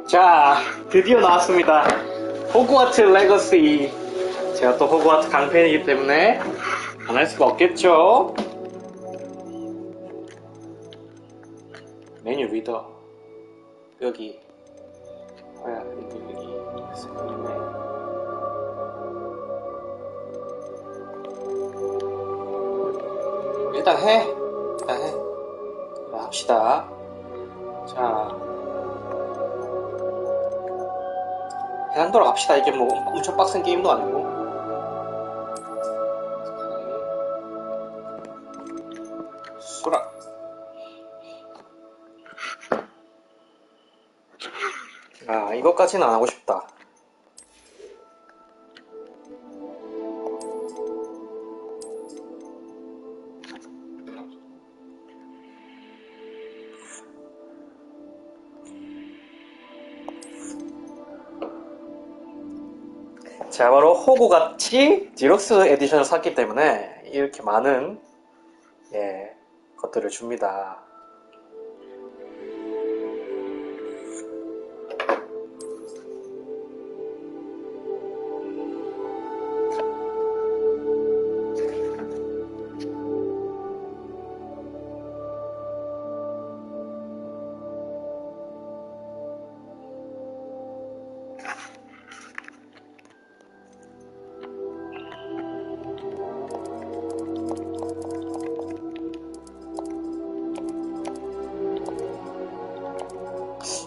자, 드디어 나왔습니다. 호그와트 레거시. 제가 또 호그와트 강팬이기 때문에 안 할 수가 없겠죠. 메뉴 리더 여기 뭐야 여기 일단 해. 합시다. 자, 해난도록 합시다. 이게 뭐 엄청 빡센 게임도 아니고. 수락. 아, 이것까지는 안 하고 싶다. 제가 바로 호그같이 디럭스 에디션을 샀기 때문에 이렇게 많은 것들을 줍니다.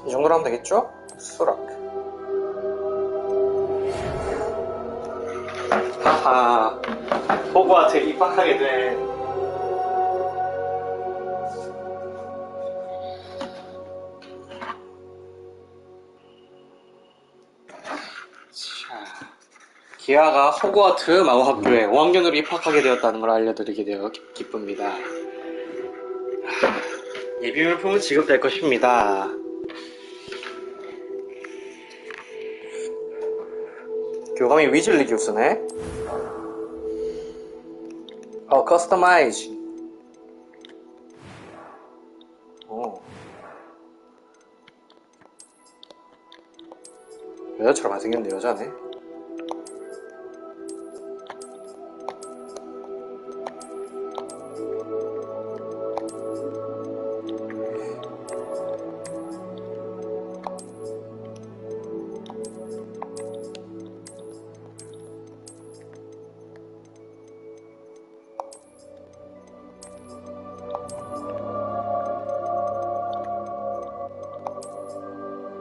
이 정도로 하면 되겠죠? 수락. 하하, 호그와트에 입학하게 된 기아가 호그와트 마법학교에 5학년으로 입학하게 되었다는 걸 알려드리게 되어 기쁩니다. 예비물품은 지급될 것입니다. 교감이 위즐리 교수네. 커스터마이즈. 여자처럼 잘생겼는데 여자네.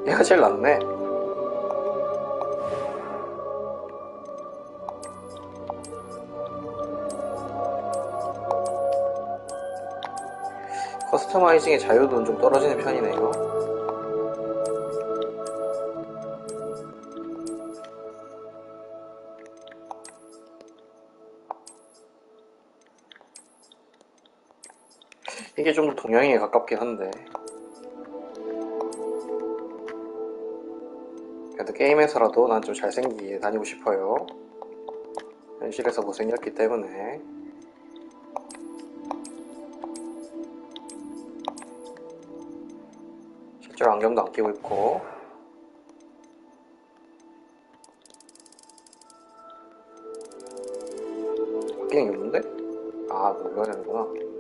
얘가 제일 낫네. 커스터마이징의 자유도는 좀 떨어지는 편이네요. 이게 좀 더 동양에 가깝긴 한데 그래도 게임에서라도 난 좀 잘생기게 다니고 싶어요. 현실에서 못생겼기 때문에. 실제로 안경도 안 끼고 있고. 바뀌는 게 없는데? 아, 놀러야 되는구나.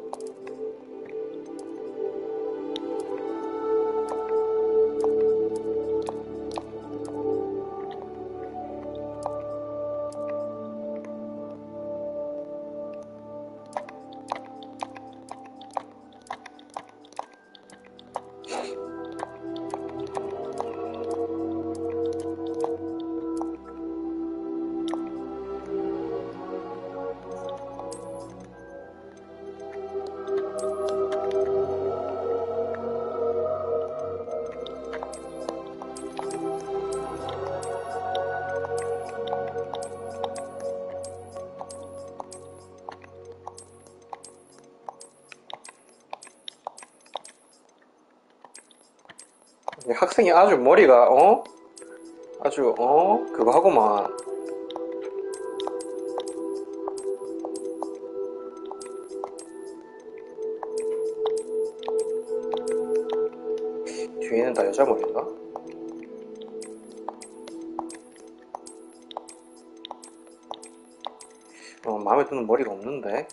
학생이 아주 머리가 아주 그거 하고만. 뒤에는 다 여자 머리인가? 마음에 드는 머리가 없는데.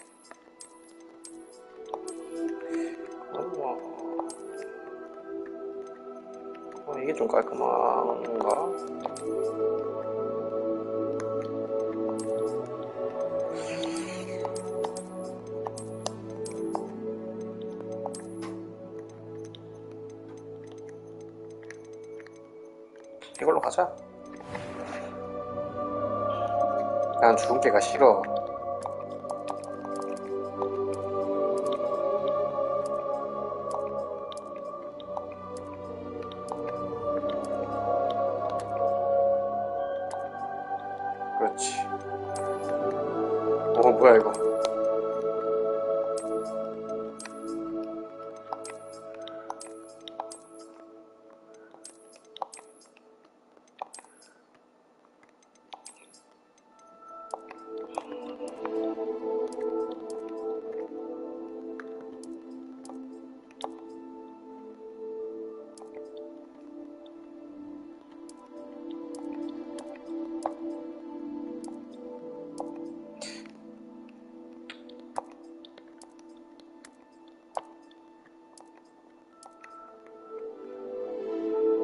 이게 좀 깔끔한가? 이걸로 가자. 난 주근깨가 싫어. 그렇지. 뭐야 이거.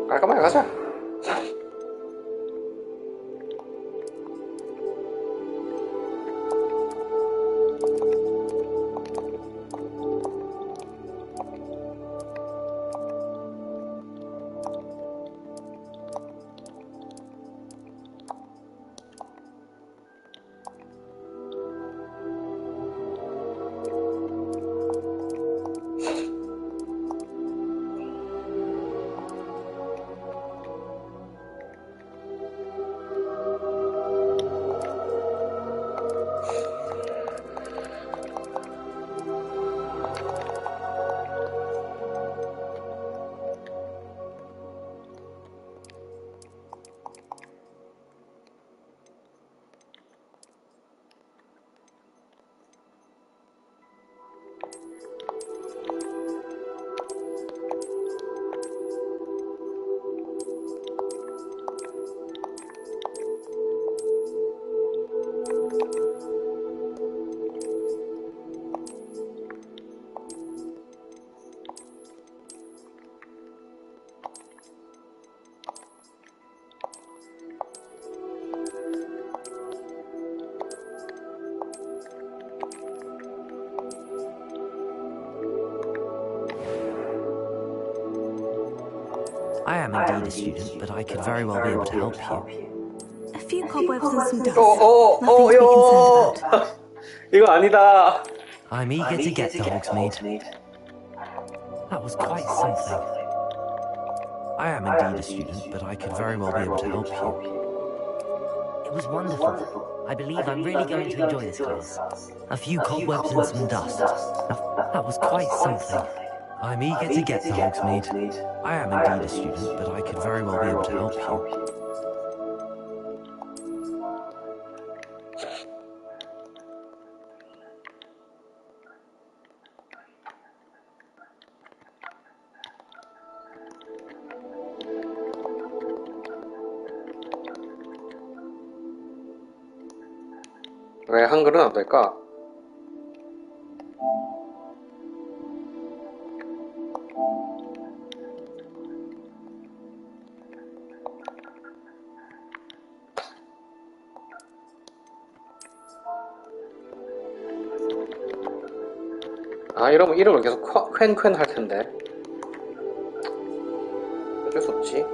깔끔하게 가자. I am indeed a student, but I could very well be able to help you. A few cobwebs and some dust. Nothing to be concerned about. 이거 아니다. I'm eager to get to Hogsmeade. That was quite something. I am indeed a student, but I could very well be able to help you. It was wonderful. I believe I'm really going to enjoy this class. A few cobwebs and some dust. That was quite something. I'm eager to get to Hogsmeade. I am indeed a student, but I could very well be able to help you. 왜 한글은 안 될까? 아, 이러면 이름을 계속 퀸퀸 할 텐데. 어쩔 수 없지.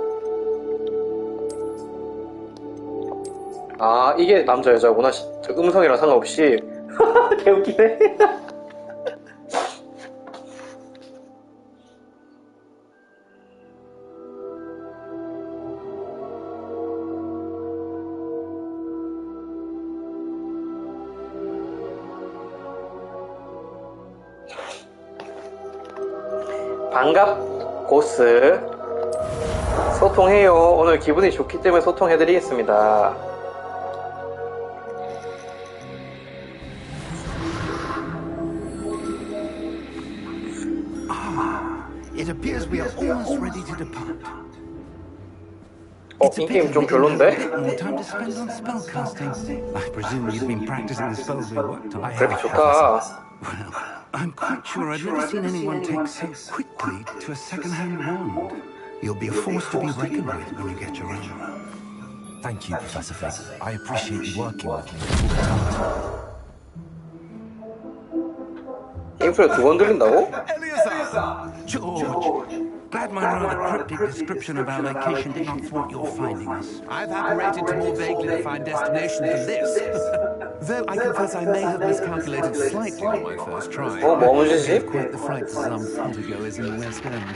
아, 이게 남자 여자구나. 저 음성이랑 상관없이. 개웃기네. 고스. 소통해요. 오늘 기분이 좋기 때문에 소통해드리겠습니다. It appears we are almost ready to depart. It's a 이 pity 게임 좀 we didn't have a 별론데? bit more time to spend on spellcasting. I presume you've been practicing the spells we worked on. 그래픽 좋다. Well, I'm quite sure I've never seen anyone take so quickly to a second-hand wand. You'll be a force to be reckoned with when you get your own. Thank you, Professor Fig. I appreciate you working with me all the time. 게임 소리가 2번 들린다고? George, glad my rather cryptic description of our location did not thwart your finding us. I've apparated to more vaguely defined destinations than this. Though I confess I may have miscalculated slightly on my first try. 뭐 문제지? Quite the fright to some theatergoers in the West End.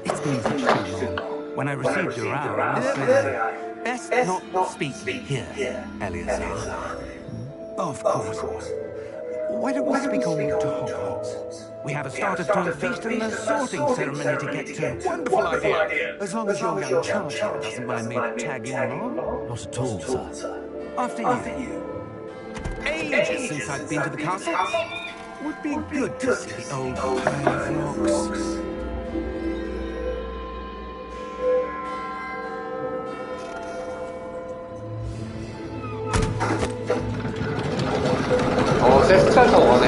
It's been such too long. When I received your hour, I must say, best not speak here, Eleazar. Of course. Why don't we speak on to Hogwarts? We have a start-of-term feast and a sorting ceremony to get to. Wonderful idea. As long as your young charge here doesn't mind me tagging along. Not at all, sir. After you. Ages since I've been to the castle. Would be good to see the old pile of rocks. 세스트랄 타고 가네?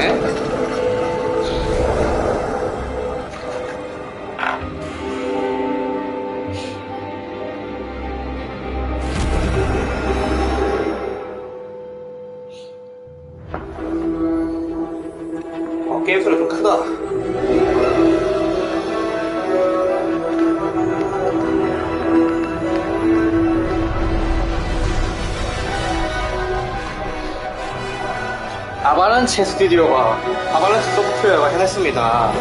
게임 소리 좀 크다. 아바란치 스튜디오가, 아바란치 소프트웨어가 해냈습니다.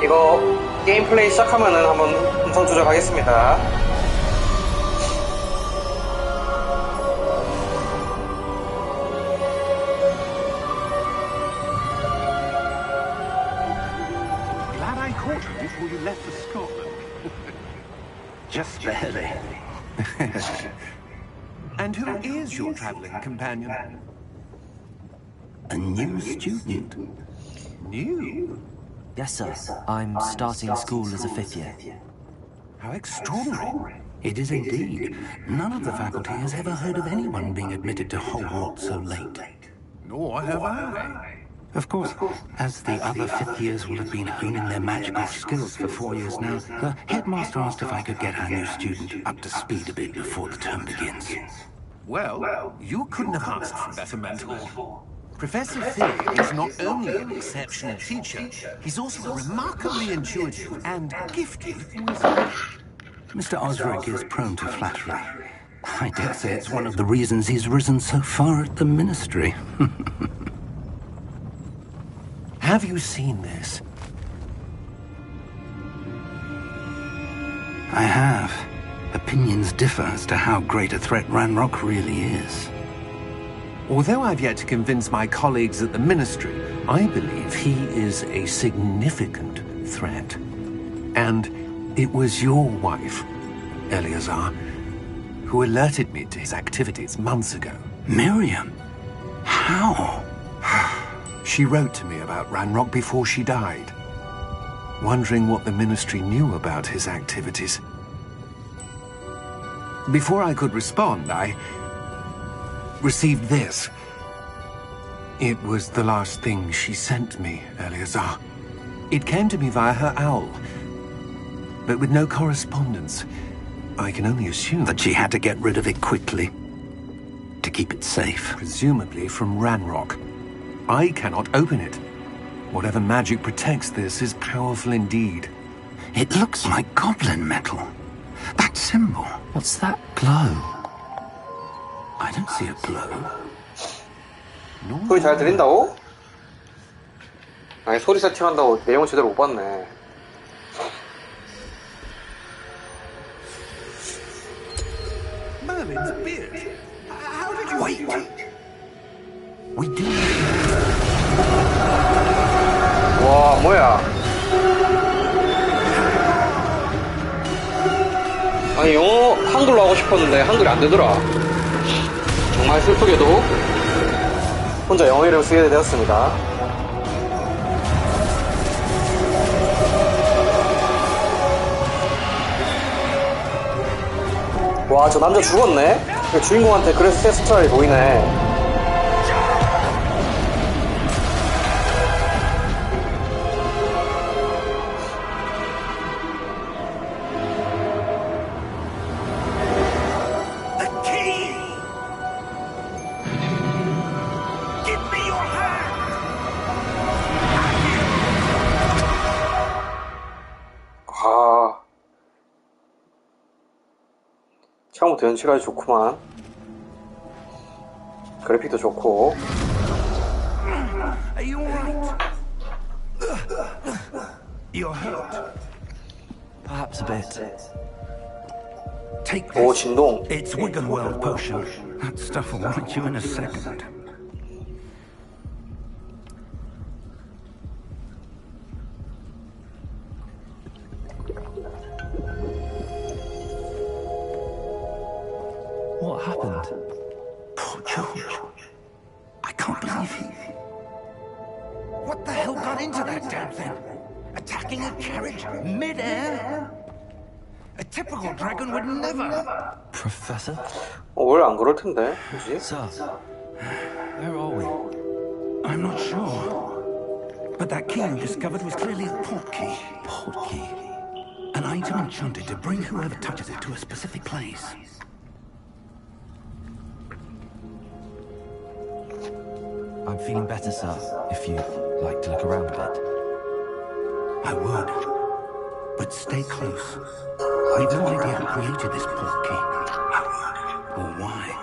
이거 게임 플레이 시작하면은 한번 음성 조절하겠습니다. Glad I caught you before you left for Scotland. Just barely. And who is your traveling companion? A new student. New? Yes, sir. I'm starting school as a 5th year. How extraordinary. It is indeed. None of the faculty has ever heard of anyone being admitted to Hogwarts so late. Nor have I. Of course, as the other 5th years will have been honing their magical skills for 4 years now, the headmaster asked if I could get our new student up to speed a bit before the term begins. Well, you couldn't have asked for a better mentor. Professor Fig is not only an exceptional teacher, he's also a remarkably intuitive and gifted wizard. Mr. Osric is prone to flattery. I dare say it's one of the reasons he's risen so far at the Ministry. Have you seen this? I have. Opinions differ as to how great a threat Ranrock really is. Although I've yet to convince my colleagues at the Ministry, I believe he is a significant threat. And it was your wife, Eleazar, who alerted me to his activities months ago. Miriam? How? She wrote to me about Ranrock before she died, wondering what the Ministry knew about his activities. Before I could respond, I received this. It was the last thing she sent me, Eleazar. It came to me via her owl, but with no correspondence. I can only assume That she had to get rid of it quickly, to keep it safe. presumably from Ranrock. I cannot open it. Whatever magic protects this is powerful indeed. It looks like goblin metal. That symbol. What's that? Glow. I don't see a glow. 소리 잘 들린다고? 아니, 소리 세팅한다고 내용을 제대로 못 봤네. Merlin's beard. How did you... Wait. We do. 와, 뭐야. 아니, 영어, 한글로 하고 싶었는데 한글이 안 되더라. 정말 슬프게도. 혼자 영어 이름 쓰게 되었습니다. 와, 저 남자 죽었네? 주인공한테 그래서 테스트랄이 보이네. 아, 처음부터 연출하기 좋구만. 그래픽도 좋고. Are you alright? You're hurt. Perhaps a bit. Take 오, this. 진동. It's Wiggenweld potion. That stuff will right you in a second. What happened? Poor George. I can't believe he... What the hell got into that damn thing? Attacking a carriage mid-air? A typical dragon would never... Professor? 원래 안 그럴 텐데, 그지? Sir, where are we? I'm not sure. But that key you discovered was clearly a port key. Port key. An item enchanted to bring whoever touches it to a specific place. I'm feeling better, sir, if you'd like to look around a bit. I would. But stay close. We've no idea who created this port key. Or why.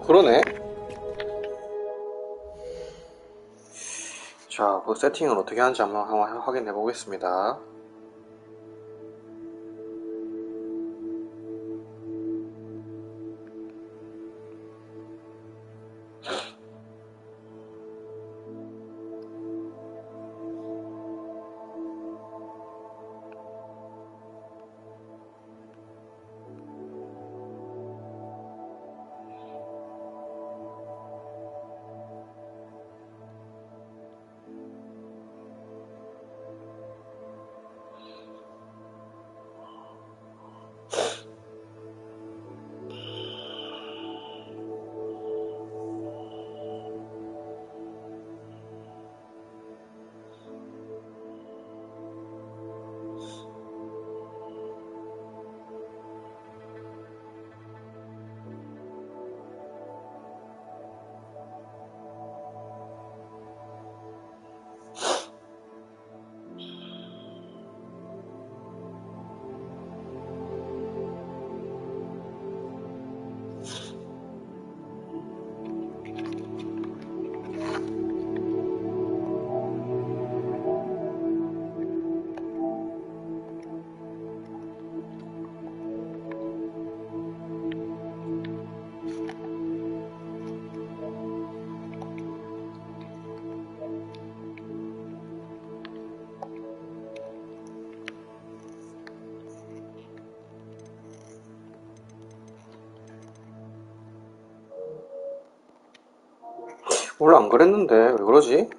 그러네. 자, 그 세팅은 어떻게 하는지 한번 확인해 보겠습니다. 원래 안 그랬는데 왜 그러지?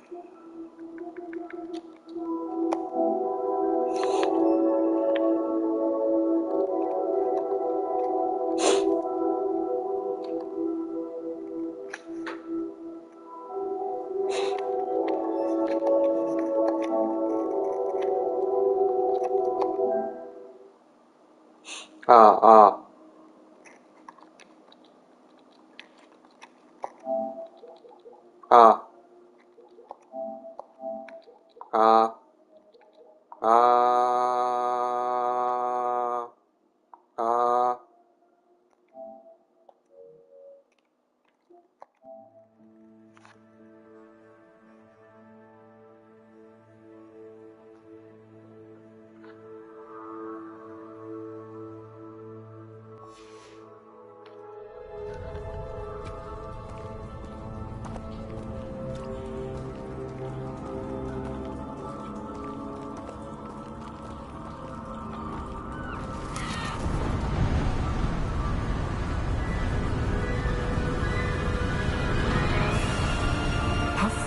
아, 아, 아, 아, 아.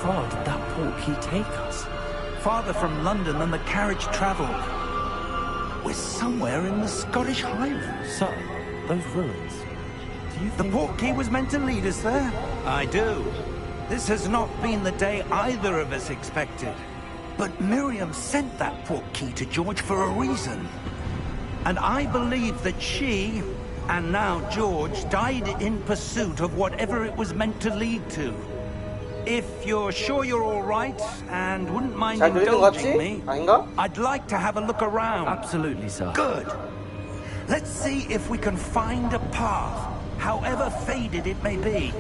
far did that portkey take us? Farther from London than the carriage travelled. We're somewhere in the Scottish Highlands. Sir, those ruins. Do you The think... portkey was meant to lead us there? I do. This has not been the day either of us expected. But Miriam sent that portkey to George for a reason. And I believe that she, and now George, died in pursuit of whatever it was meant to lead to. If you're sure you're all right and wouldn't mind 잘 들리는 것 indulging 같지? me, 아닌가? I'd like to have a look around. Absolutely, sir. Good. Let's see if we can find a path, however faded it may be.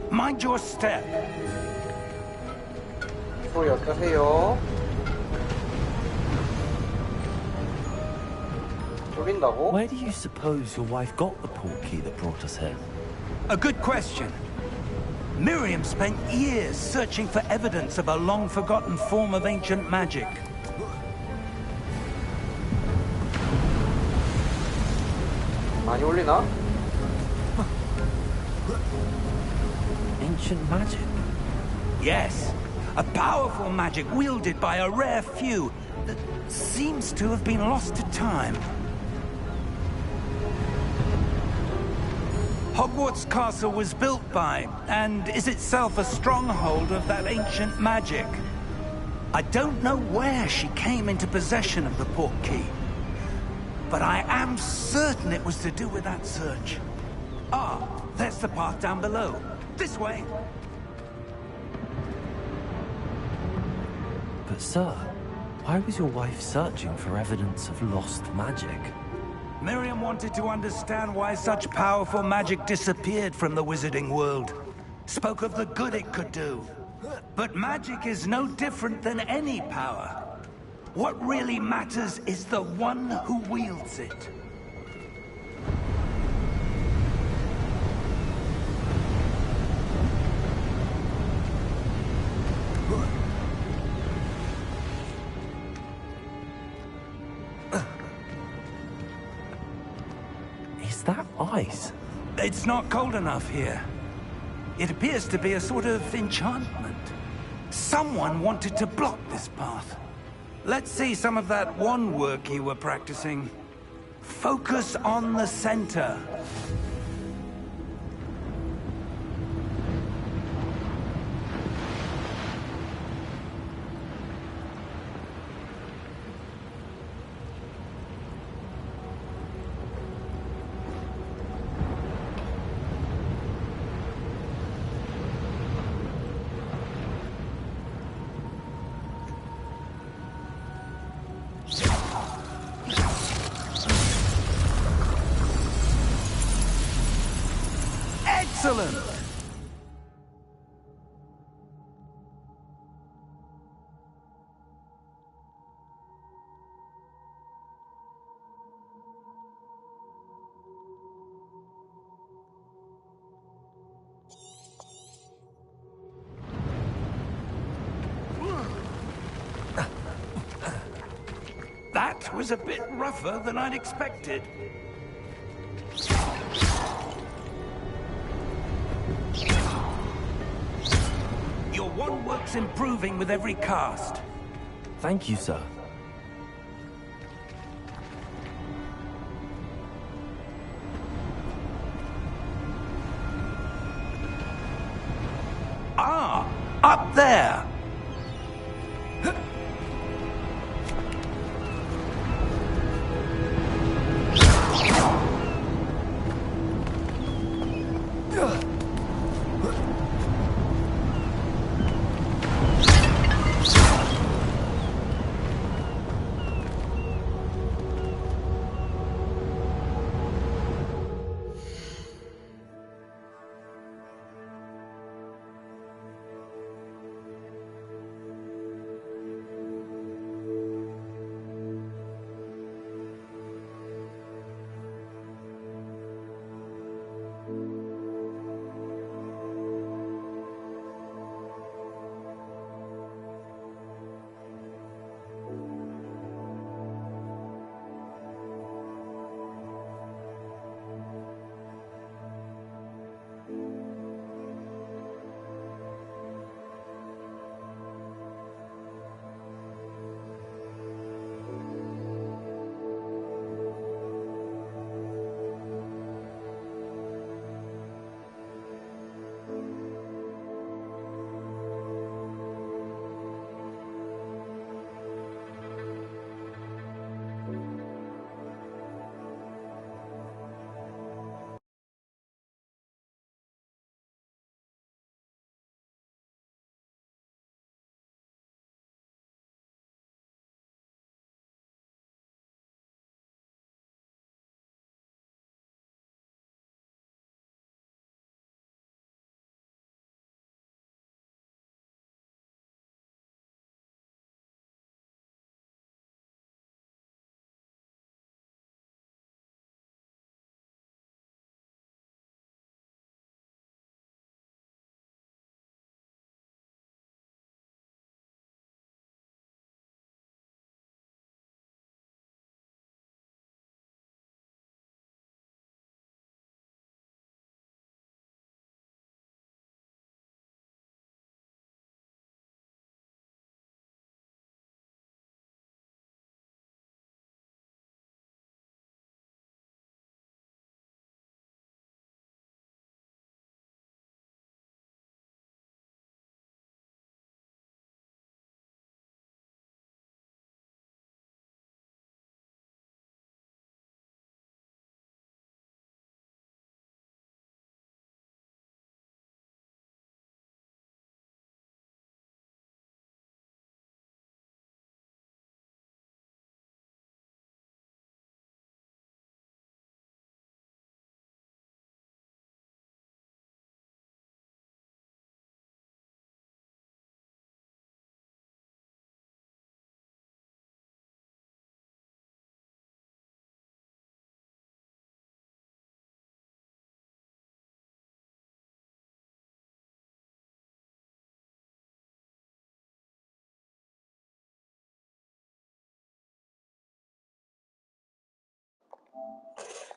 Mind your step. 소리 어떠세요? 쫄린다고? Where do you suppose your wife got the portkey that brought us here? A good question. Miriam spent years searching for evidence of a long-forgotten form of ancient magic. 많이 올리나? Ancient magic? Yes, a powerful magic wielded by a rare few that seems to have been lost to time. Hogwarts Castle was built by, and is itself a stronghold of that ancient magic. I don't know where she came into possession of the portkey, but I am certain it was to do with that search. Ah, there's the path down below. This way. But sir, why was your wife searching for evidence of lost magic? Miriam wanted to understand why such powerful magic disappeared from the wizarding world. Spoke of the good it could do. But magic is no different than any power. What really matters is the one who wields it. Is that ice? It's not cold enough here. It appears to be a sort of enchantment. Someone wanted to block this path. Let's see some of that wand work you were practicing. Focus on the center. Excellent! That was a bit rougher than I'd expected. Your wand work's improving with every cast. Thank you, sir. Ah, up there!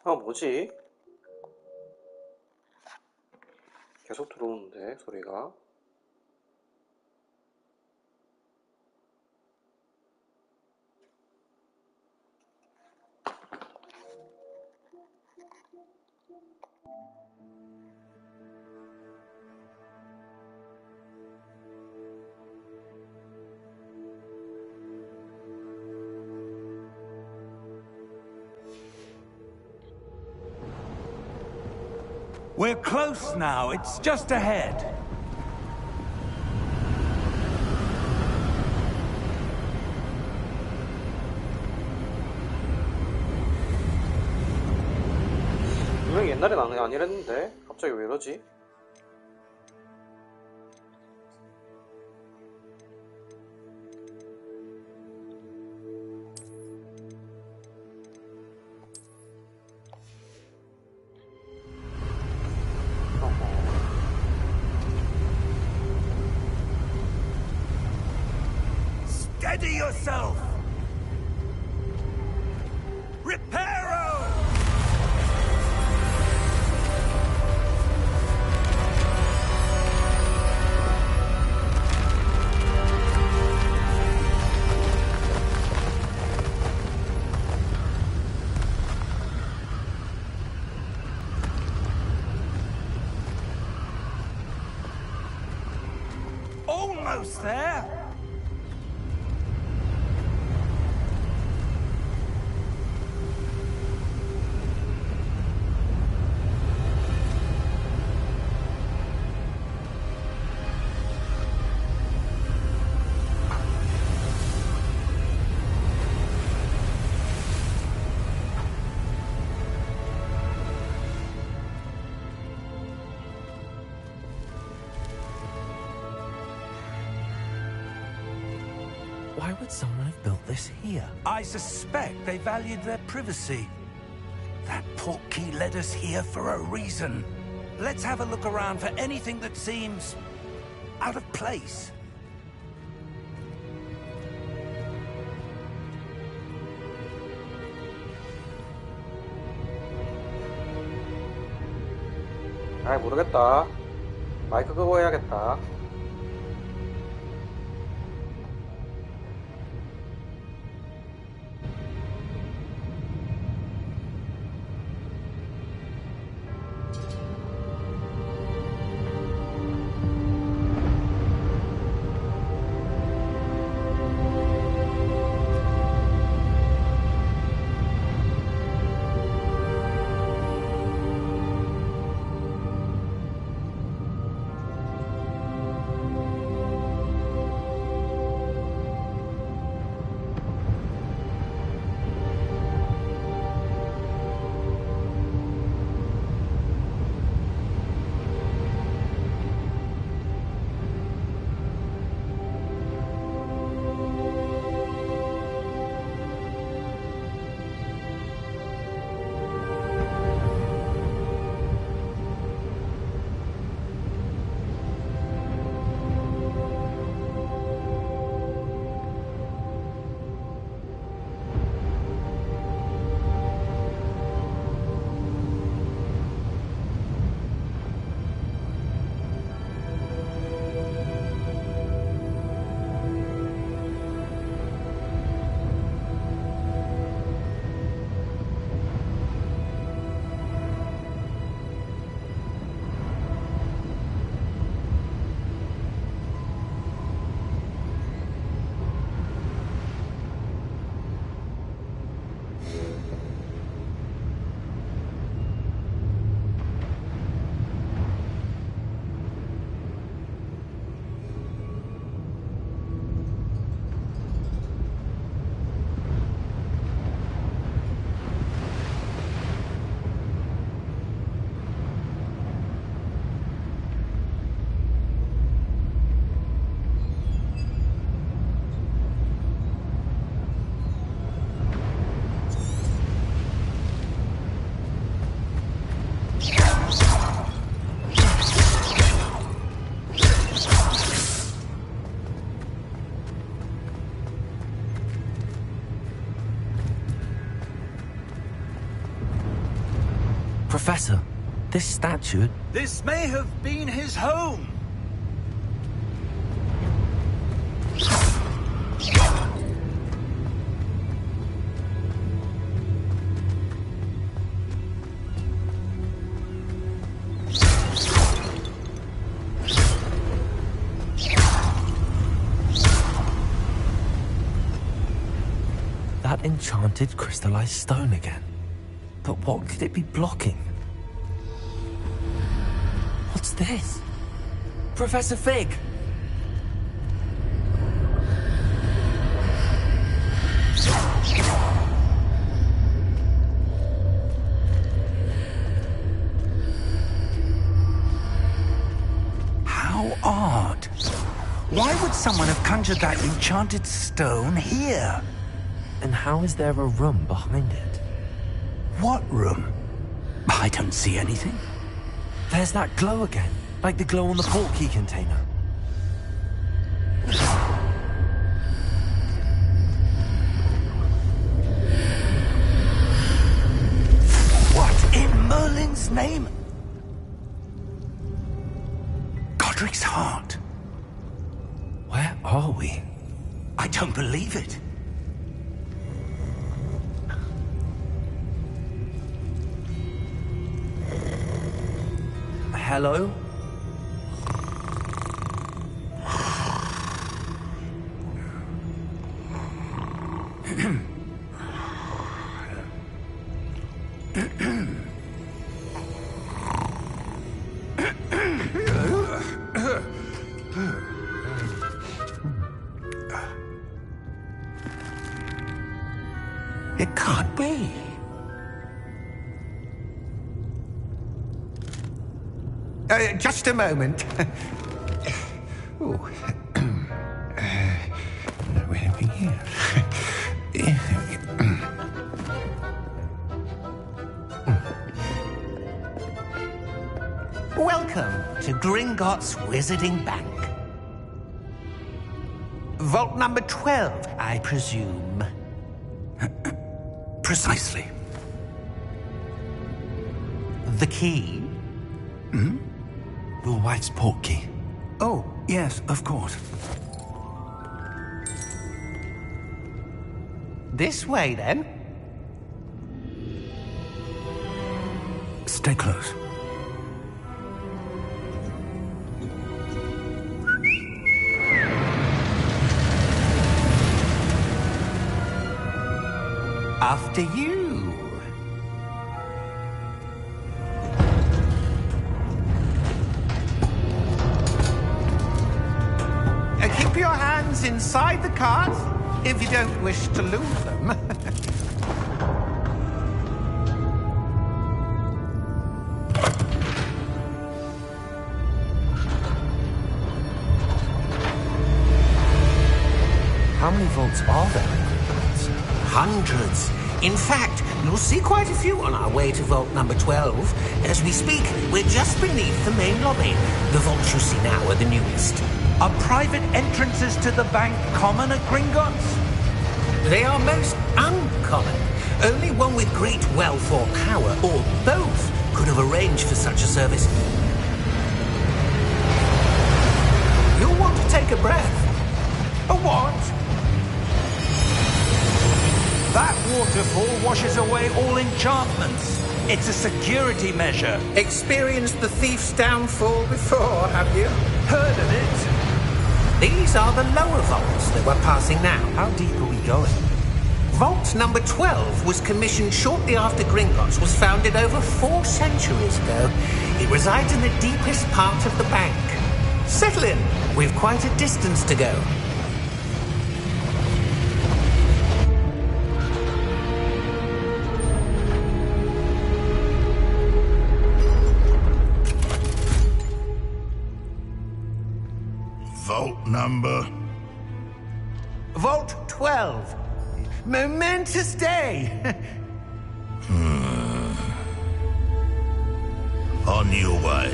아, 뭐지? 계속 들어오는데, 소리가. We're close now. It's just ahead. 분명히 옛날엔 아니랬는데 갑자기 왜 이러지? Steady yourself! Reparo! Almost there! Why would someone have built this here? I suspect they valued their privacy. That portkey led us here for a reason. Let's have a look around for anything that seems out of place. 아이, 모르겠다. 마이크 끄고 해야겠다. Professor, this statue... This may have been his home. That enchanted crystallized stone again. But what could it be blocking? What's this? Professor Fig! How odd. Why would someone have conjured that enchanted stone here? And how is there a room behind it? What room? I don't see anything. There's that glow again, like the glow on the portkey container. What in Merlin's name? Godric's heart. Where are we? I don't believe it. Hello? It can't be. Just a moment. Ooh. Where are we here? Welcome to Gringotts Wizarding Bank. Vault number 12, I presume. Precisely. The key? Hmm? Your wife's portkey. Oh, yes, of course. This way, then. Stay close. After you. Keep your hands inside the cart if you don't wish to lose them. How many vaults are there? Hundreds. In fact, you'll see quite a few on our way to vault number 12. As we speak, we're just beneath the main lobby. The vaults you see now are the newest. Are private entrances to the bank common at Gringotts? They are most uncommon. Only one with great wealth or power, or both, could have arranged for such a service. You'll want to take a breath. A what? That waterfall washes away all enchantments. It's a security measure. Experienced the thief's downfall before, have you? Heard of it? These are the lower vaults that we're passing now. How deep are we going? Vault number 12 was commissioned shortly after Gringotts was founded over 4 centuries ago. It resides in the deepest part of the bank. Settle in. We've quite a distance to go. Vault number? Vault 12. Momentous day. On your way.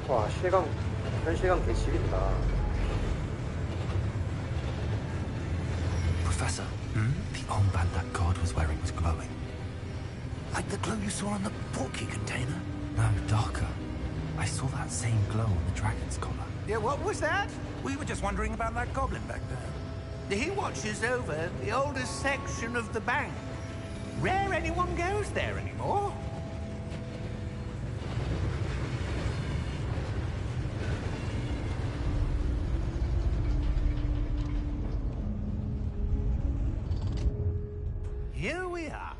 와, 현실감 개시린다. Professor, the armband that guard was wearing was glowing. Like the glow you saw on the porky container? No, darker. I saw that same glow on the dragon's collar. Yeah, what was that? We were just wondering about that goblin back there. He watches over the oldest section of the bank. Rare anyone goes there anymore. Here we are.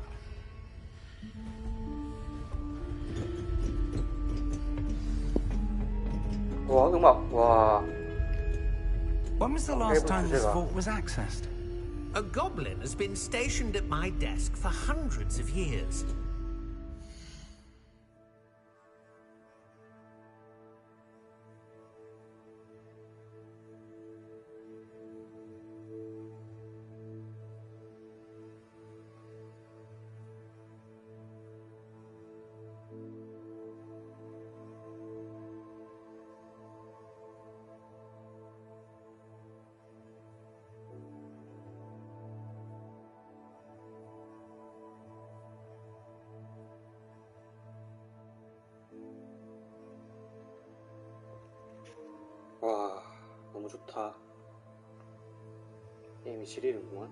와, 음악, 와. When was the last time this vault was accessed? A goblin has been stationed at my desk for hundreds of years. 와, 너무 좋다. 게임이 지리는구만.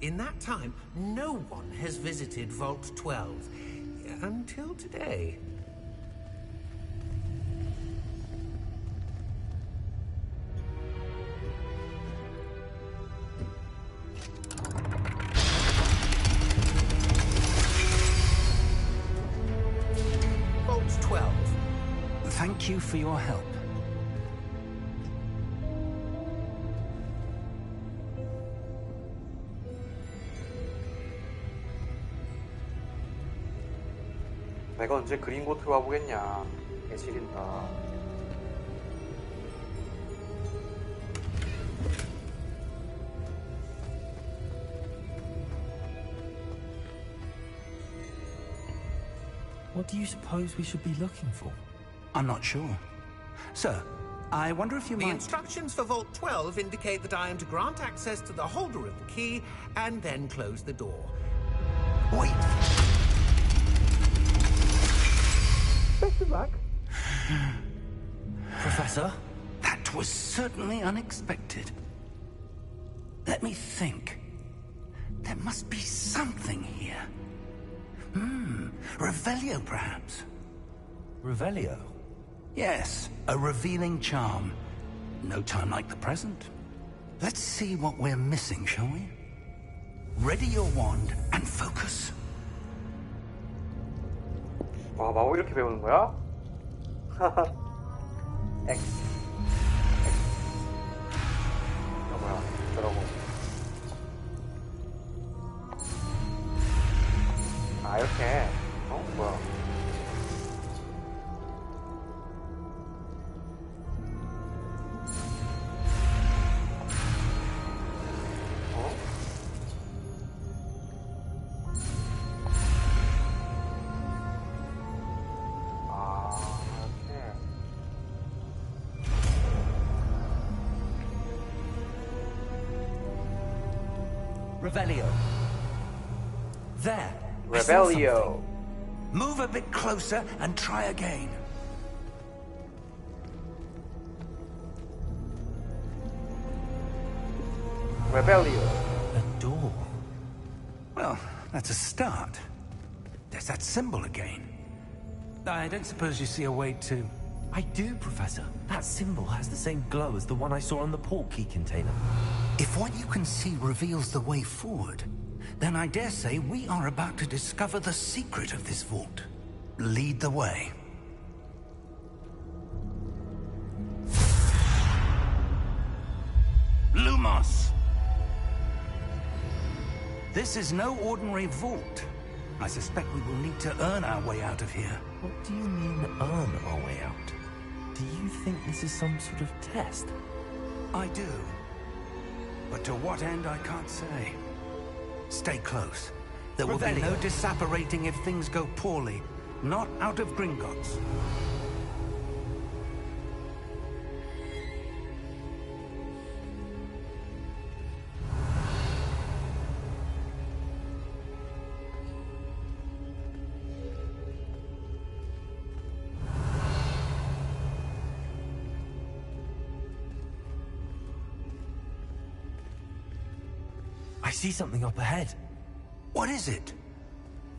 In that time, no one has visited Vault 12 until today. Vault 12. Thank you for your help. 내가 언제 그린고트 와보겠냐. 개지린다. What do you suppose we should be looking for? I'm not sure. Sir, I wonder if you The might... instructions for Vault 12 indicate that I am to grant access to the holder of the key and then close the door. Wait! Best luck. Professor? That was certainly unexpected. Let me think. There must be something here. Revelio, perhaps? Revelio? Yes, a revealing charm. No time like the present. Let's see what we're missing, shall we? Ready your wand and focus. 와, 마법 이렇게 배우는 거야? X. 야, 뭐야, 저러고. 아, 이렇게. 어? 뭐야. Revelio. There. I saw Revelio. something. Move a bit closer and try again. Rebellion. A door. Well, that's a start. There's that symbol again. I don't suppose you see a way to... I do, Professor. That symbol has the same glow as the one I saw on the port key container. If what you can see reveals the way forward, then I dare say we are about to discover the secret of this vault. Lead the way. Lumos! This is no ordinary vault. I suspect we will need to earn our way out of here. What do you mean, earn our way out? Do you think this is some sort of test? I do. But to what end, I can't say. Stay close. There will be no disapparating if things go poorly. Not out of Gringotts. I see something up ahead. What is it?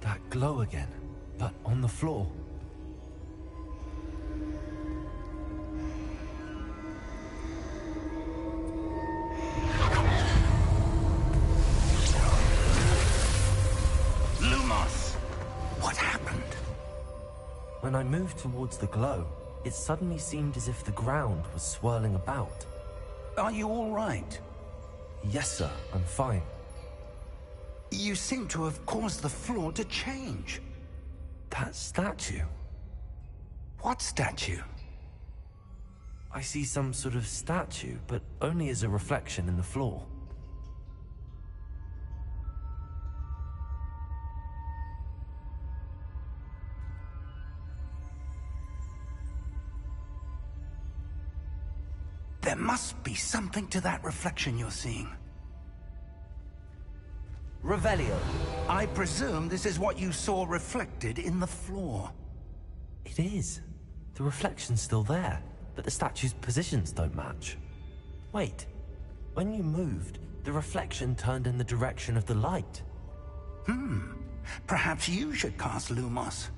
That glow again, but on the floor. Lumos! What happened? When I moved towards the glow, it suddenly seemed as if the ground was swirling about. Are you all right? Yes, sir, I'm fine. You seem to have caused the floor to change. That statue. What statue? I see some sort of statue, but only as a reflection in the floor. There must be something to that reflection you're seeing. Revelio. I presume this is what you saw reflected in the floor. It is. The reflection's still there, but the statue's positions don't match. Wait. When you moved, the reflection turned in the direction of the light. Perhaps you should cast Lumos.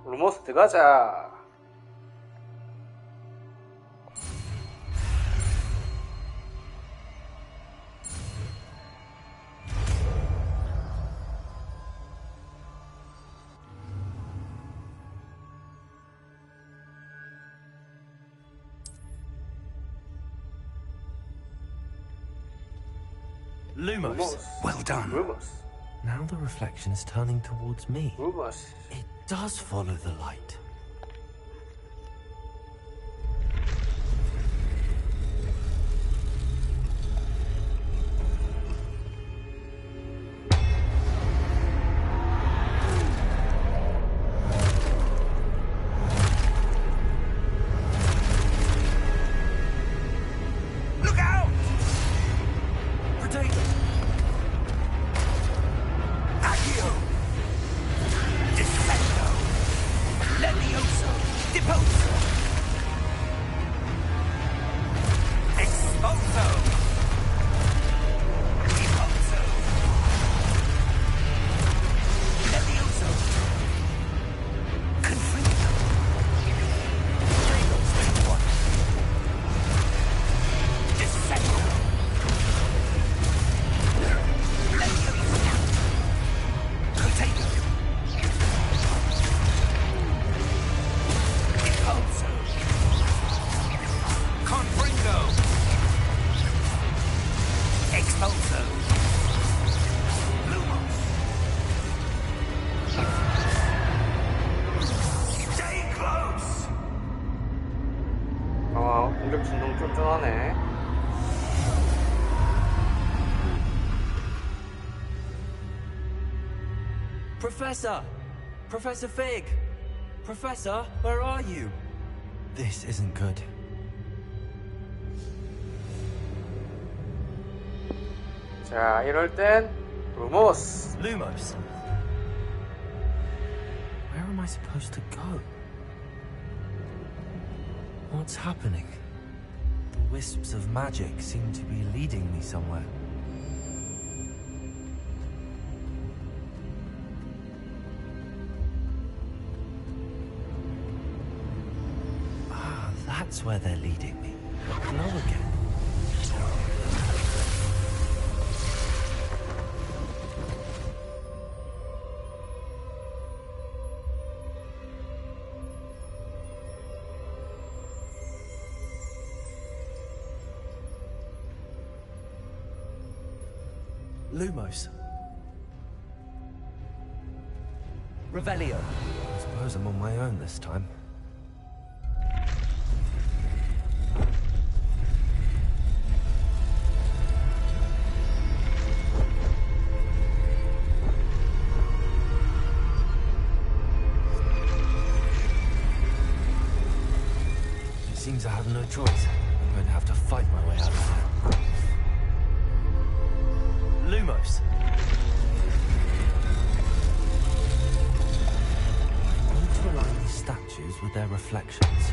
루머스 들어가자. Lumos. Well done. 루머스. Now the reflection is turning towards me. 루머스. It does follow the light. Look out! Potato! Accio! Defendo! Levioso! Deposo! Exposo! Deposo! Levioso! Confringo! Defendo! Levioso! Potato! Deposo! Confringo! Exposo! Lumos! Stay close! 공격 진동 쫀쫀하네. Professor! Professor Fig! Professor, where are you? This isn't good. 자, 이럴 땐 루모스. Lumos. Where am I supposed to go? What's happening? The wisps of magic seem to be leading me somewhere. Ah, that's where they're leading me. Hello again. Lumos. Revelio. I suppose I'm on my own this time. It seems I have no choice. I'm going to have to fight my way out of here. Lumos. I need to align these statues with their reflections.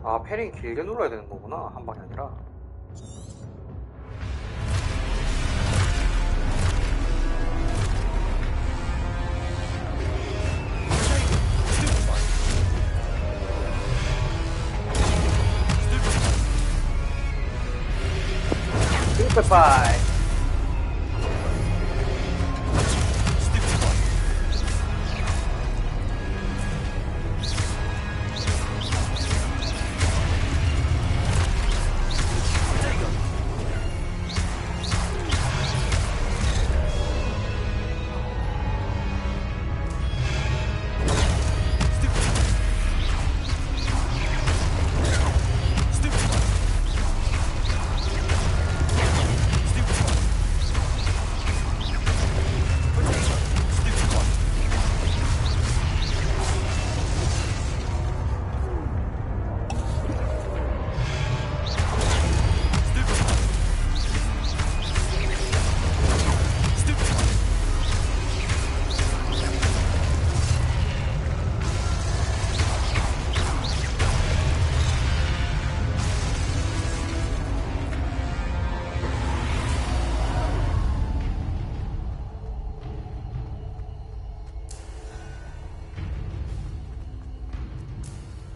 아, 패링 길게 눌러야 되는 거구나. 한 방이 아니라. 스티파이.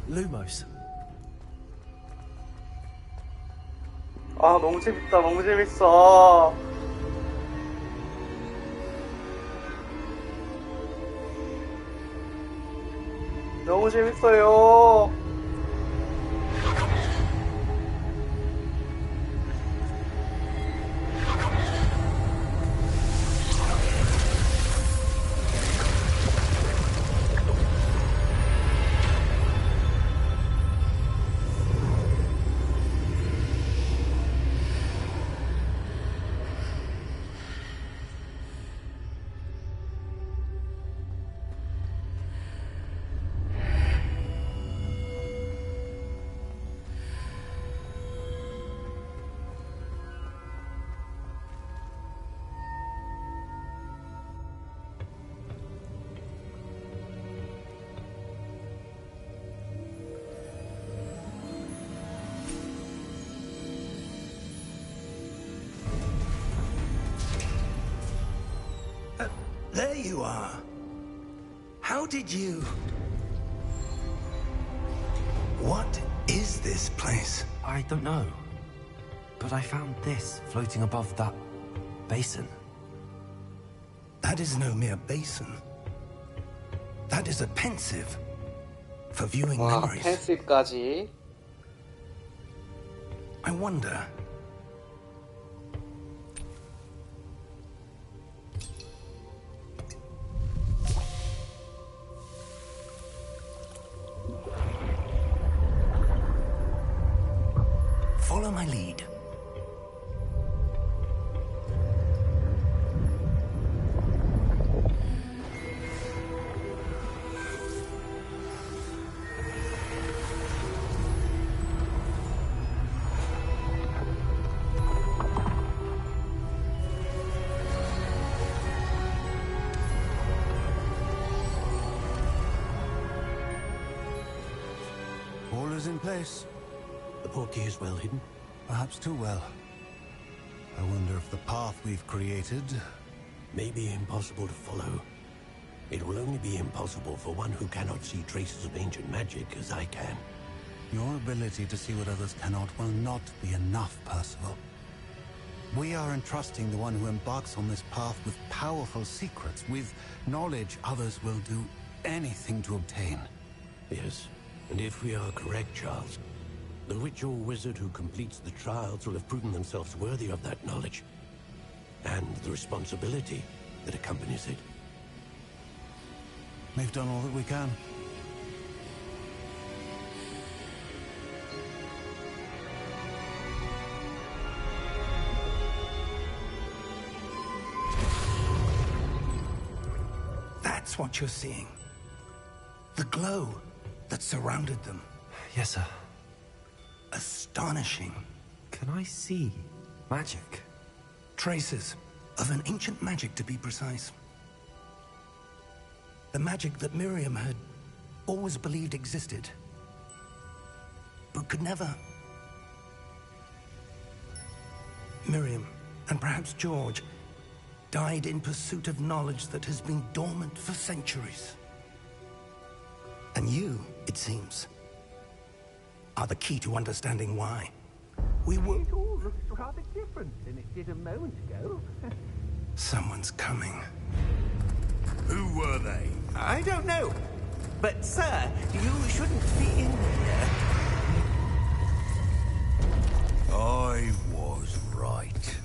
Lumos. 아, 너무 재밌다. 너무 재밌어. 너무 재밌어요. There you are. How did you... What is this place? I don't know. But I found this floating above that basin. That is no mere basin. That is a pensive for viewing 와, memories. 펜스까지. I wonder... Follow my lead. All is in place. The portkey is well hidden. Perhaps too well. I wonder if the path we've created... May be impossible to follow. It will only be impossible for one who cannot see traces of ancient magic as I can. Your ability to see what others cannot will not be enough, Percival. We are entrusting the one who embarks on this path with powerful secrets, with knowledge others will do anything to obtain. Yes, and if we are correct, Charles, the witch or wizard who completes the trials will have proven themselves worthy of that knowledge, and the responsibility that accompanies it. We've done all that we can. That's what you're seeing. The glow that surrounded them. Yes, sir. Astonishing. Can I see magic? Traces of an ancient magic, to be precise. The magic that Miriam had always believed existed, but could never. Miriam, and perhaps George, died in pursuit of knowledge that has been dormant for centuries. And you, it seems, are the key to understanding why. We were... It all looks rather different than it did a moment ago. Someone's coming. Who were they? I don't know. But, sir, you shouldn't be in here. I was right.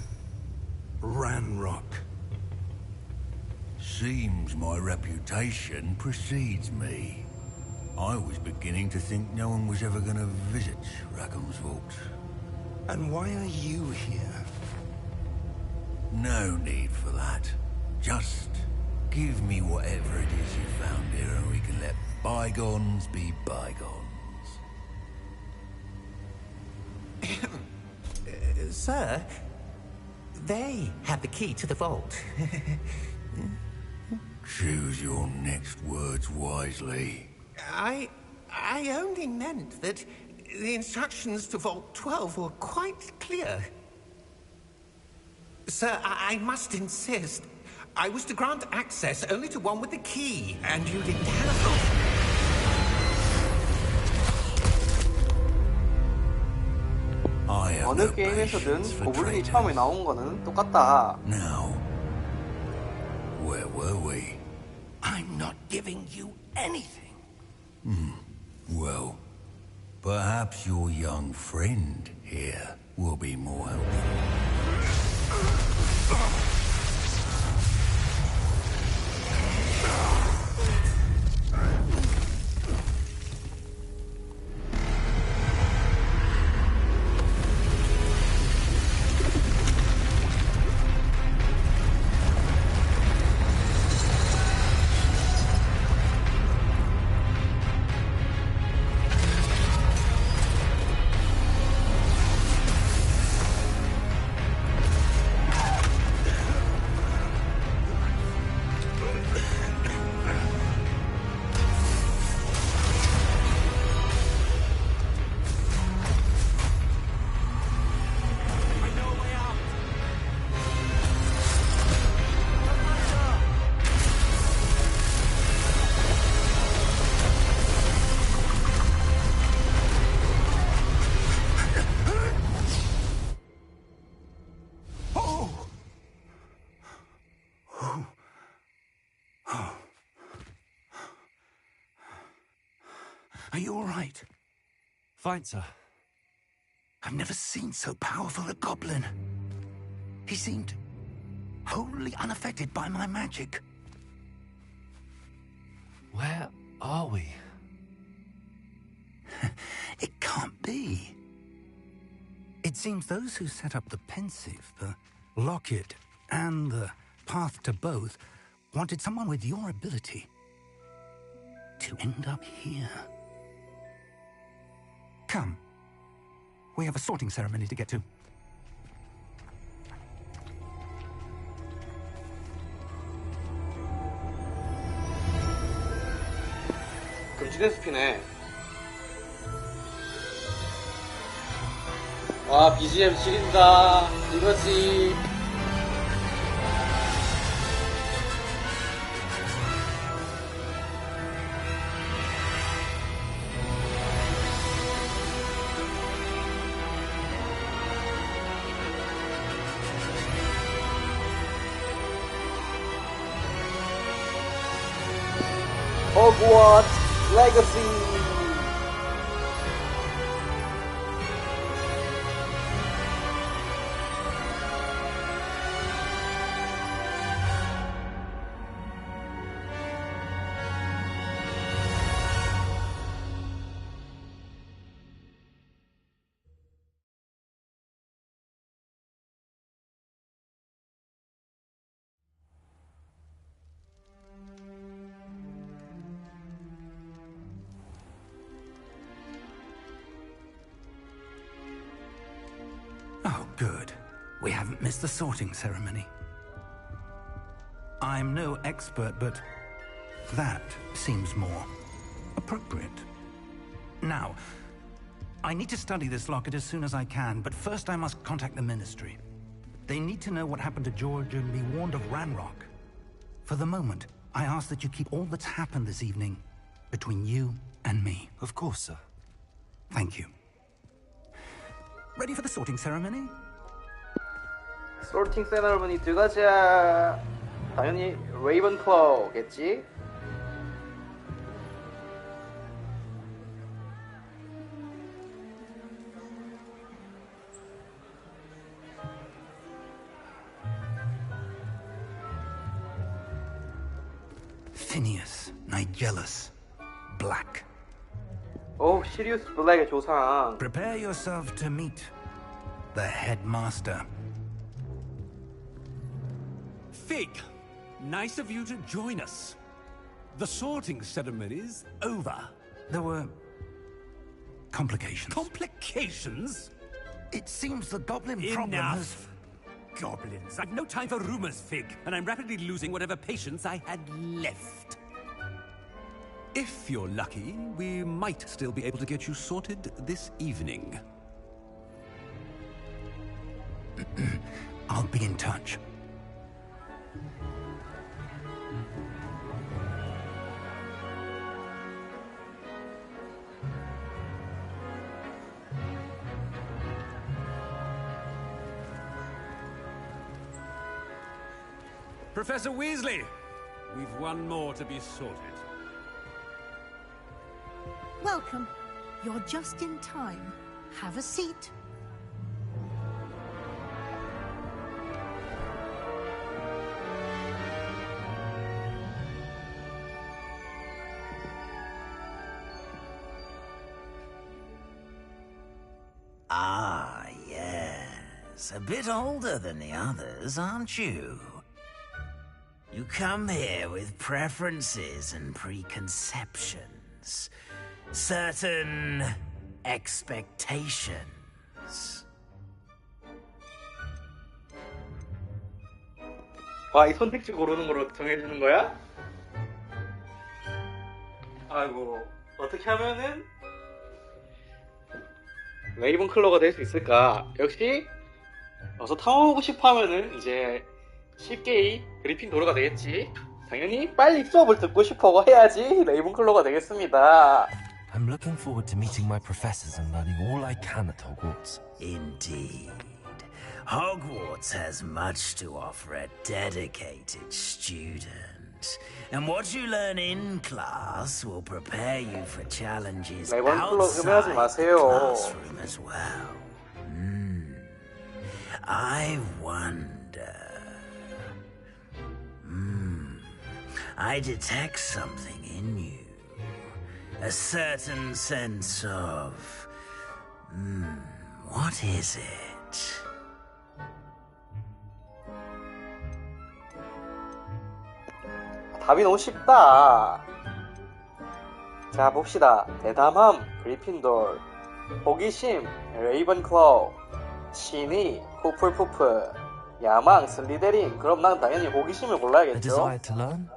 Ranrock. Seems my reputation precedes me. I was beginning to think no one was ever going to visit Rackham's Vault. And why are you here? No need for that. Just give me whatever it is you found here and we can let bygones be bygones. Sir, they have the key to the vault. Choose your next words wisely. I only meant that the instructions to Vault 12 were quite clear. Sir, I must insist. I was to grant access only to one with the key, and you didn't have... I have 어느 no 게임에서든 patience for 고블린이 traitors. 처음에 나온 거는 똑같다. Now, where were we? I'm not giving you anything. Well, perhaps your young friend here will be more helpful. Are you all right? Fine, sir. I've never seen so powerful a goblin. He seemed wholly unaffected by my magic. Where are we? It can't be. It seems those who set up the pensive, the locket, and the path to both wanted someone with your ability to end up here. Come. We have a sorting ceremony to get to. 금지된 숲이네. 와, BGM 지린다. 이거지. 호그와트 레거시. Oh, good. We haven't missed the sorting ceremony. I'm no expert, but that seems more appropriate. Now, I need to study this locket as soon as I can, but first I must contact the Ministry. They need to know what happened to George and be warned of Ranrock. For the moment, I ask that you keep all that's happened this evening between you and me. Of course, sir. Thank you. Ready for the sorting ceremony? 소팅 세레머니 들어가자. 당연히 레이븐클로우겠지? Phineas, Nigellus, Black. 오, 시리우스 블랙의 조상. Prepare yourself to meet the headmaster. Fig, nice of you to join us. The sorting ceremony's over. There were complications. Complications? It seems the goblin problem has... Enough! Goblins. I've no time for rumors, Fig, and I'm rapidly losing whatever patience I had left. If you're lucky, we might still be able to get you sorted this evening. I'll be in touch. Professor Weasley, we've one more to be sorted. Welcome. You're just in time. Have a seat. Ah, yes. A bit older than the others, aren't you? You come here with preferences and preconceptions. Certain expectations. 와, 이 선택지 고르는 거로 정해주는 거야? 아이고, 어떻게 하면은 레이븐클로가 될 수 있을까? 역시 어서 탐험하고 싶어 하면은 이제 쉽게 그리핀도르가 되겠지. 당연히 빨리 수업을 듣고 싶어 해야지 레이븐클로가 되겠습니다. I'm looking forward to meeting my professors and learning all I can at Hogwarts. Indeed. Hogwarts has much to offer a dedicated student. And what you learn in class will prepare you for challenges outside the classroom as well. I wonder... I detect something in you. A certain sense of... what What is it? 답이 너무 쉽다. 자, 봅시다. 대담함, 그리핀돌. 호기심, 레이븐클로우. 신의, 후플푸프. 야망, 슬리데린. 그럼 난 당연히 호기심을 A 골라야겠죠? desire to learn?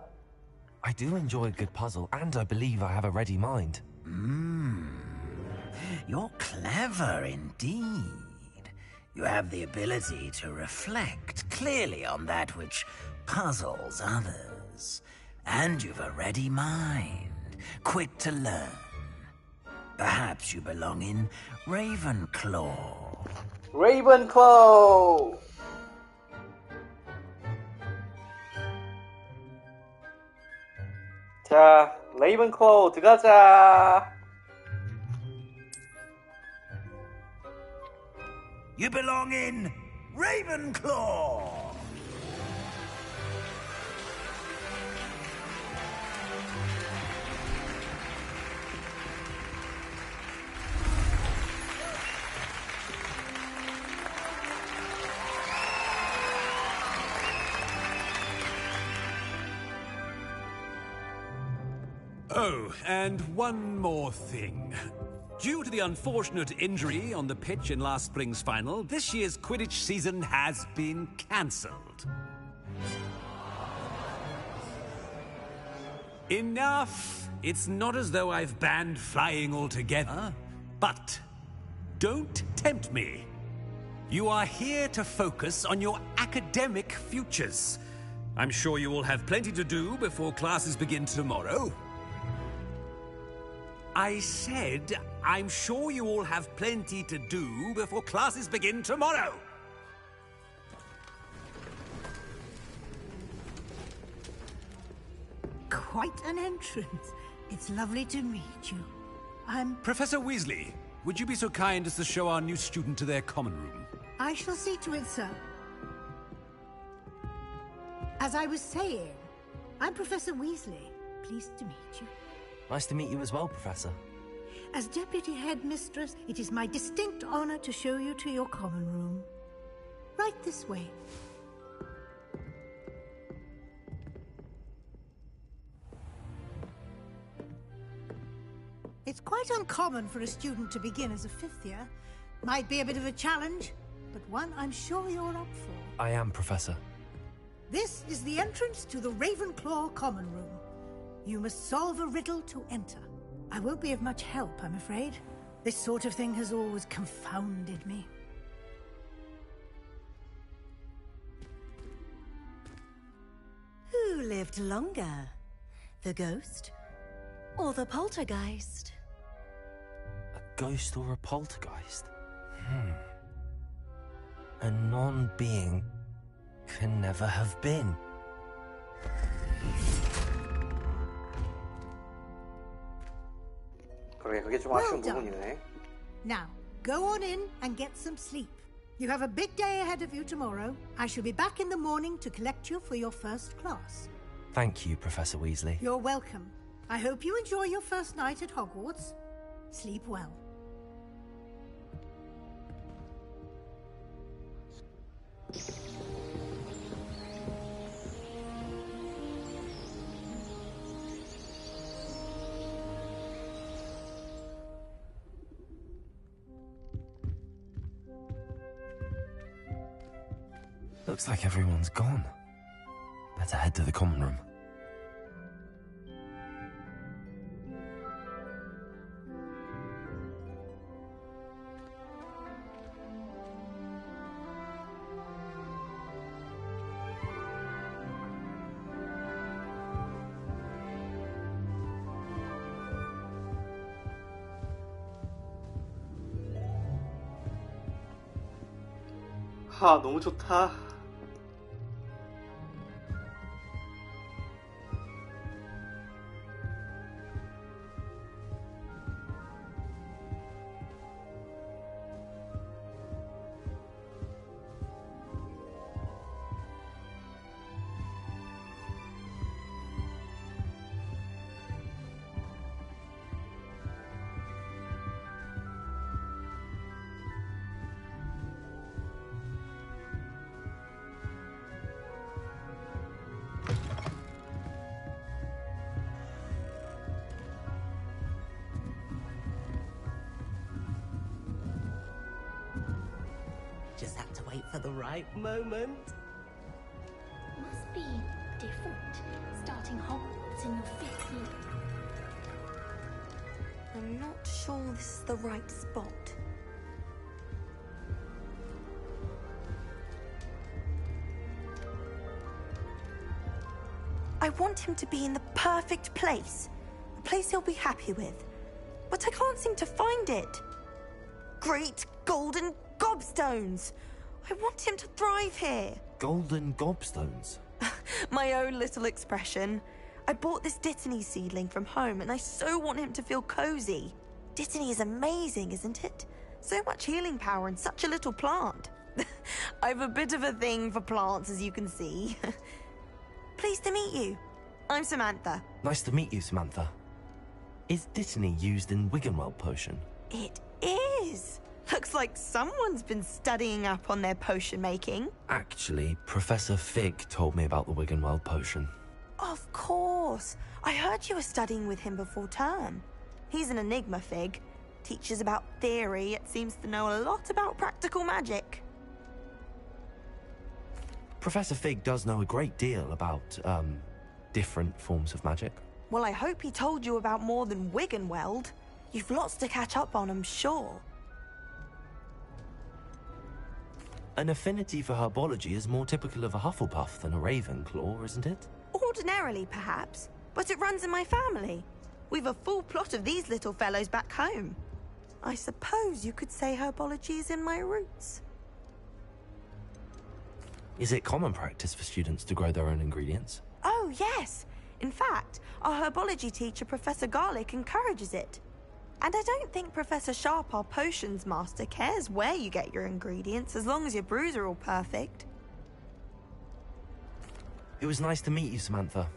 I do enjoy a good puzzle, and I believe I have a ready mind. You're clever indeed. You have the ability to reflect clearly on that which puzzles others. And you've a ready mind, quick to learn. Perhaps you belong in Ravenclaw. 레이븐클로우. 자, 레이븐클로우 들어가자. You belong in Ravenclaw. Oh, and one more thing. Due to the unfortunate injury on the pitch in last spring's final, this year's Quidditch season has been cancelled. Enough! It's not as though I've banned flying altogether, but don't tempt me. You are here to focus on your academic futures. I'm sure you will have plenty to do before classes begin tomorrow. I said, I'm sure you all have plenty to do before classes begin tomorrow. Quite an entrance. It's lovely to meet you. I'm... Professor Weasley, would you be so kind as to show our new student to their common room? I shall see to it, sir. As I was saying, I'm Professor Weasley. Pleased to meet you. Nice to meet you as well, Professor. As Deputy Headmistress, it is my distinct honor to show you to your common room. Right this way. It's quite uncommon for a student to begin as a fifth year. Might be a bit of a challenge, but one I'm sure you're up for. I am, Professor. This is the entrance to the Ravenclaw common room. You must solve a riddle to enter. I won't be of much help, I'm afraid. This sort of thing has always confounded me. Who lived longer? The ghost or the poltergeist? A ghost or a poltergeist? A non-being can never have been. 그래, 그게 좀 Well 아쉬운 done. 부분이네. Now, go on in and get some sleep. You have a big day ahead of you tomorrow. I shall be back in the morning to collect you for your first class. Thank you, Professor Weasley. You're welcome. I hope you enjoy your first night at Hogwarts. Sleep well. Looks like everyone's gone. Better head to the common room. 아, 너무 좋다. wait for the right moment. Must be different, starting Hogwarts in your 5th year. I'm not sure this is the right spot. I want him to be in the perfect place. A place he'll be happy with. But I can't seem to find it. Great golden gobstones! I want him to thrive here. Golden gobstones? My own little expression. I bought this Dittany seedling from home and I so want him to feel cozy. Dittany is amazing, isn't it? So much healing power in such a little plant. I've a bit of a thing for plants, as you can see. Pleased to meet you. I'm Samantha. Nice to meet you, Samantha. Is Dittany used in Wiggenweld potion? It is. Looks like someone's been studying up on their potion making. Actually, Professor Fig told me about the Wiggenweld potion. Of course. I heard you were studying with him before term. He's an enigma, Fig. Teaches about theory, yet seems to know a lot about practical magic. Professor Fig does know a great deal about, different forms of magic. Well, I hope he told you about more than Wiggenweld. You've lots to catch up on, I'm sure. An affinity for herbology is more typical of a Hufflepuff than a Ravenclaw, isn't it? Ordinarily, perhaps, but it runs in my family. We've a full plot of these little fellows back home. I suppose you could say herbology is in my roots. Is it common practice for students to grow their own ingredients? Oh, yes. In fact, our herbology teacher, Professor Garlick, encourages it. And I don't think Professor Sharp, our potions master, cares where you get your ingredients, as long as your brews are all perfect. It was nice to meet you, Samantha.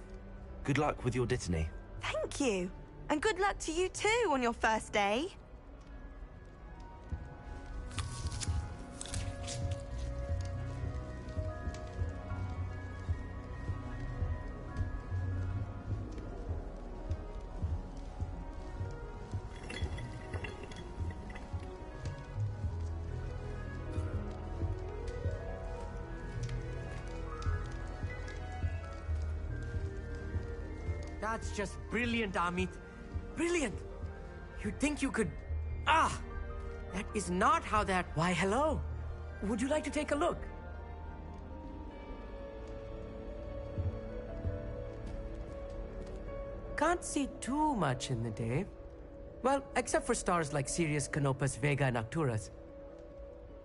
Good luck with your Dittany. Thank you. And good luck to you too on your first day. That's just brilliant, Amit. Brilliant! You'd think you could... Ah! That is not how that... Why, hello. Would you like to take a look? Can't see too much in the day. Well, except for stars like Sirius, Canopus, Vega, and Arcturus.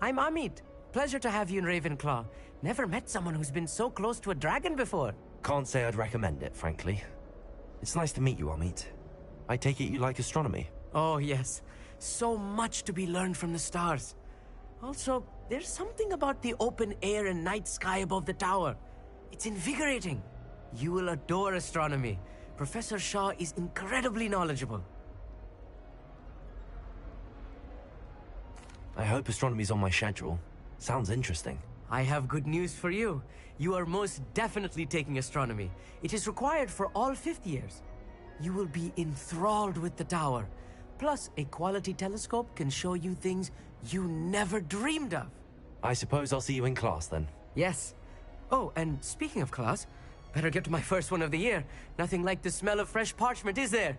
I'm Amit. Pleasure to have you in Ravenclaw. Never met someone who's been so close to a dragon before. Can't say I'd recommend it, frankly. It's nice to meet you, Amit. I take it you like astronomy? Oh, yes. So much to be learned from the stars. Also, there's something about the open air and night sky above the tower. It's invigorating. You will adore astronomy. Professor Shaw is incredibly knowledgeable. I hope astronomy's on my schedule. Sounds interesting. I have good news for you. You are most definitely taking astronomy. It is required for all 5th years. You will be enthralled with the tower. Plus, a quality telescope can show you things you never dreamed of. I suppose I'll see you in class then. Yes. Oh, and speaking of class, better get to my first one of the year. Nothing like the smell of fresh parchment, is there?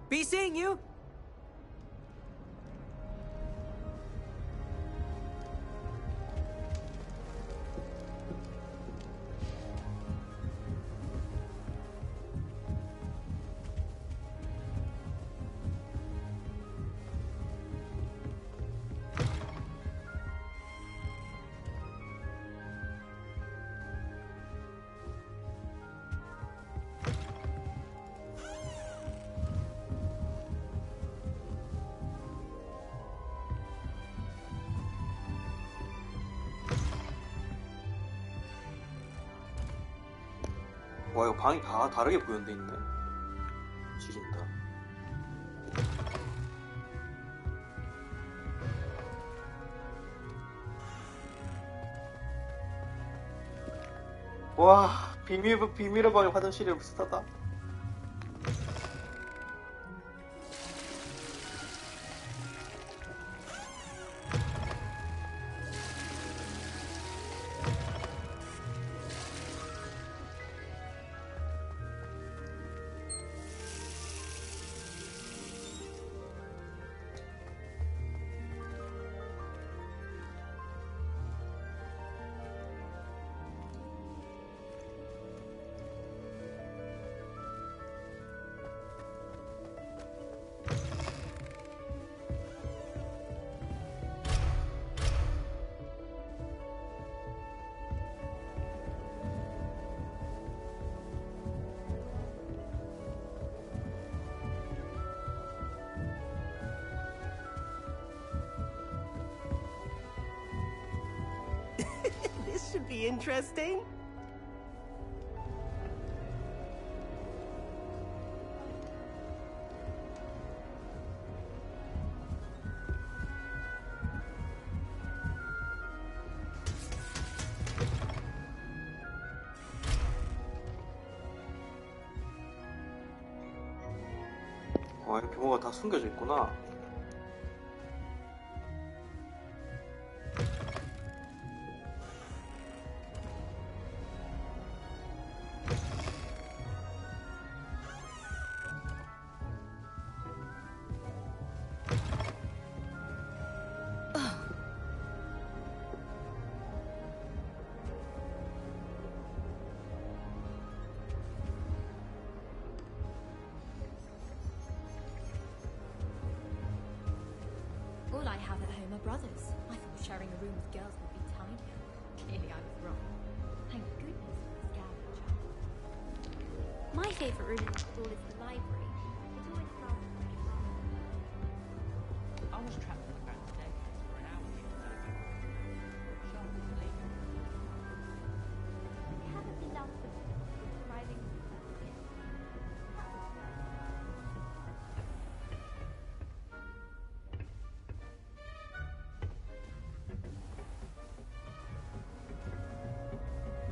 Be seeing you! 와, 이거 방이 다 다르게 구현돼 있네. 지린다. 와, 비밀의 방에 화장실이 비슷하다. be interesting. 이렇게 뭐가 다 숨겨져 있구나. All I have at home are brothers. I thought sharing a room with girls would be tinier. Clearly I was wrong. Thank goodness for this scavenger. My favourite room in the school is the library. It's always felt I was trapped in the ground staircase for an hour the other day. Sharp as a leaf. I haven't been out for describing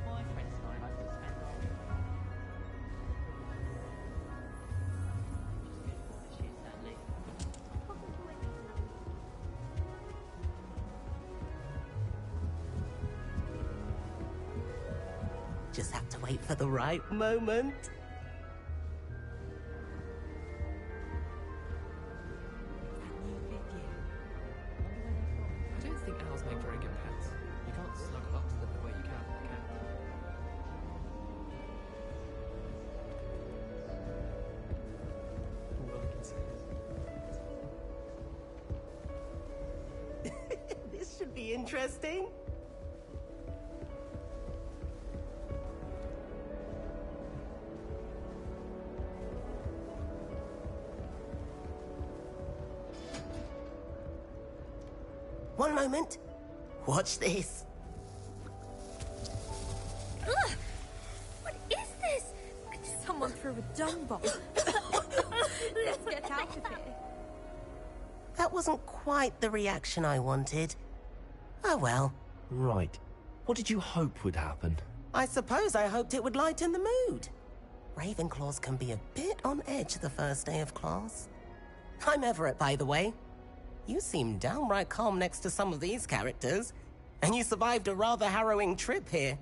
My friends and I like to spend our just beautiful this year, sadly. Just have to wait for the right moment. I don't think owls make very good pets. You can't snuggle up to them the way you can with a cat. All I can say is... This should be interesting. One moment. Watch this. Ugh! What is this? Someone threw a dung bomb. Let's get out of here. That wasn't quite the reaction I wanted. Oh well. Right. What did you hope would happen? I suppose I hoped it would lighten the mood. Ravenclaws can be a bit on edge the first day of class. I'm Everett, by the way. You seem downright calm next to some of these characters, and you survived a rather harrowing trip here.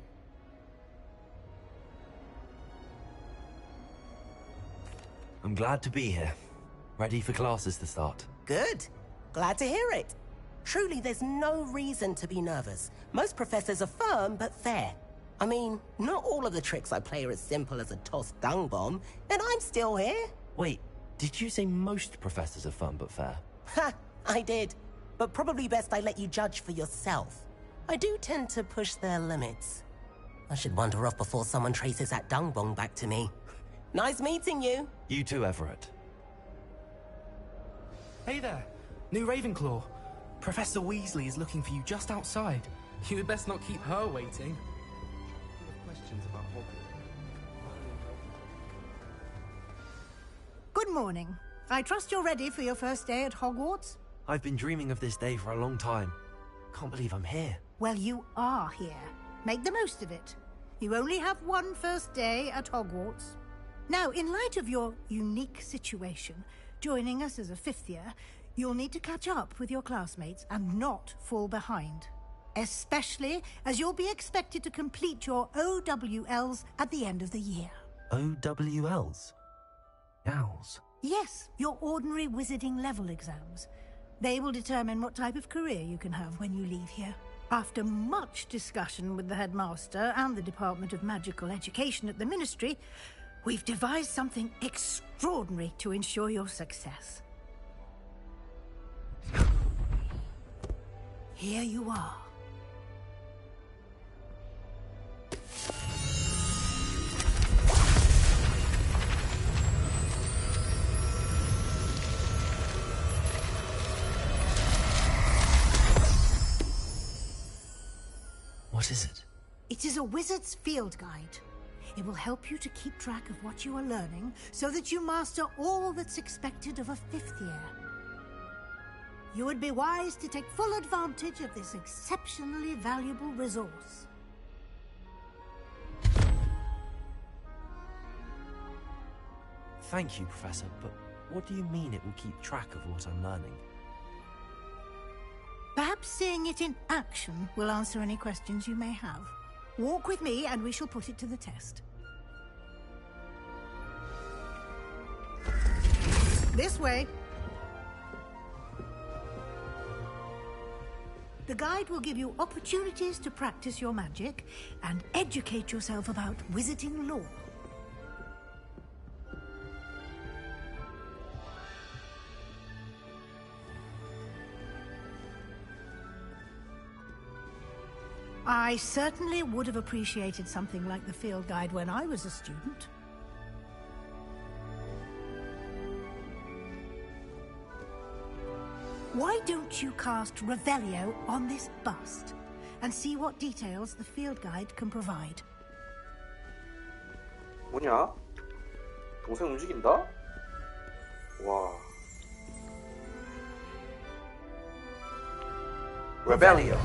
I'm glad to be here. Ready for classes to start. Good. Glad to hear it. Truly, there's no reason to be nervous. Most professors are firm but fair. I mean, not all of the tricks I play are as simple as a tossed dung bomb, and I'm still here. Wait, did you say most professors are fun but fair? Ha! I did. But probably best I let you judge for yourself. I do tend to push their limits. I should wander off before someone traces that dung bomb back to me. Nice meeting you. You too, Everett. Hey there, new Ravenclaw. Professor Weasley is looking for you just outside. You had best not keep her waiting. Questions about Hogwarts? Good morning. I trust you're ready for your first day at Hogwarts? I've been dreaming of this day for a long time. Can't believe I'm here. Well, you are here. Make the most of it. You only have one first day at Hogwarts. Now, in light of your unique situation, joining us as a fifth year, you'll need to catch up with your classmates and not fall behind. Especially as you'll be expected to complete your OWLs at the end of the year. OWLs? Owls? Yes, your ordinary wizarding level exams. They will determine what type of career you can have when you leave here. After much discussion with the headmaster and the Department of Magical Education at the Ministry, we've devised something extraordinary to ensure your success. Here you are. What is it? It is a wizard's field guide. It will help you to keep track of what you are learning so that you master all that's expected of a 5th year. You would be wise to take full advantage of this exceptionally valuable resource. Thank you, Professor, but what do you mean it will keep track of what I'm learning? Perhaps seeing it in action will answer any questions you may have. Walk with me and we shall put it to the test. This way. The guide will give you opportunities to practice your magic and educate yourself about wizarding lore. I certainly would have appreciated something like the field guide when I was a student. Why don't you cast Revelio on this bust and see what details the field guide can provide? 뭐냐? 동생 움직인다? 와. Revelio.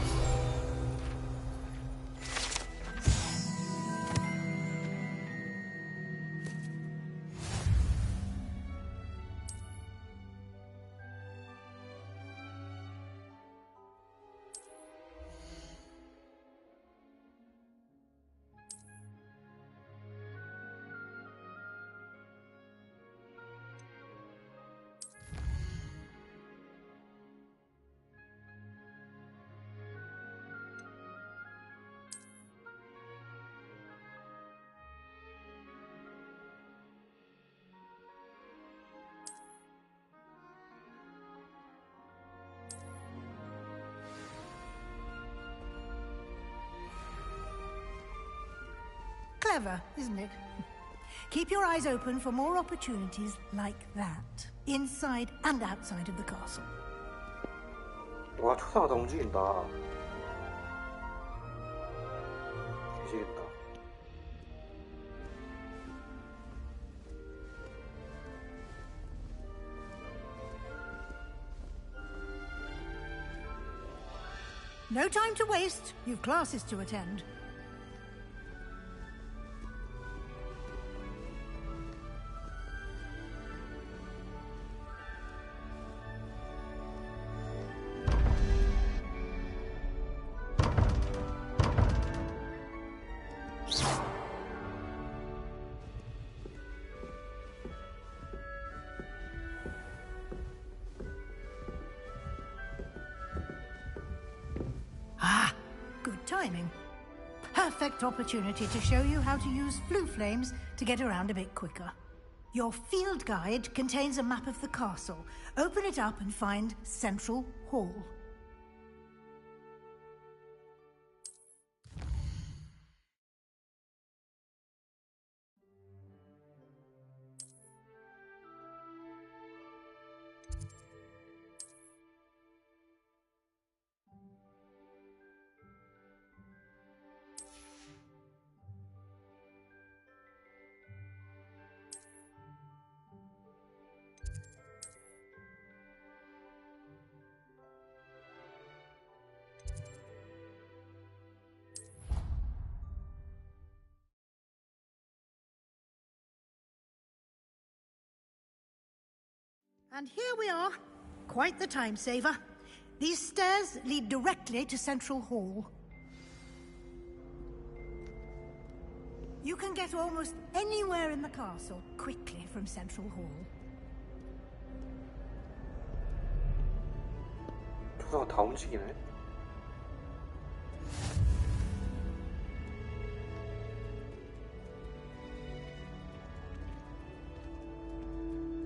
Clever, isn't it? Keep your eyes open for more opportunities like that, inside and outside of the castle. 와, 초상화다 움직인다. 개지겠다. No time to waste. You've classes to attend. Good timing. Perfect opportunity to show you how to use flue flames to get around a bit quicker. Your field guide contains a map of the castle. Open it up and find Central Hall. And here we are. Quite the time saver. These stairs lead directly to Central Hall. You can get almost anywhere in the castle quickly from Central Hall. 초상화 다 움직이네.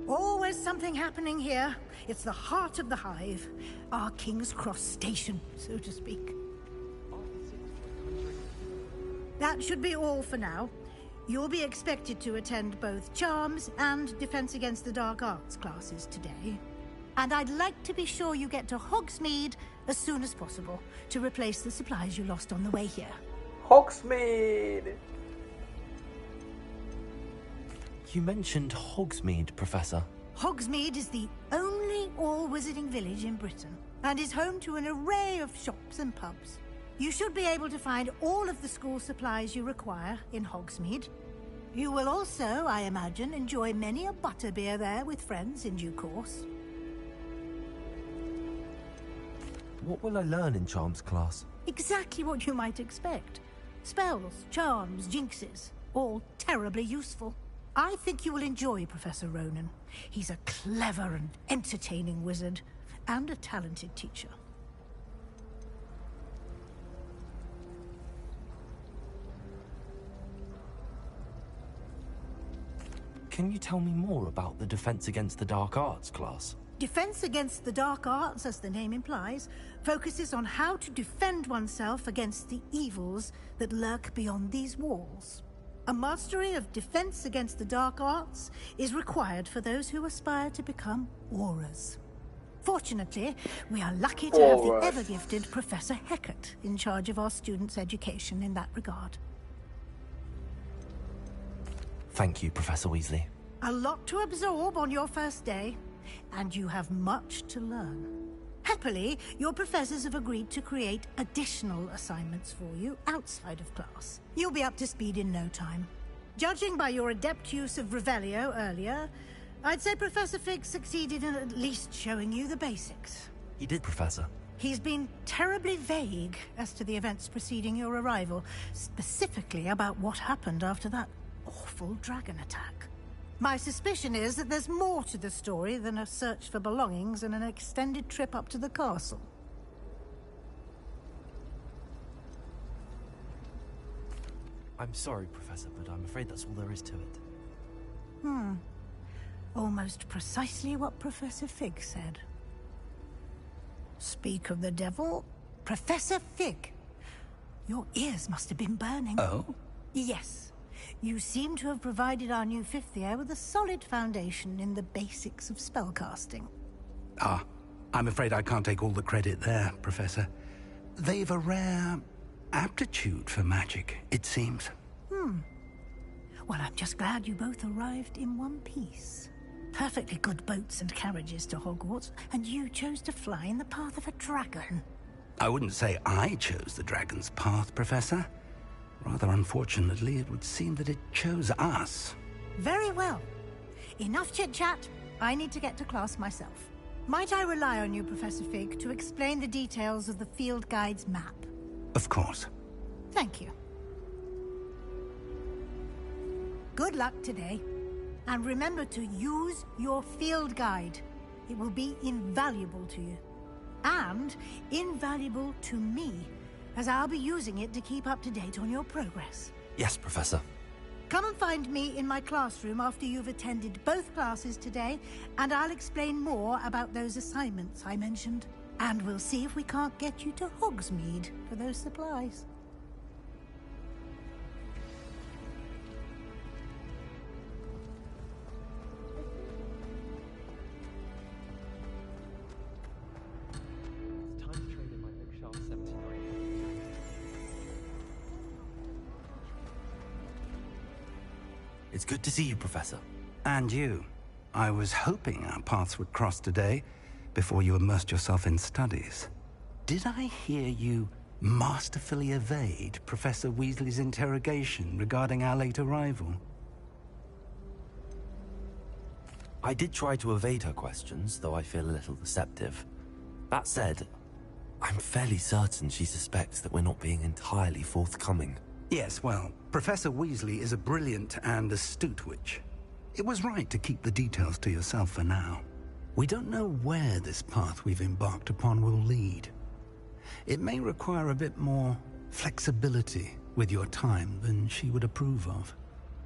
Always something happening here. It's the heart of the hive. Our King's Cross station, so to speak. That should be all for now. You'll be expected to attend both Charms and Defense Against the Dark Arts classes today. And I'd like to be sure you get to Hogsmeade as soon as possible to replace the supplies you lost on the way here. Hogsmeade! You mentioned Hogsmeade, Professor. Hogsmeade is the only all-wizarding village in Britain and is home to an array of shops and pubs. You should be able to find all of the school supplies you require in Hogsmeade. You will also, I imagine, enjoy many a butterbeer there with friends in due course. What will I learn in Charms class? Exactly what you might expect. Spells, charms, jinxes, all terribly useful. I think you will enjoy Professor Ronan. He's a clever and entertaining wizard, and a talented teacher. Can you tell me more about the Defense Against the Dark Arts class? Defense Against the Dark Arts, as the name implies, focuses on how to defend oneself against the evils that lurk beyond these walls. A mastery of Defense Against the Dark Arts is required for those who aspire to become Aurors. Fortunately, we are lucky to have the ever-gifted Professor Hecat in charge of our students' education in that regard. Thank you, Professor Weasley. A lot to absorb on your first day, and you have much to learn. Happily, your professors have agreed to create additional assignments for you outside of class. You'll be up to speed in no time. Judging by your adept use of Revelio earlier, I'd say Professor Fig succeeded in at least showing you the basics. He did, Professor. He's been terribly vague as to the events preceding your arrival, specifically about what happened after that awful dragon attack. My suspicion is that there's more to the story than a search for belongings and an extended trip up to the castle. I'm sorry, Professor, but I'm afraid that's all there is to it. Almost precisely what Professor Fig said. Speak of the devil, Professor Fig. Your ears must have been burning. Oh? Yes. You seem to have provided our new fifth year with a solid foundation in the basics of spellcasting. Ah, I'm afraid I can't take all the credit there, Professor. They've a rare aptitude for magic, it seems. Well, I'm just glad you both arrived in one piece. Perfectly good boats and carriages to Hogwarts, and you chose to fly in the path of a dragon. I wouldn't say I chose the dragon's path, Professor. Rather unfortunately, it would seem that it chose us. Very well. Enough chit-chat. I need to get to class myself. Might I rely on you, Professor Fig, to explain the details of the field guide's map? Of course. Thank you. Good luck today. And remember to use your field guide. It will be invaluable to you. And invaluable to me, as I'll be using it to keep up to date on your progress. Yes, Professor. Come and find me in my classroom after you've attended both classes today, and I'll explain more about those assignments I mentioned. And we'll see if we can't get you to Hogsmeade for those supplies. Time to trade in my bookshelf 79. It's good to see you, Professor. And you. I was hoping our paths would cross today, before you immersed yourself in studies. Did I hear you masterfully evade Professor Weasley's interrogation regarding our late arrival? I did try to evade her questions, though I feel a little deceptive. That said, I'm fairly certain she suspects that we're not being entirely forthcoming. Yes, well, Professor Weasley is a brilliant and astute witch. It was right to keep the details to yourself for now. We don't know where this path we've embarked upon will lead. It may require a bit more flexibility with your time than she would approve of.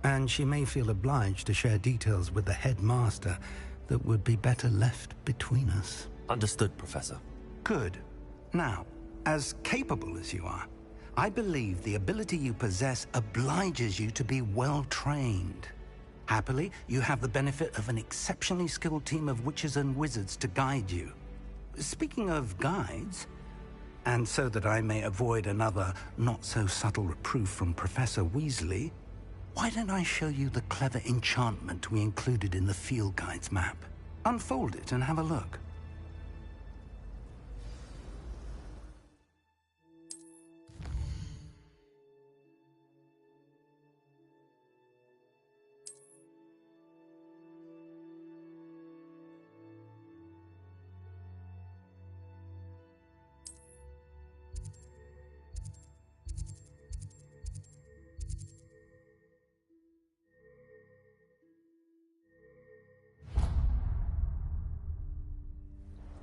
And she may feel obliged to share details with the headmaster that would be better left between us. Understood, Professor. Good. Now, as capable as you are, I believe the ability you possess obliges you to be well-trained. Happily, you have the benefit of an exceptionally skilled team of witches and wizards to guide you. Speaking of guides, And so that I may avoid another not-so-subtle reproof from Professor Weasley, why don't I show you the clever enchantment we included in the field guide's map? Unfold it and have a look.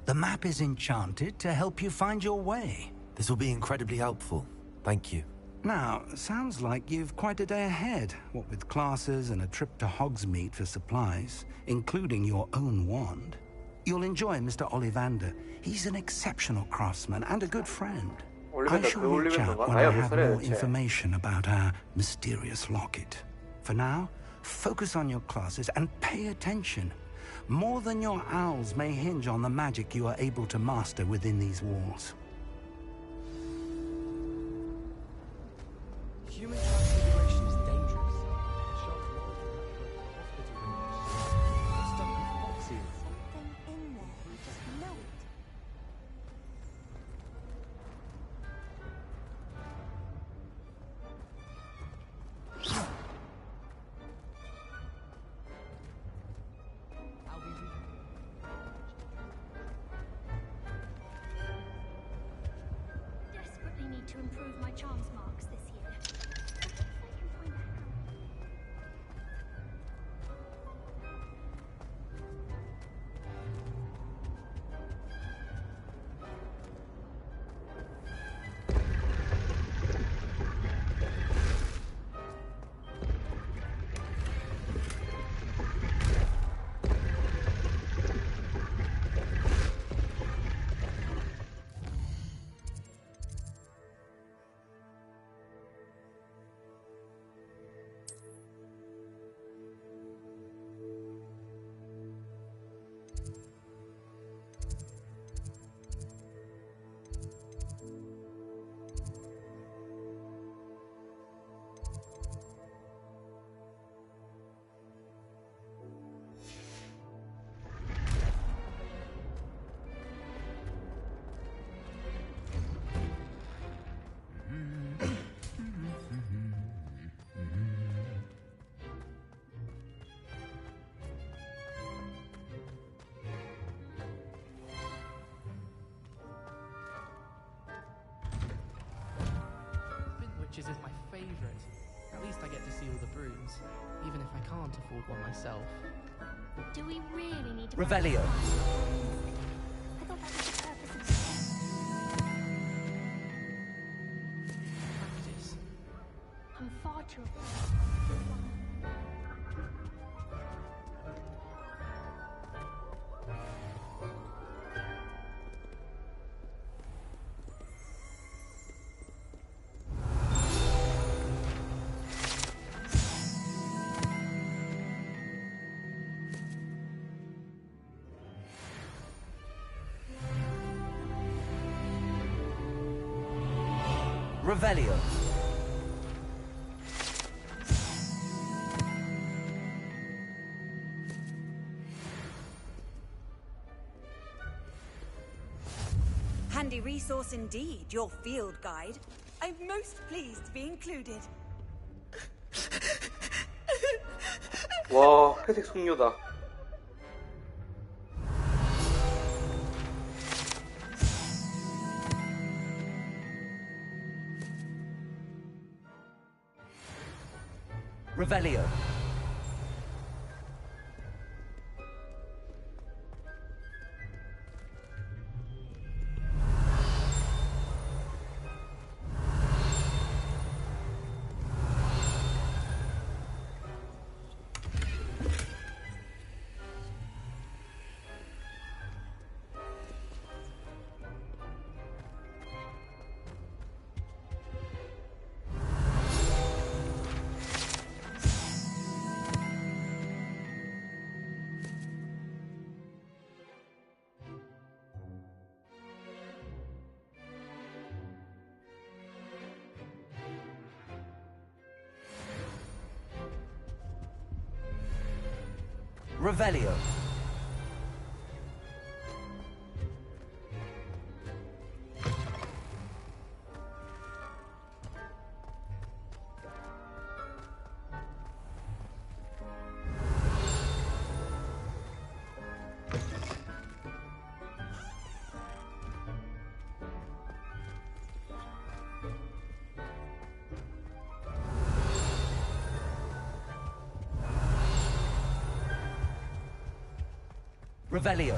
The map is enchanted to help you find your way. This will be incredibly helpful. Thank you. Now, sounds like you've quite a day ahead, what with classes and a trip to Hogsmeade for supplies, including your own wand. You'll enjoy Mr. Ollivander. He's an exceptional craftsman and a good friend. I shall reach out when I have more information about our mysterious locket. For now, focus on your classes and pay attention. More than your owls may hinge on the magic you are able to master within these walls. Human transfiguration is dangerous. Shock hospital stuck with foxes. Something in there. I just know it. Desperately need to improve my charms marks this year. Witches is my favourite. At least I get to see all the brooms, even if I can't afford one myself. Do we really need to... Revelio. I thought that was the purpose of... Practice. I'm far too... Revelio. Handy resource indeed, your field guide. I'm most pleased to be included. 와, 회색 숙녀다. Revelio. Revelio. Revelio.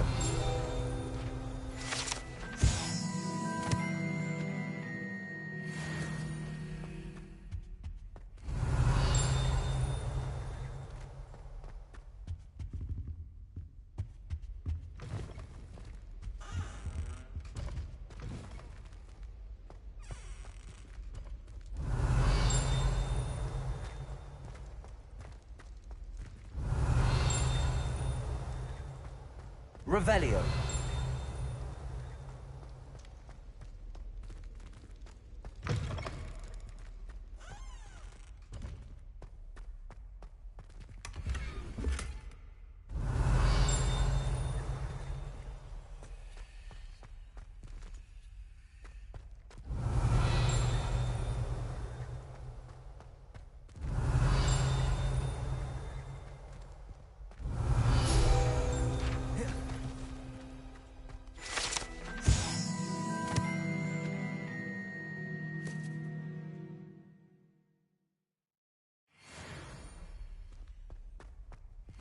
Revelio.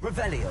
Revelio.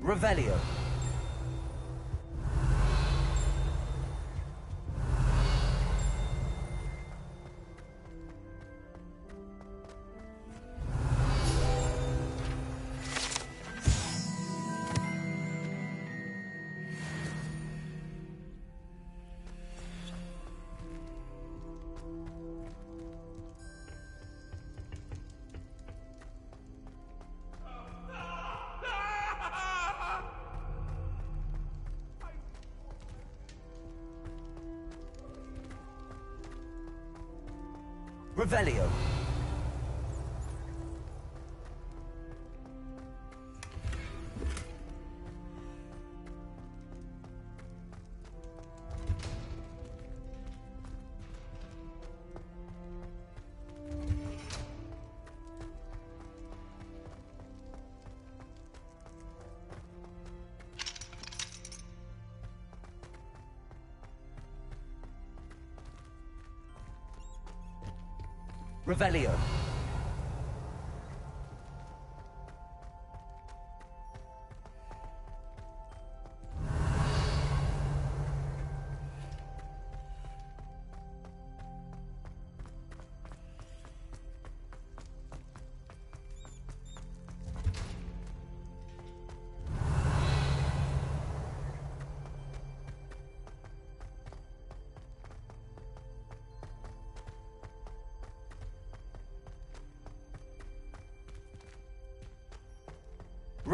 Revelio. Revelio. Revelio.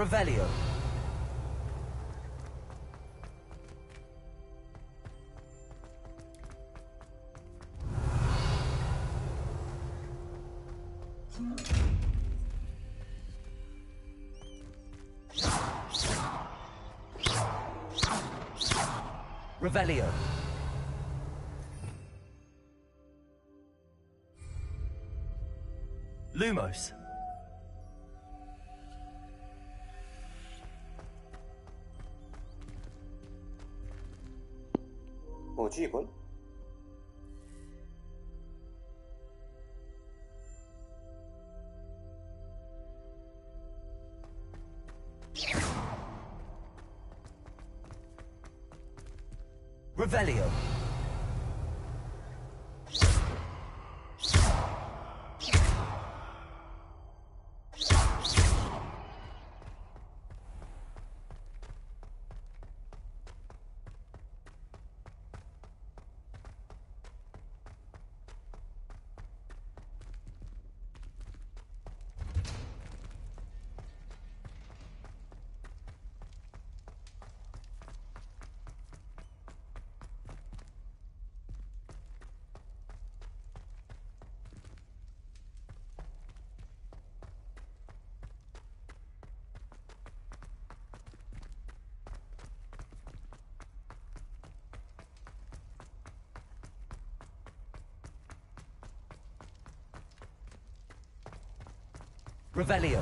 Revelio. Revelio. Lumos. 뭐지 이건? Revelio. Revelio.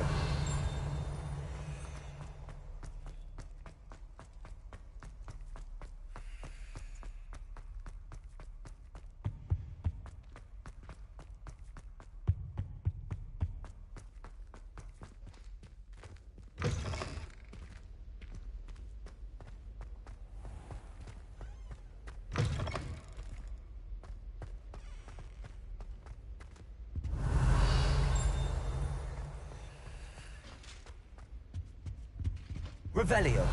Revelio.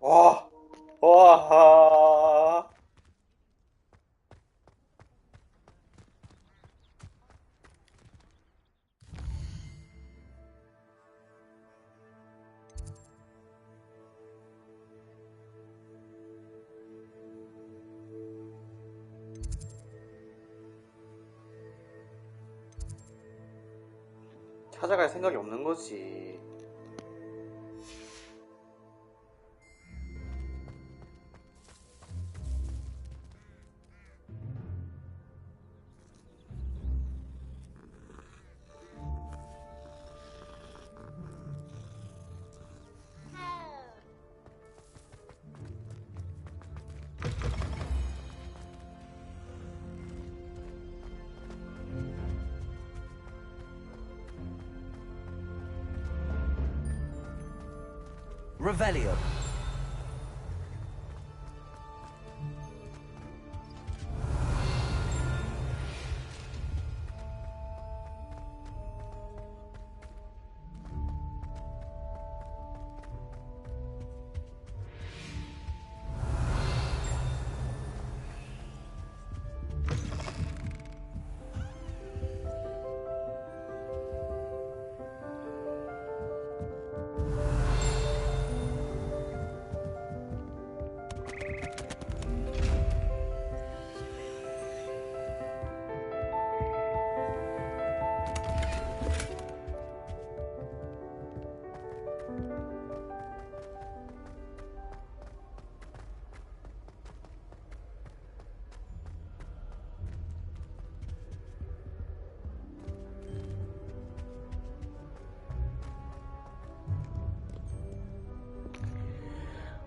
와, 와, 찾아갈 생각이 없는 거지. Revelio.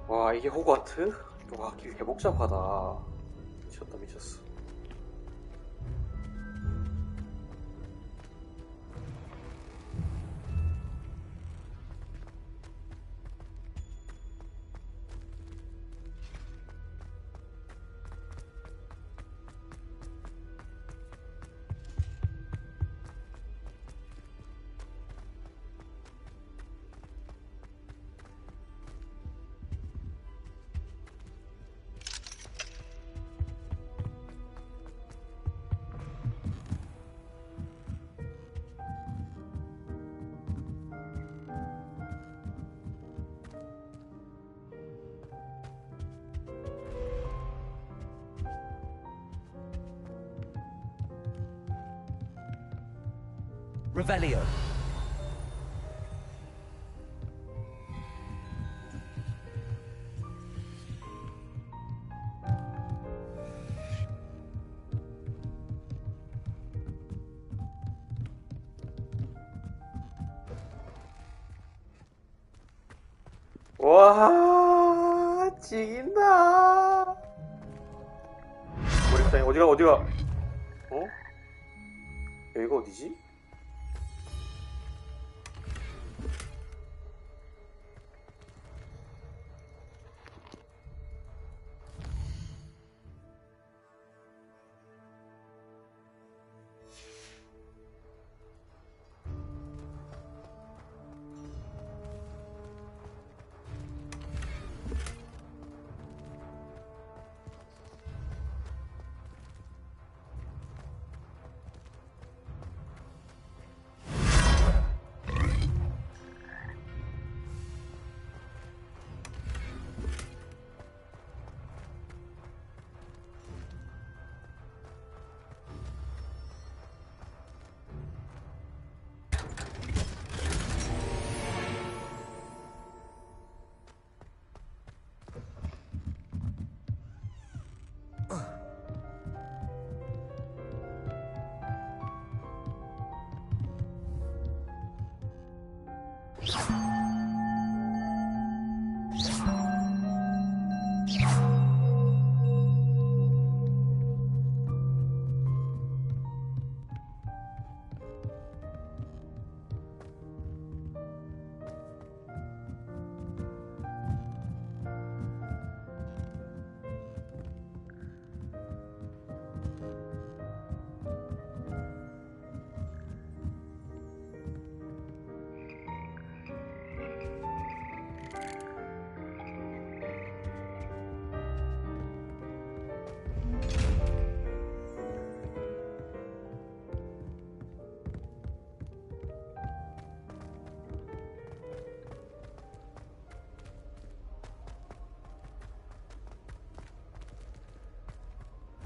와, 이게 호그와트? 와, 길 개복잡하다. 미쳤다, 미쳤어. Revelio. 와, 지긴다. 머리부장이 어디가? 어? 여기가 어디지?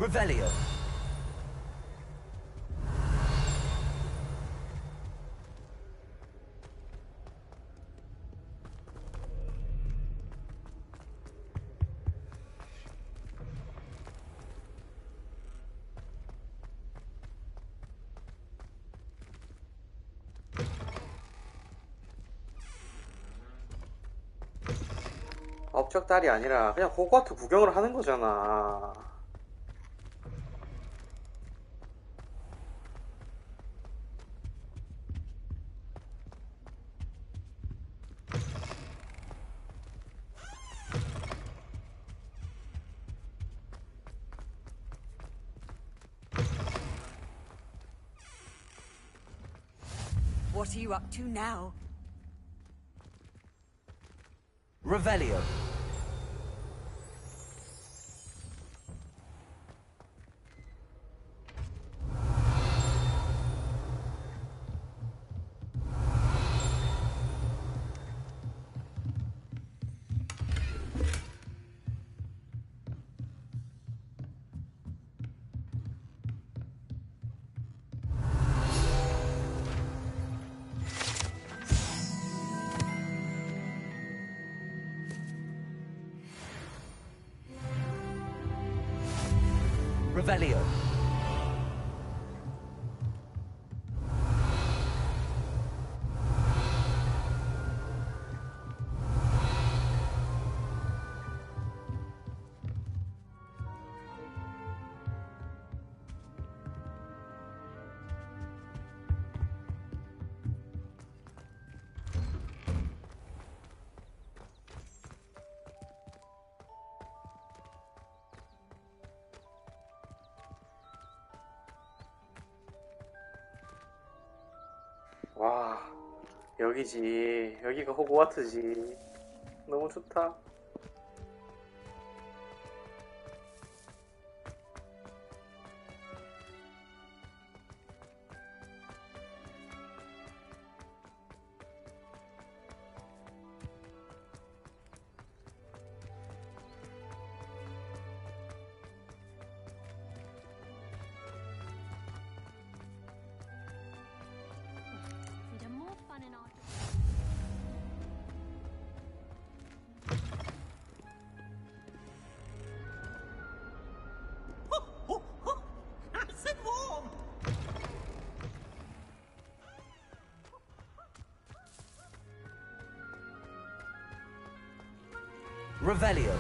Revelio. 업적 딸이 아니라 그냥 호그와트 구경을 하는 거잖아. What are you up to now? Revelio. Revelio. 여기지. 여기가 호그와트지. 너무 좋다. We'd have more fun in our Nice and warm! Revelio.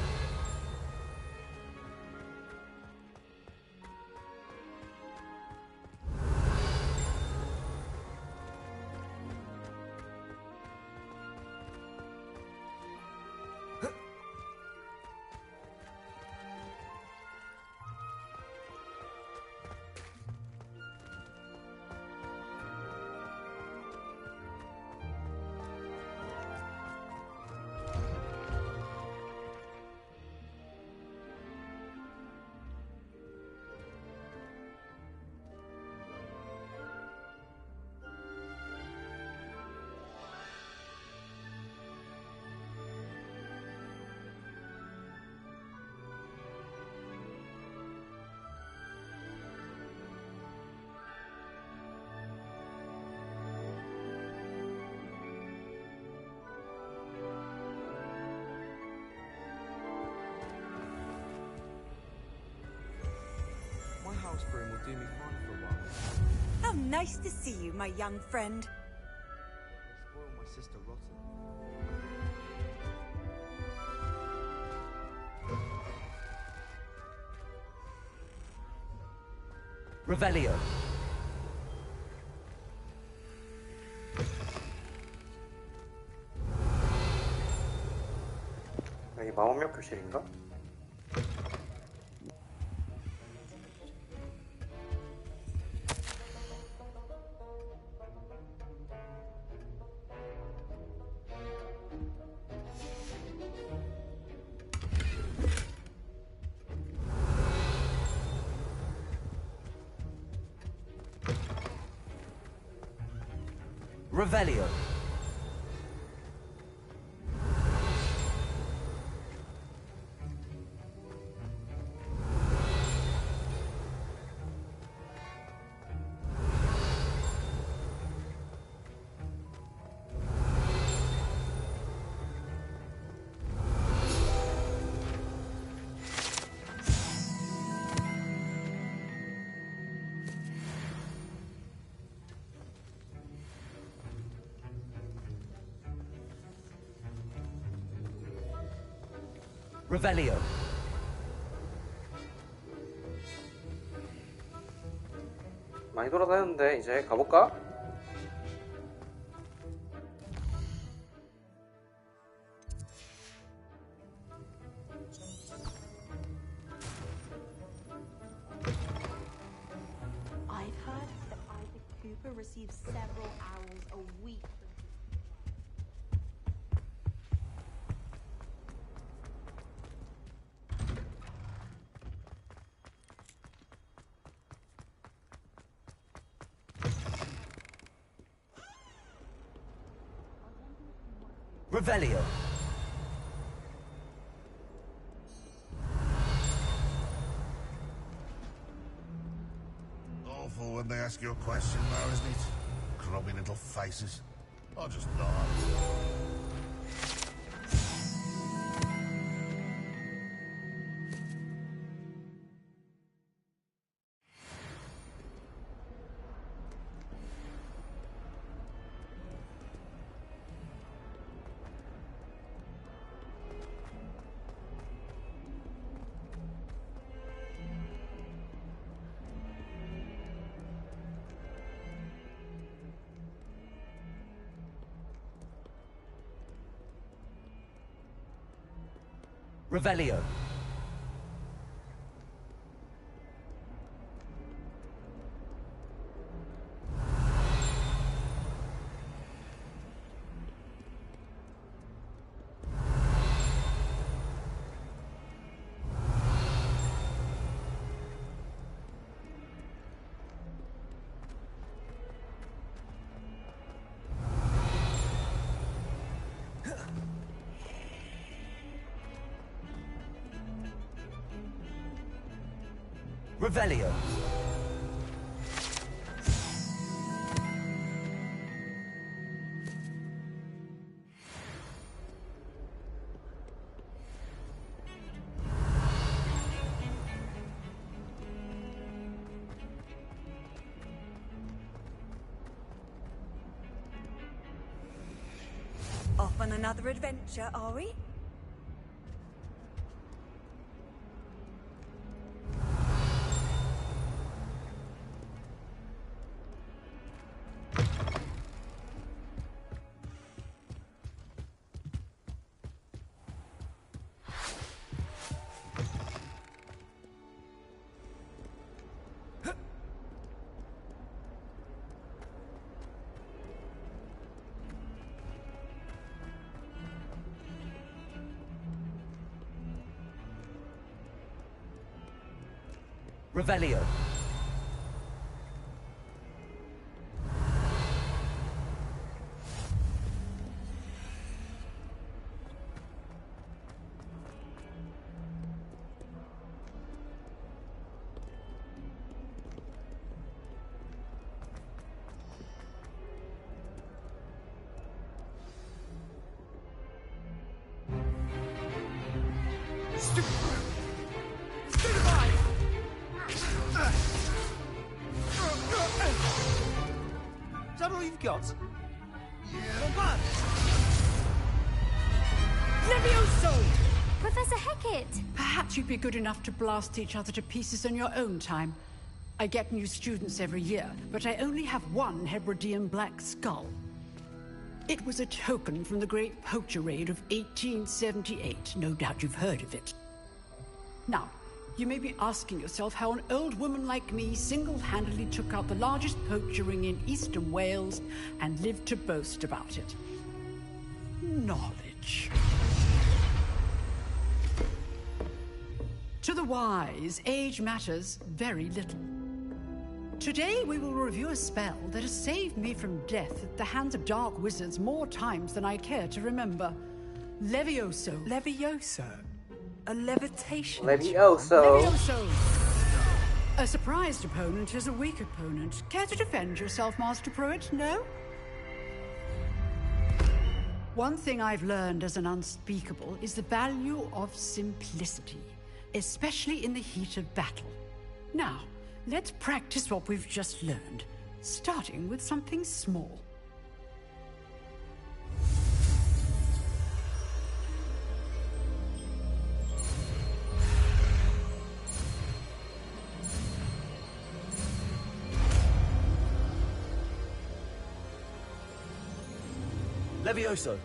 My house broom will do me fine for a while. How nice to see you, my young friend. I spoil my sister rotten. Revelio. 여기 마법력 교실인가? Revelio. Revelio. 많이 돌아다녔는데 이제 가볼까? I've heard that Isaac Cooper receives several hours a week. Revelio. Awful when they ask you a question, though, isn't it? Grubby little faces. I'll just nod. Revelio. Revelio. Off on another adventure, are we? Revelio. Is that all you've got? Yeah. Levioso! Professor Hecat! Perhaps you'd be good enough to blast each other to pieces on your own time. I get new students every year, but I only have one Hebridean black skull. It was a token from the Great Poacher Raid of 1878. No doubt you've heard of it. Now, you may be asking yourself how an old woman like me single-handedly took out the largest poacher ring in eastern Wales and lived to boast about it. Knowledge. To the wise, age matters very little. Today we will review a spell that has saved me from death at the hands of dark wizards more times than I care to remember. Levioso. Levioso? A levitation? Levioso. A surprised opponent is a weak opponent. Care to defend yourself, Master Pruitt? No? One thing I've learned as an unspeakable is the value of simplicity, especially in the heat of battle. Now, let's practice what we've just learned, starting with something small. Levioso.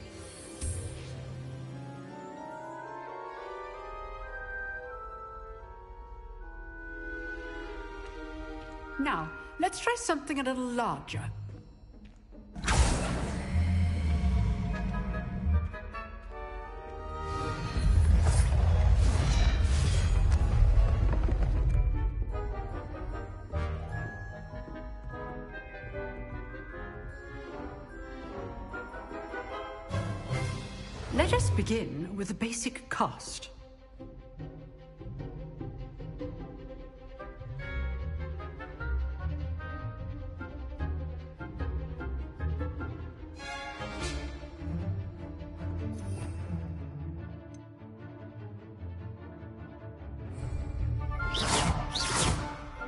Now, let's try something a little larger. Let us begin with the basic cast.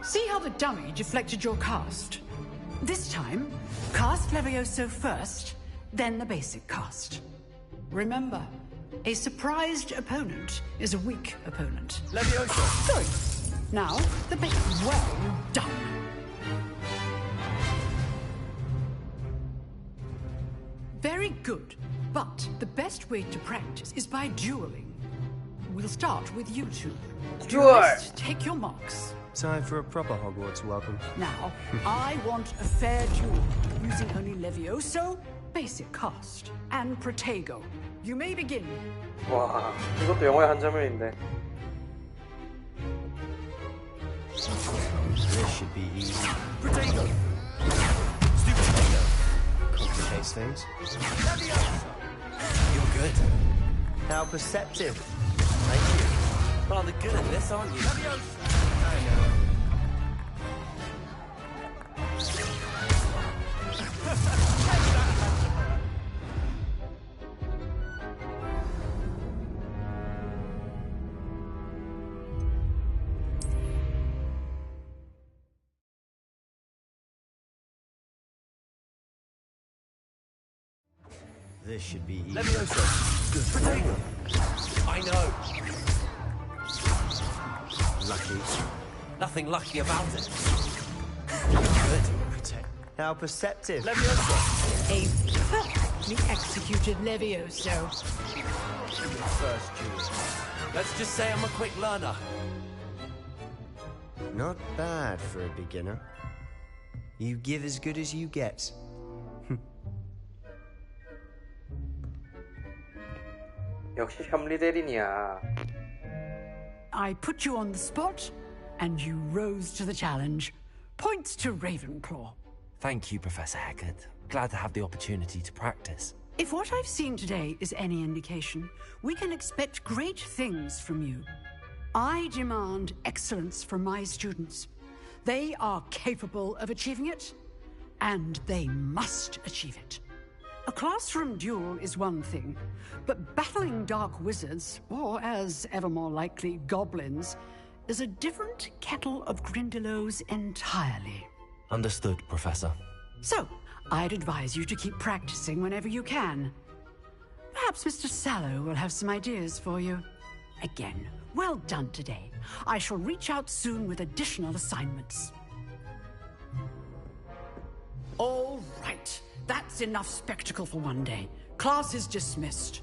See how the dummy deflected your cast? This time, cast Levioso first, then the basic cast. Remember, a surprised opponent is a weak opponent. Levioso. Good. Now, the basic. Well done. Very good. But the best way to practice is by dueling. We'll start with you two. Duelists, take your marks. Time for a proper Hogwarts welcome. Now, I want a fair duel, using only Levioso, basic cast, and Protego. You may begin. 와, 이것도 영화의 한 장면인데. This should be easy. Protego. Stupid Protego. Complicates things. You're good. How perceptive. Thank you. Rather good at this, aren't you? I know. This should be easy. Levioso! Potato! I know! Lucky. Nothing lucky about it. Good. How perceptive. Levioso! A perfectly executed Levioso. First duel. Let's just say I'm a quick learner. Not bad for a beginner. You give as good as you get. 역시 샴리 대리니야. I put you on the spot, and you rose to the challenge. Points to Ravenclaw. Thank you, Professor Hecat. Glad to have the opportunity to practice. If what I've seen today is any indication, we can expect great things from you. I demand excellence from my students. They are capable of achieving it, and they must achieve it. A classroom duel is one thing, but battling dark wizards, or as ever more likely, goblins, is a different kettle of Grindylows entirely. Understood, Professor. So, I'd advise you to keep practicing whenever you can. Perhaps Mr. Sallow will have some ideas for you. Again, well done today. I shall reach out soon with additional assignments. All right. That's enough spectacle for one day. Class is dismissed.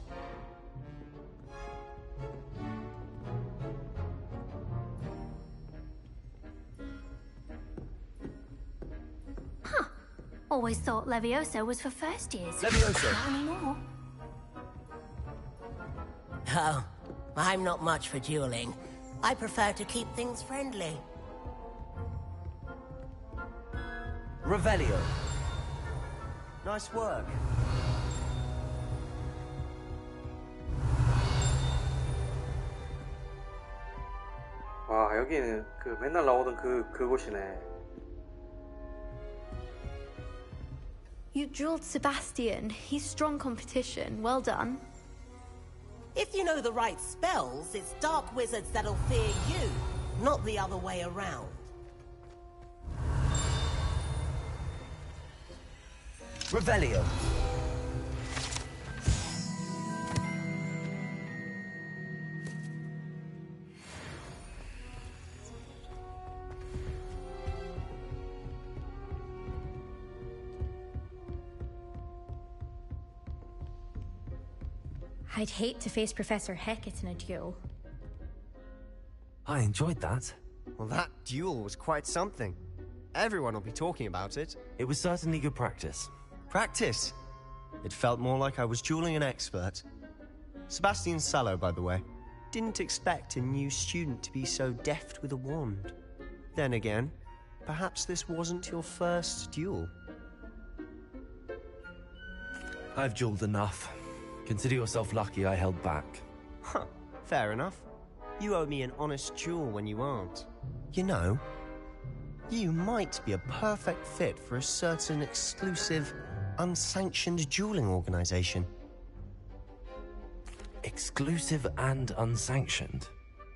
Always thought Levioso was for first years. Levioso. Not anymore. Oh, I'm not much for dueling. I prefer to keep things friendly. Revelio. Nice work. 와, 여기는 그 맨날 나오던 그곳이네. You dueled Sebastian. He's strong competition. Well done. If you know the right spells, it's dark wizards that'll fear you, not the other way around. Revelio. I'd hate to face Professor Hecat in a duel. I enjoyed that. Well, that duel was quite something. Everyone will be talking about it. It was certainly good practice. Practice? It felt more like I was dueling an expert. Sebastian Sallow, by the way. Didn't expect a new student to be so deft with a wand. Then again, perhaps this wasn't your first duel. I've dueled enough. Consider yourself lucky I held back. Huh, fair enough. You owe me an honest duel when you aren't. You know, you might be a perfect fit for a certain exclusive, unsanctioned dueling organization. Exclusive and unsanctioned?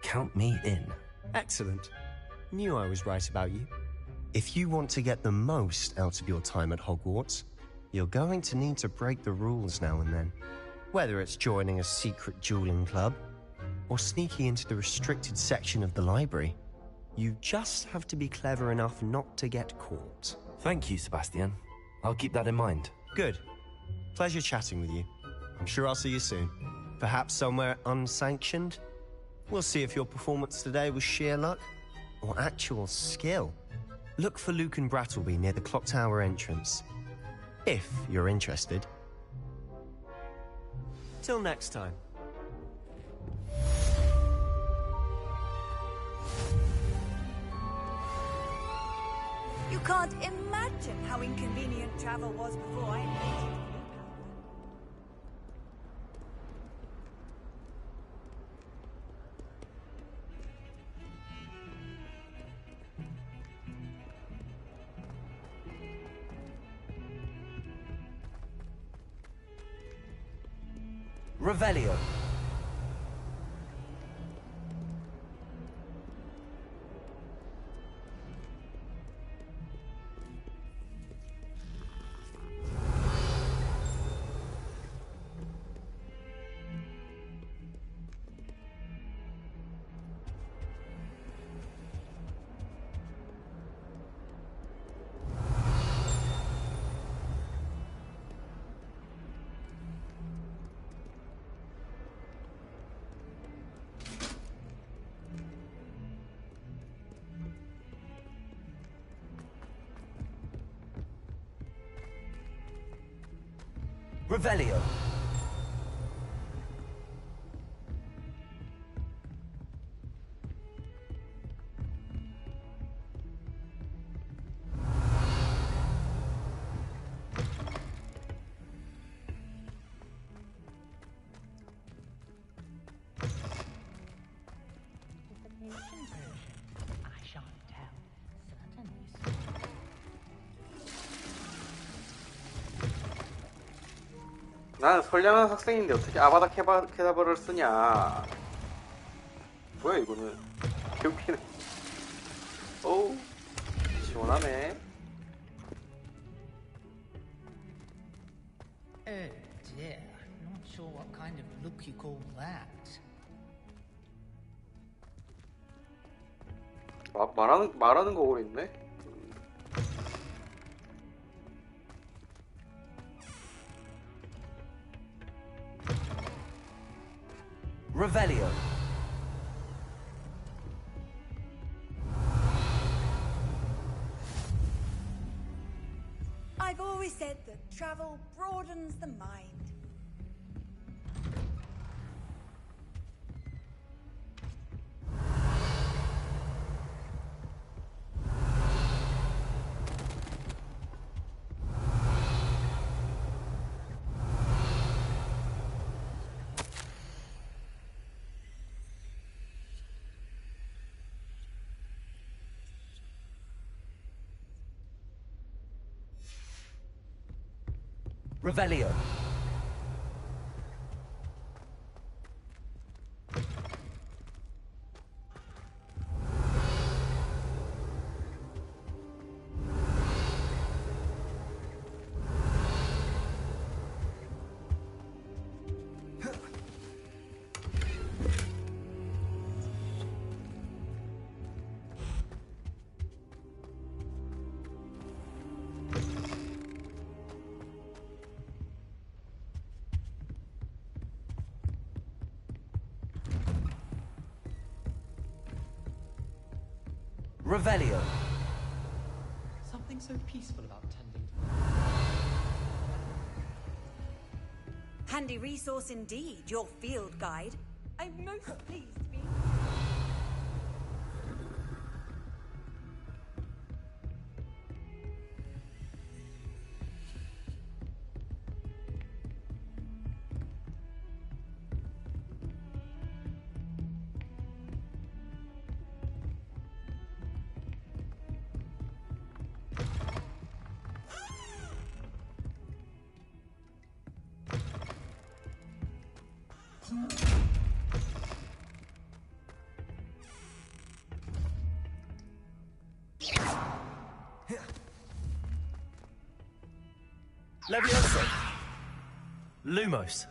Count me in. Excellent. Knew I was right about you. If you want to get the most out of your time at Hogwarts, you're going to need to break the rules now and then. Whether it's joining a secret dueling club, or sneaking into the restricted section of the library, you just have to be clever enough not to get caught. Thank you, Sebastian. I'll keep that in mind. Good. Pleasure chatting with you. I'm sure I'll see you soon. Perhaps somewhere unsanctioned? We'll see if your performance today was sheer luck or actual skill. Look for Luke and Brattleby near the clock tower entrance. If you're interested. Till next time. You can't imagine how inconvenient travel was before I invented blue Revelio. Revelio. 나는 선량한 학생인데 어떻게 아바다 케다버를 쓰냐. 뭐야 이거는. 개웃기네. 어우 시원하네. Oh dear, not sure what kind of look you call that. 말하는 거 오고 있네. Revelio. I've always said that travel broadens the mind. Revelio. Revelio. Something so peaceful about tending to... Handy resource indeed, your field guide. I'm most pleased to be... Levioso. Lumos.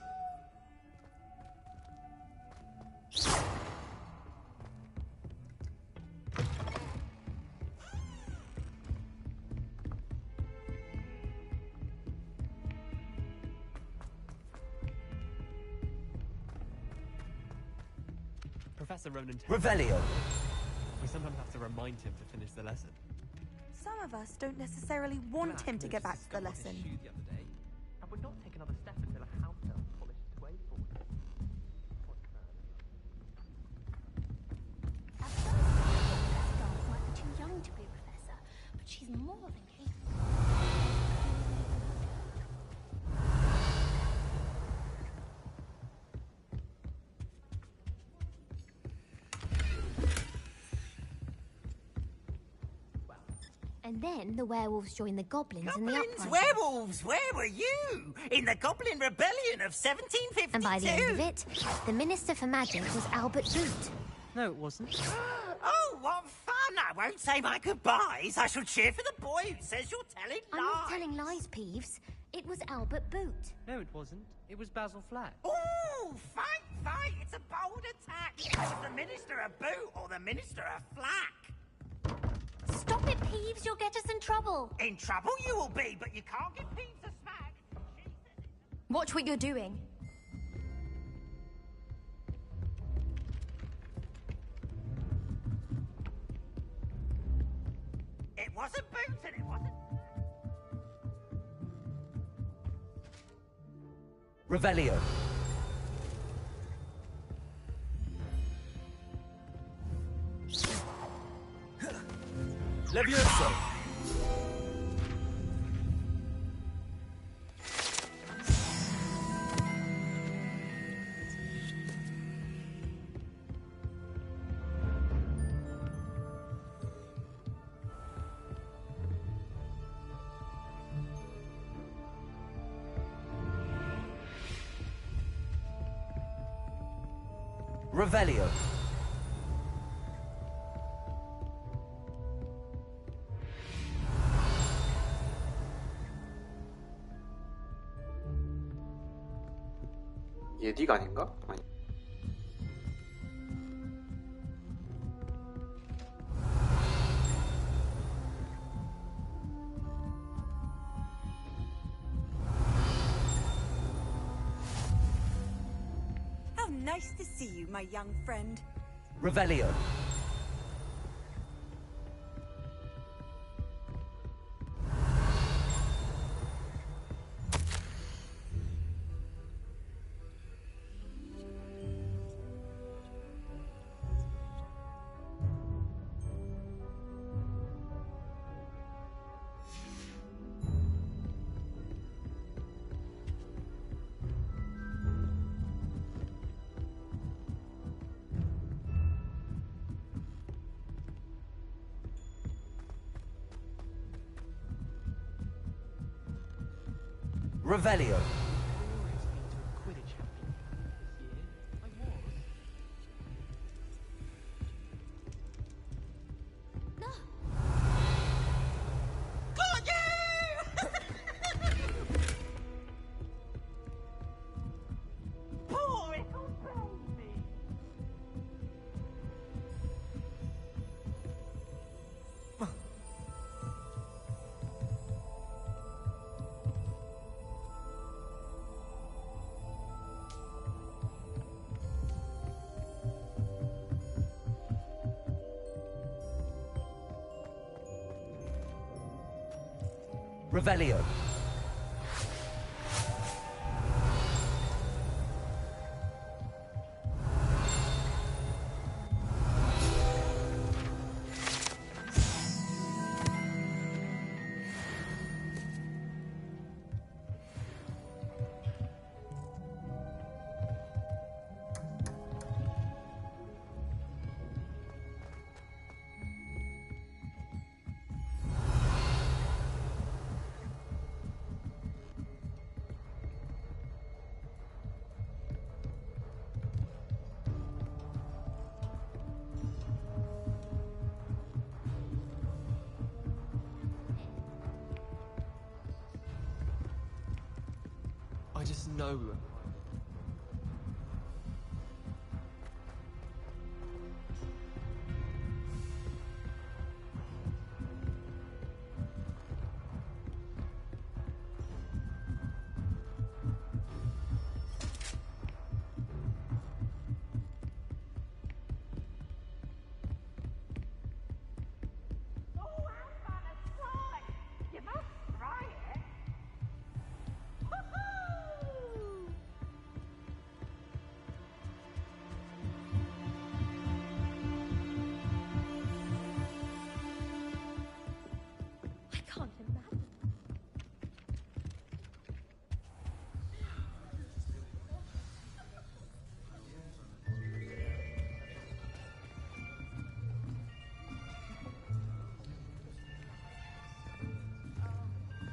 Professor Ronan... Revelio. We sometimes have to remind him to finish the lesson. Some of us don't necessarily want him to get back to the lesson. The other day, and would not take another step until a house elf polished its way forward. Girls might be too young to be a professor, but she's more than capable. And then the werewolves joined the goblins in the Goblins, uprising. werewolves, where were you? In the Goblin Rebellion of 1752? And by the end of it, the Minister for Magic was Albert Boot. No, it wasn't. Oh, what fun! I won't say my goodbyes. I shall cheer for the boy who says you're telling lies. I'm not telling lies, Peeves. It was Albert Boot. No, it wasn't. It was Basil Flack. Ooh, fight! It's a bold attack. It's the Minister of Boot or the Minister of Flack. Stop it, Peeves. You'll get us in trouble. In trouble you will be, but you can't give Peeves a smack. Watch what you're doing. It wasn't Boot and it wasn't... Revelio. Levioso. Revelio. 얘 니가 아닌가? 아니. How nice to see you, my young friend. Revelio. Revelio. Revelio. I just know.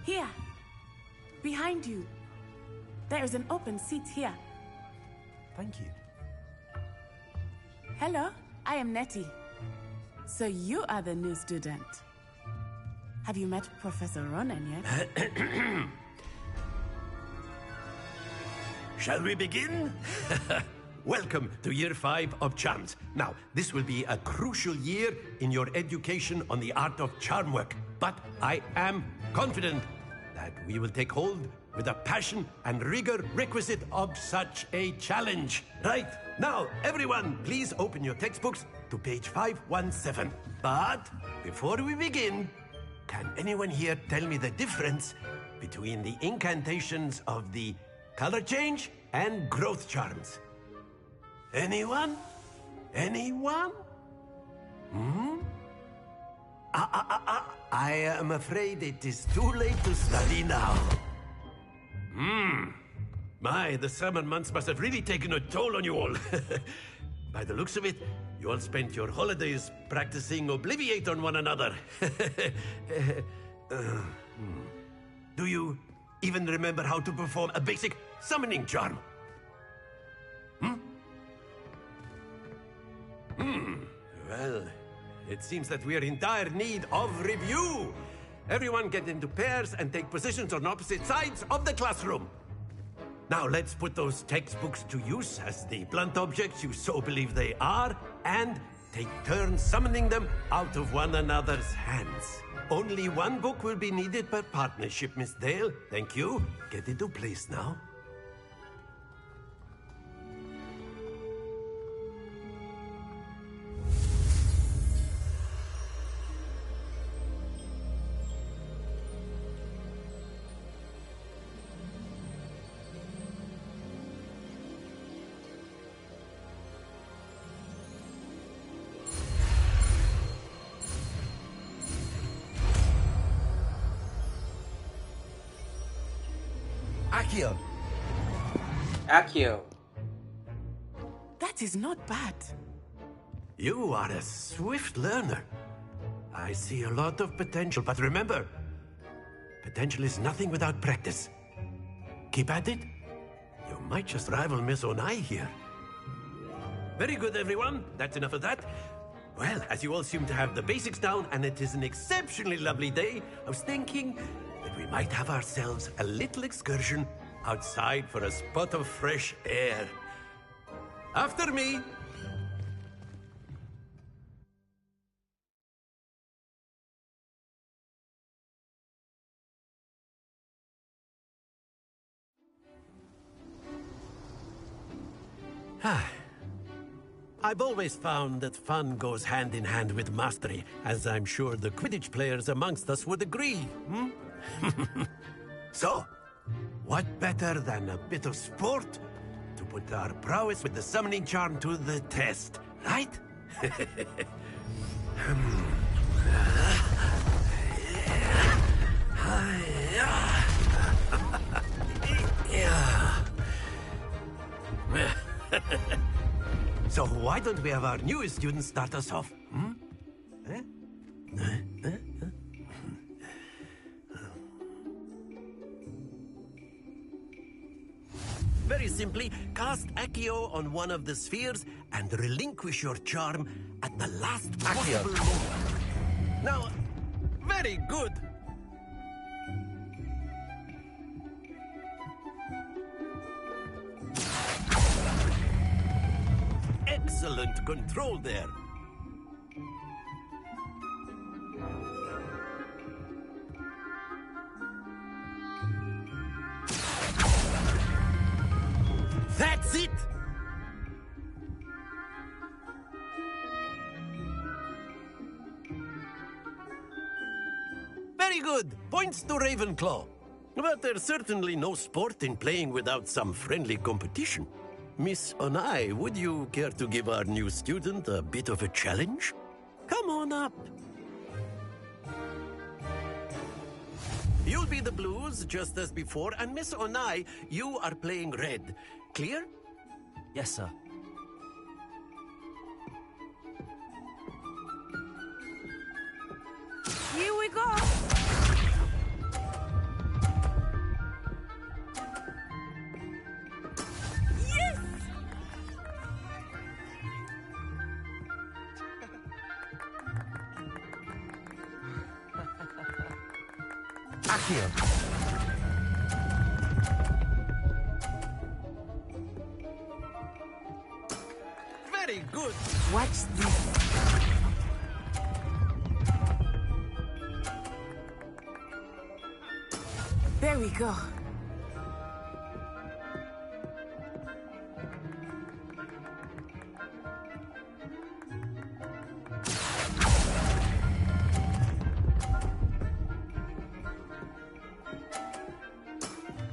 Here. Behind you. There is an open seat here. Thank you. Hello, I am Nettie. So you are the new student. Have you met Professor Ronan yet? Shall we begin? Welcome to Year 5 of Charms. Now, this will be a crucial year in your education on the art of charm work. But I am confident that we will take hold with the passion and rigor requisite of such a challenge. Right, now, everyone, please open your textbooks to page 517. But before we begin, can anyone here tell me the difference between the incantations of the color change, and growth charms. Anyone? Anyone? Hmm? I am afraid it is too late to study now. The summer months must have really taken a toll on you all. By the looks of it, you all spent your holidays practicing Obliviate on one another. Do you even remember how to perform a basic summoning charm? Well, it seems that we are in dire need of review. Everyone get into pairs and take positions on opposite sides of the classroom. Now let's put those textbooks to use as the blunt objects you so believe they are, and take turns summoning them out of one another's hands. Only one book will be needed per partnership, Miss Dale. Thank you. Get into place now. Accio. That is not bad. You are a swift learner. I see a lot of potential, but remember, potential is nothing without practice. Keep at it. You might just rival Miss Onai here. Very good, everyone. That's enough of that. Well, as you all seem to have the basics down, and it is an exceptionally lovely day, I was thinking that we might have ourselves a little excursion outside for a spot of fresh air. After me. I've always found that fun goes hand in hand with mastery, as I'm sure the Quidditch players amongst us would agree. So, what better than a bit of sport to put our prowess with the summoning charm to the test, right? So why don't we have our newest student start us off? Very simply, cast Accio on one of the spheres and relinquish your charm at the last possible moment. Now, very good. Excellent control there. That's it! Very good. Points to Ravenclaw. But there's certainly no sport in playing without some friendly competition. Miss Onai, would you care to give our new student a bit of a challenge? Come on up. You'll be the blues, just as before, and Miss Onai, you are playing red. Clear? Yes, sir. Here we go. Yes! Accio. Very good. Watch this. There we go.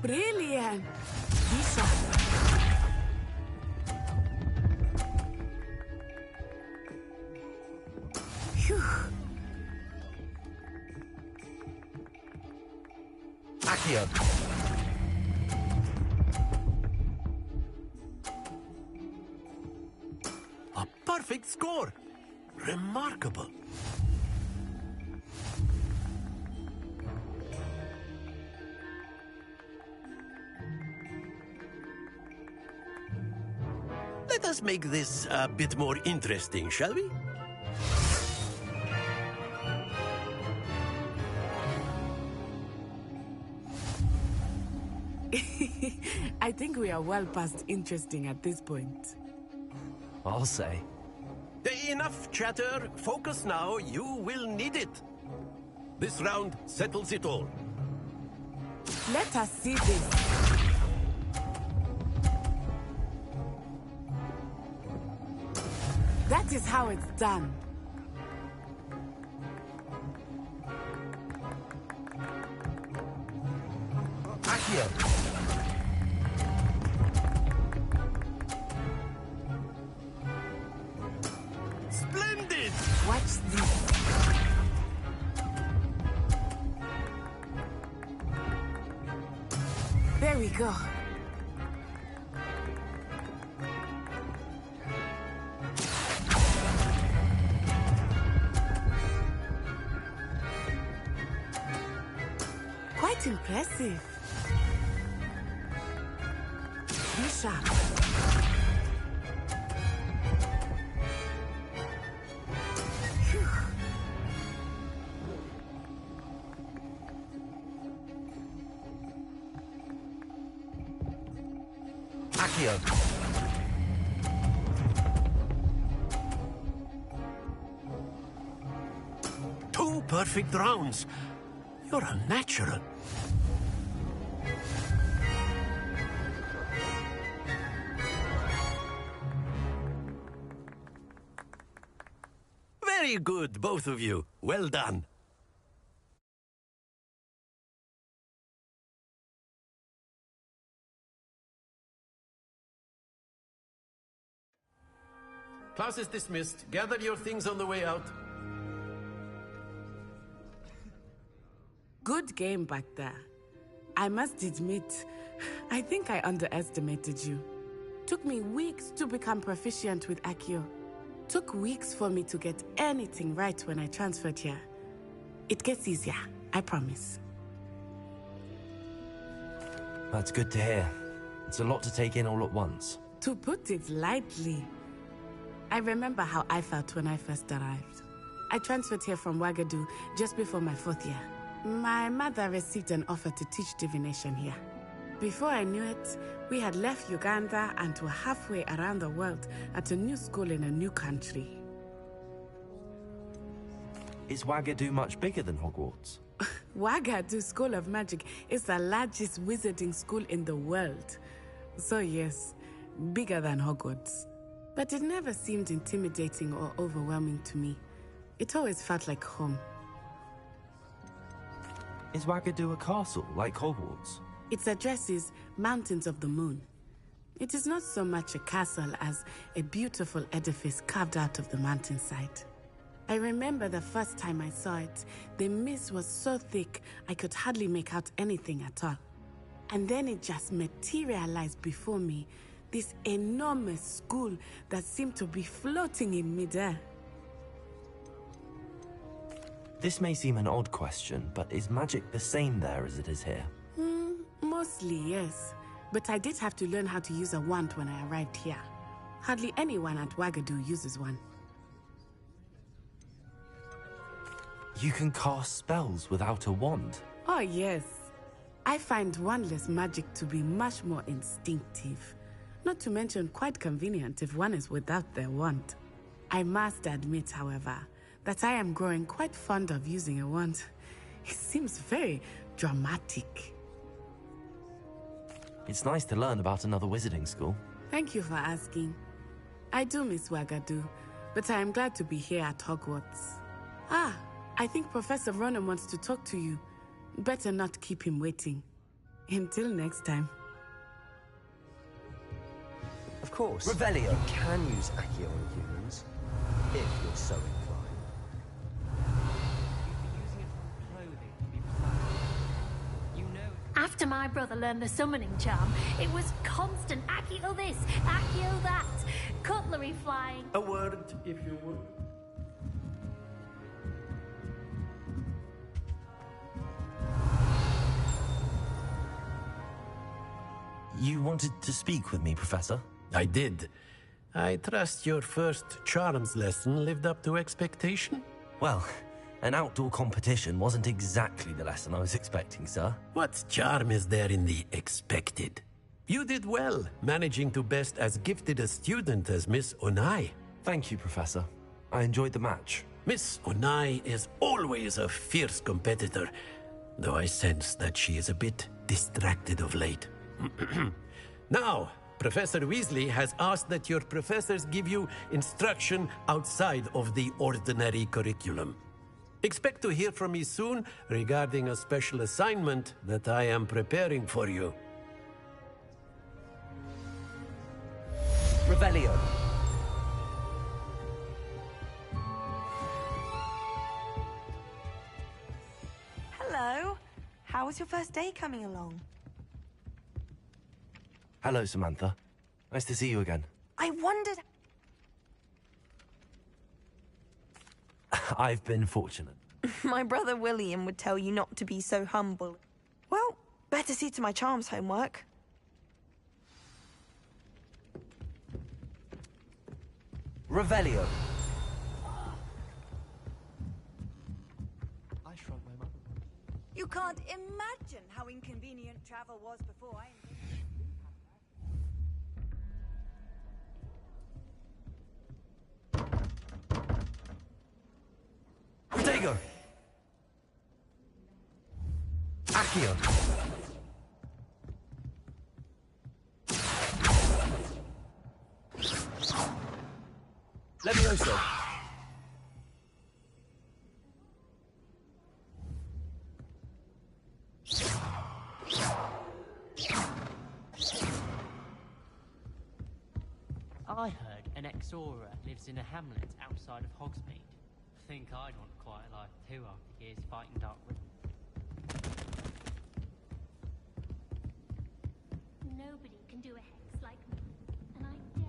Brilliant. Be sharp. Phew. Accio. A perfect score. Remarkable. Let us make this a bit more interesting, shall we? I think we are well past interesting at this point. I'll say. Enough chatter. Focus now. You will need it. This round settles it all. Let us see this. That is how it's done. Accio. Splendid! Watch this. There we go. Quite impressive. Be sharp. Phew. Accio. Two perfect rounds. You're a natural. Very good, both of you. Well done. Class is dismissed. Gather your things on the way out. Good game back there. I must admit, I think I underestimated you. Took me weeks to become proficient with Accio. Took weeks for me to get anything right when I transferred here. It gets easier, I promise. That's good to hear. It's a lot to take in all at once. To put it lightly, I remember how I felt when I first arrived. I transferred here from Ouagadougou just before my 4th year. My mother received an offer to teach divination here. Before I knew it, we had left Uganda and were halfway around the world at a new school in a new country. Is Ouagadougou much bigger than Hogwarts? Ouagadougou School of Magic is the largest wizarding school in the world. So yes, bigger than Hogwarts. But it never seemed intimidating or overwhelming to me. It always felt like home. Is Ouagadougou a castle, like Hogwarts? Its address is Mountains of the Moon. It is not so much a castle as a beautiful edifice carved out of the mountainside. I remember the first time I saw it, the mist was so thick I could hardly make out anything at all. And then it just materialized before me, this enormous school that seemed to be floating in midair. This may seem an odd question, but is magic the same there as it is here? Mostly, yes. But I did have to learn how to use a wand when I arrived here. Hardly anyone at Ouagadougou uses one. You can cast spells without a wand? Oh, yes. I find wandless magic to be much more instinctive. Not to mention quite convenient if one is without their wand. I must admit, however, that I am growing quite fond of using a wand. It seems very dramatic. It's nice to learn about another wizarding school. Thank you for asking. I do miss Ouagadougou, but I am glad to be here at Hogwarts. Ah, I think Professor Ronan wants to talk to you. Better not keep him waiting. Until next time. Of course. Revelio. You can use Accio on humans, if you're so inclined. After my brother learned the summoning charm, it was constant Accio this, Accio that, cutlery flying. A word, if you would. You wanted to speak with me, Professor? I did. I trust your first charms lesson lived up to expectation? Well, an outdoor competition wasn't exactly the lesson I was expecting, sir. What charm is there in the expected? You did well, managing to best as gifted a student as Miss Onai. Thank you, Professor. I enjoyed the match. Miss Onai is always a fierce competitor, though I sense that she is a bit distracted of late. Now, Professor Weasley has asked that your professors give you instruction outside of the ordinary curriculum. Expect to hear from me soon regarding a special assignment that I am preparing for you. Revelio. Hello. How was your first day coming along? Hello, Samantha. Nice to see you again. I wondered... I've been fortunate. My brother William would tell you not to be so humble. Well, better see to my charms homework. Revelio. You can't imagine how inconvenient travel was before I invented Dago. Accio. Levioso. I heard an Exora lives in a hamlet outside of Hogsmeade. Think I'd want quite a life too after years fighting Dark Riddle. Nobody can do a hex like me, and I dare.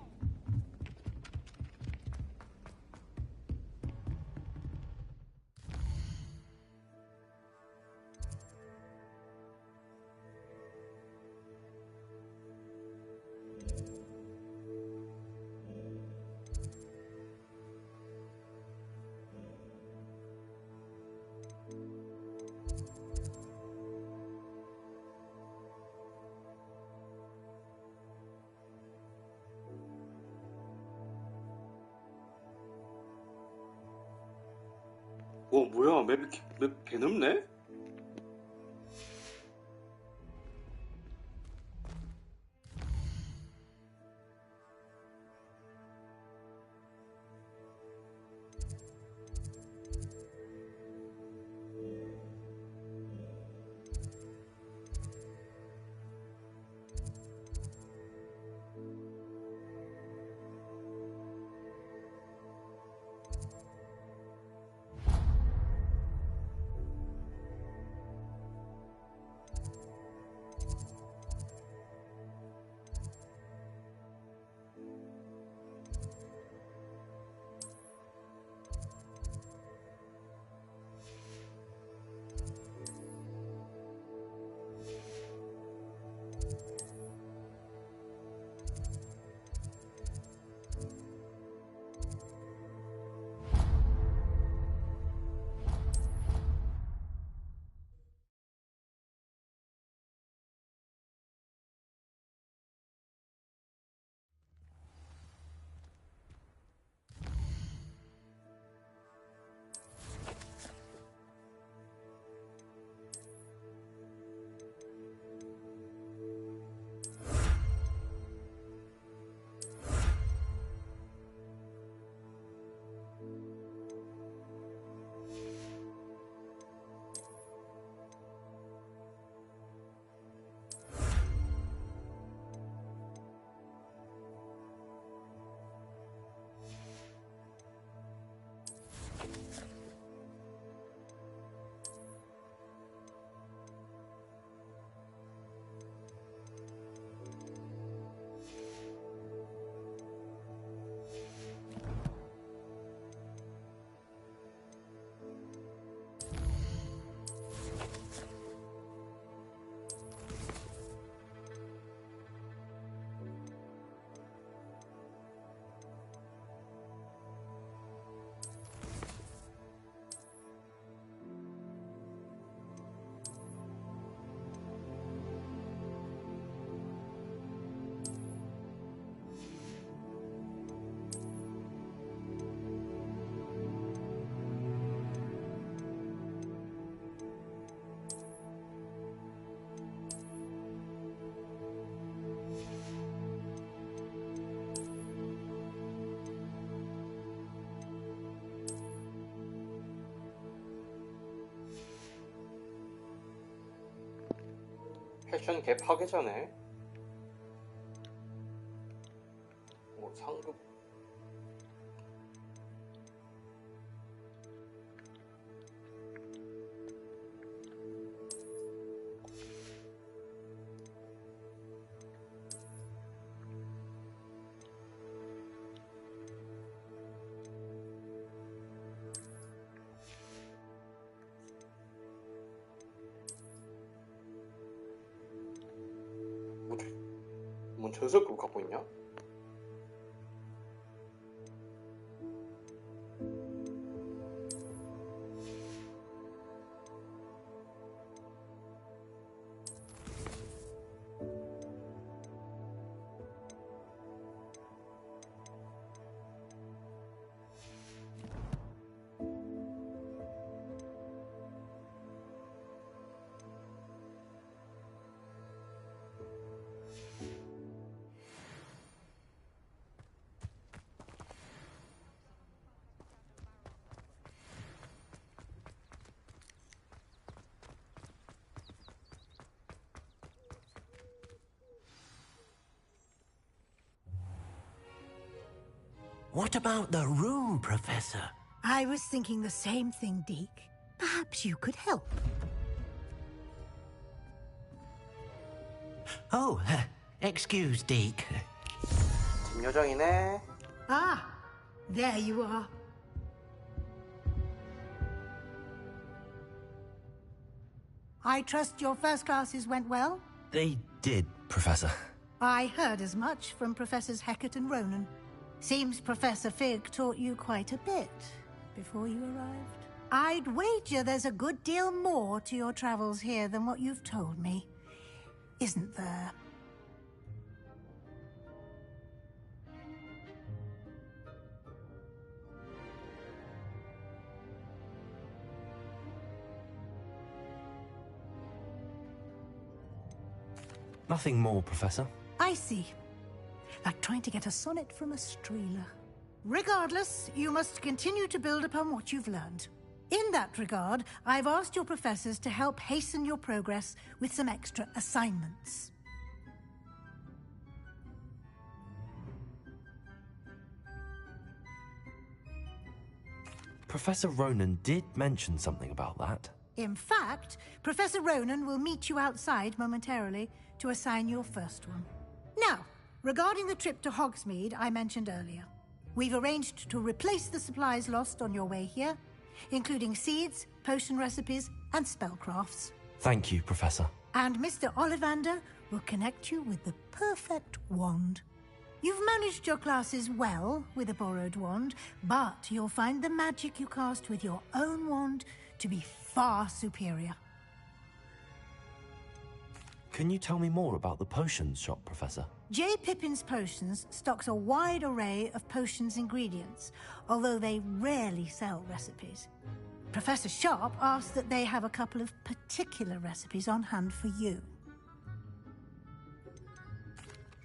뭐야, 맵 개넓네? 패션 개 파괴자네. 뭐 상급. 뭔 전설급 갖고 있냐? What about the room, Professor? I was thinking the same thing, Deke. Perhaps you could help. Oh, excuse, Deke. 김여정이네. Ah, there you are. I trust your first classes went well? They did, Professor. I heard as much from Professors Hecat and Ronan. Seems Professor Fig taught you quite a bit before you arrived. I'd wager there's a good deal more to your travels here than what you've told me. Isn't there? Nothing more, Professor. I see. Like trying to get a sonnet from a streeler. Regardless, you must continue to build upon what you've learned. In that regard, I've asked your professors to help hasten your progress with some extra assignments. Professor Ronan did mention something about that. In fact, Professor Ronan will meet you outside momentarily to assign your first one. Now, regarding the trip to Hogsmeade I mentioned earlier, we've arranged to replace the supplies lost on your way here, including seeds, potion recipes, and spellcrafts. Thank you, Professor. And Mr. Ollivander will connect you with the perfect wand. You've managed your classes well with a borrowed wand, but you'll find the magic you cast with your own wand to be far superior. Can you tell me more about the potions shop, Professor? J. Pippin's Potions stocks a wide array of potions ingredients, although they rarely sell recipes. Professor Sharp asks that they have a couple of particular recipes on hand for you.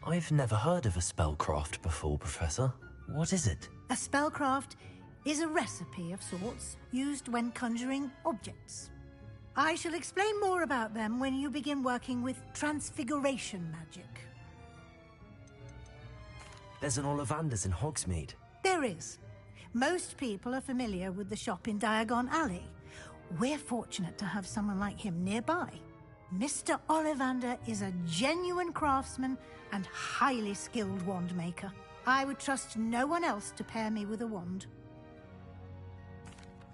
I've never heard of a spellcraft before, Professor. What is it? A spellcraft is a recipe of sorts used when conjuring objects. I shall explain more about them when you begin working with transfiguration magic. There's an Ollivander's in Hogsmeade. There is. Most people are familiar with the shop in Diagon Alley. We're fortunate to have someone like him nearby. Mr. Ollivander is a genuine craftsman and highly skilled wand maker. I would trust no one else to pair me with a wand.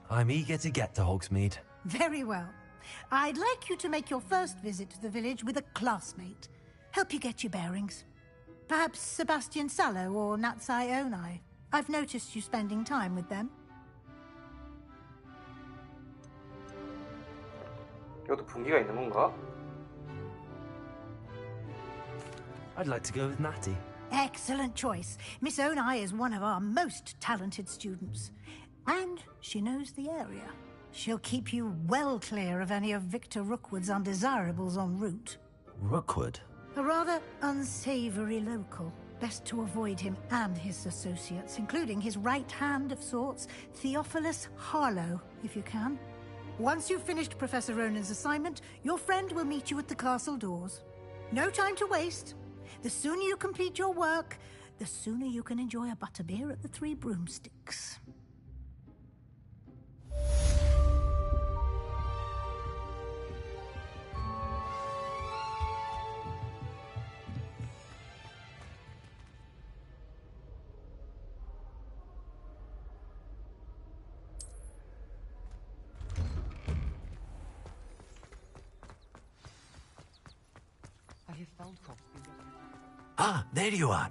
I'm eager to get to Hogsmeade. Very well. I'd like you to make your first visit to the village with a classmate. Help you get your bearings. Perhaps Sebastian Sallow or Natsai Onai. I've noticed you spending time with them. 이것도 분기가 있는 건가? I'd like to go with Natty. Excellent choice. Miss Onai is one of our most talented students. And she knows the area. She'll keep you well clear of any of Victor Rookwood's undesirables en route. Rookwood? A rather unsavory local. Best to avoid him and his associates, including his right hand of sorts, Theophilus Harlow, if you can. Once you've finished Professor Ronan's assignment, your friend will meet you at the castle doors. No time to waste. The sooner you complete your work, the sooner you can enjoy a butterbeer at the Three Broomsticks. I have found Crossby. Ah, there you are.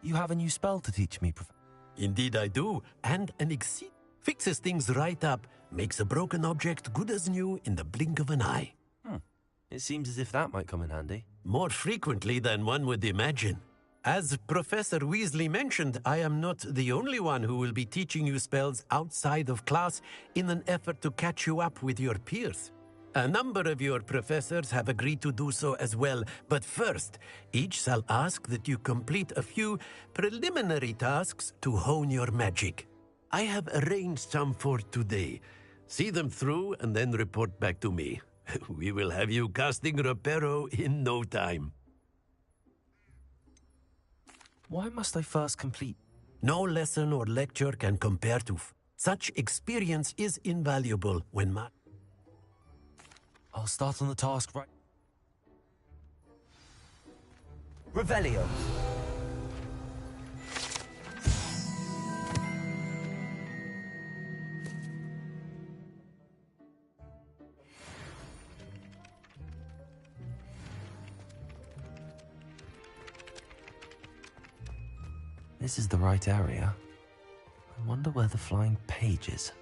You have a new spell to teach me, Professor? Indeed I do, and an exceed fixes things right up, makes a broken object good as new in the blink of an eye. It seems as if that might come in handy. More frequently than one would imagine. As Professor Weasley mentioned, I am not the only one who will be teaching you spells outside of class in an effort to catch you up with your peers. A number of your professors have agreed to do so as well, but first, each shall ask that you complete a few preliminary tasks to hone your magic. I have arranged some for today. See them through and then report back to me. We will have you casting Reparo in no time. Why must I first complete? No lesson or lecture can compare to. Such experience is invaluable when I'll start on the task right. Revelio. This is the right area. I wonder where the flying page is.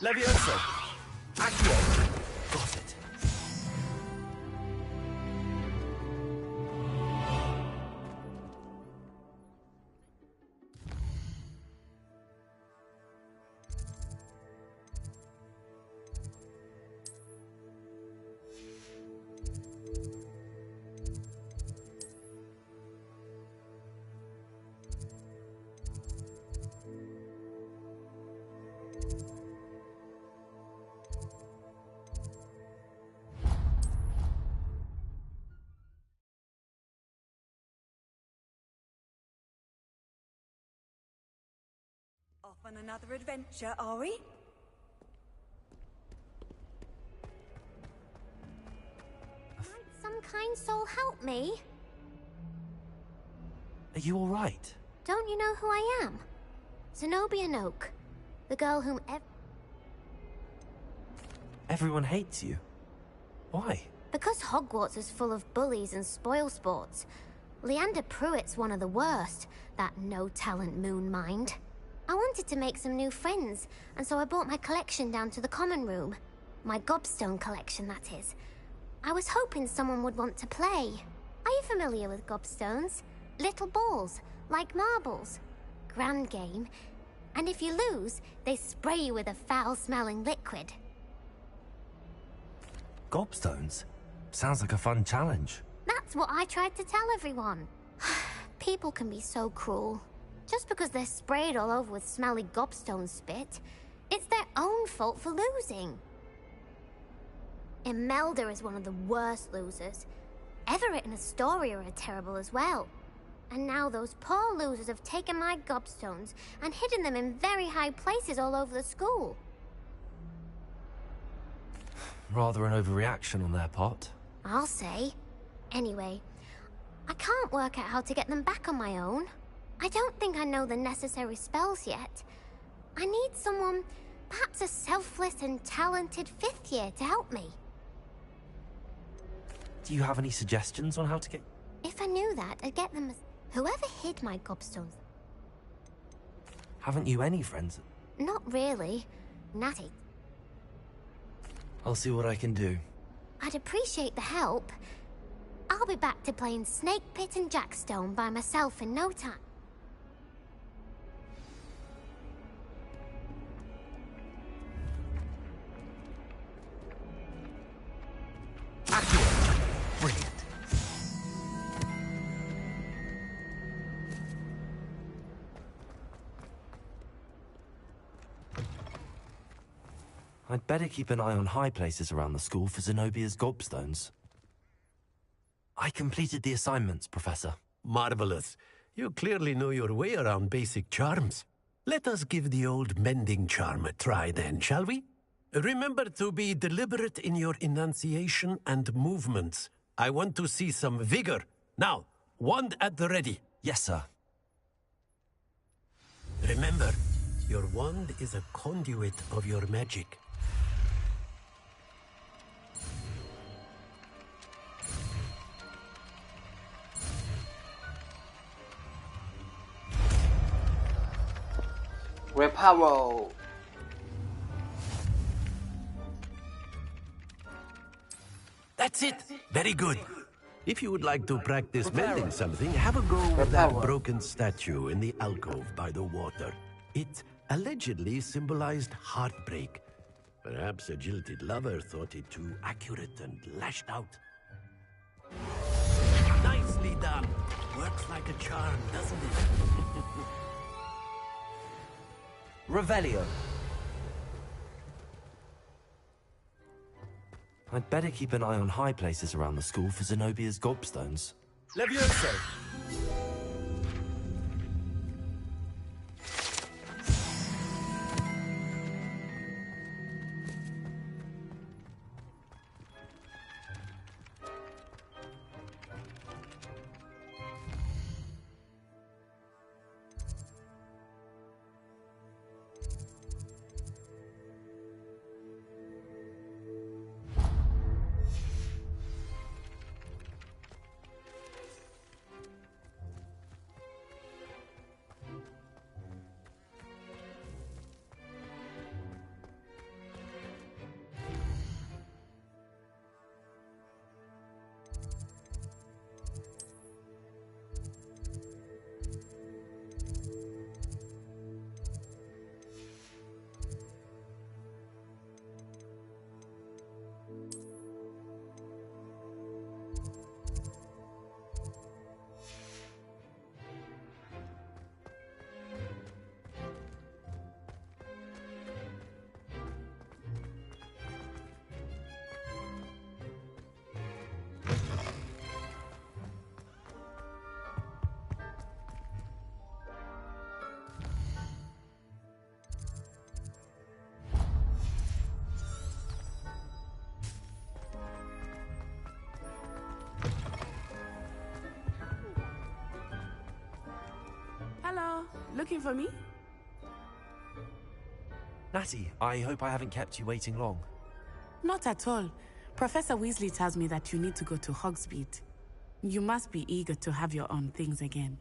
Levioso! Accio! Got it. Off on another adventure, are we? Might some kind soul help me? Are you all right? Don't you know who I am? Zenobia Noak, the girl whom Everyone hates you. Why? Because Hogwarts is full of bullies and spoilsports. Leander Pruitt's one of the worst, that no-talent moon mind. I wanted to make some new friends, and so I brought my collection down to the common room. My gobstone collection, that is. I was hoping someone would want to play. Are you familiar with gobstones? Little balls, like marbles. Grand game. And if you lose, they spray you with a foul-smelling liquid. Gobstones? Sounds like a fun challenge. That's what I tried to tell everyone. People can be so cruel. Just because they're sprayed all over with smelly gobstone spit, it's their own fault for losing. Imelda is one of the worst losers. Everett and Astoria are terrible as well. And now those poor losers have taken my gobstones and hidden them in very high places all over the school. Rather an overreaction on their part. I'll say. Anyway, I can't work out how to get them back on my own. I don't think I know the necessary spells yet. I need someone, perhaps a selfless and talented 5th year to help me. Do you have any suggestions on how to get... If I knew that, I'd get them as... Whoever hid my gobstones... Haven't you any friends? Not really. Natty. I'll see what I can do. I'd appreciate the help. I'll be back to playing Snake Pit and Jackstone by myself in no time. Brilliant. I'd better keep an eye on high places around the school for Zenobia's gobstones. I completed the assignments, Professor. Marvelous. You clearly know your way around basic charms. Let us give the old mending charm a try then, shall we? Remember to be deliberate in your enunciation and movements. I want to see some vigor. Now, wand at the ready. Yes, sir. Remember, your wand is a conduit of your magic. Repower. That's it. Very good. If you would like to practice mending something, have a go with that broken statue in the alcove by the water. It allegedly symbolized heartbreak. Perhaps a jilted lover thought it too accurate and lashed out. Nicely done. Works like a charm, doesn't it? Revelio. I'd better keep an eye on high places around the school for Zenobia's gobstones. Levioso. Hello, looking for me? Natty, I hope I haven't kept you waiting long. Not at all. Professor Weasley tells me that you need to go to Hogsmeade. You must be eager to have your own things again.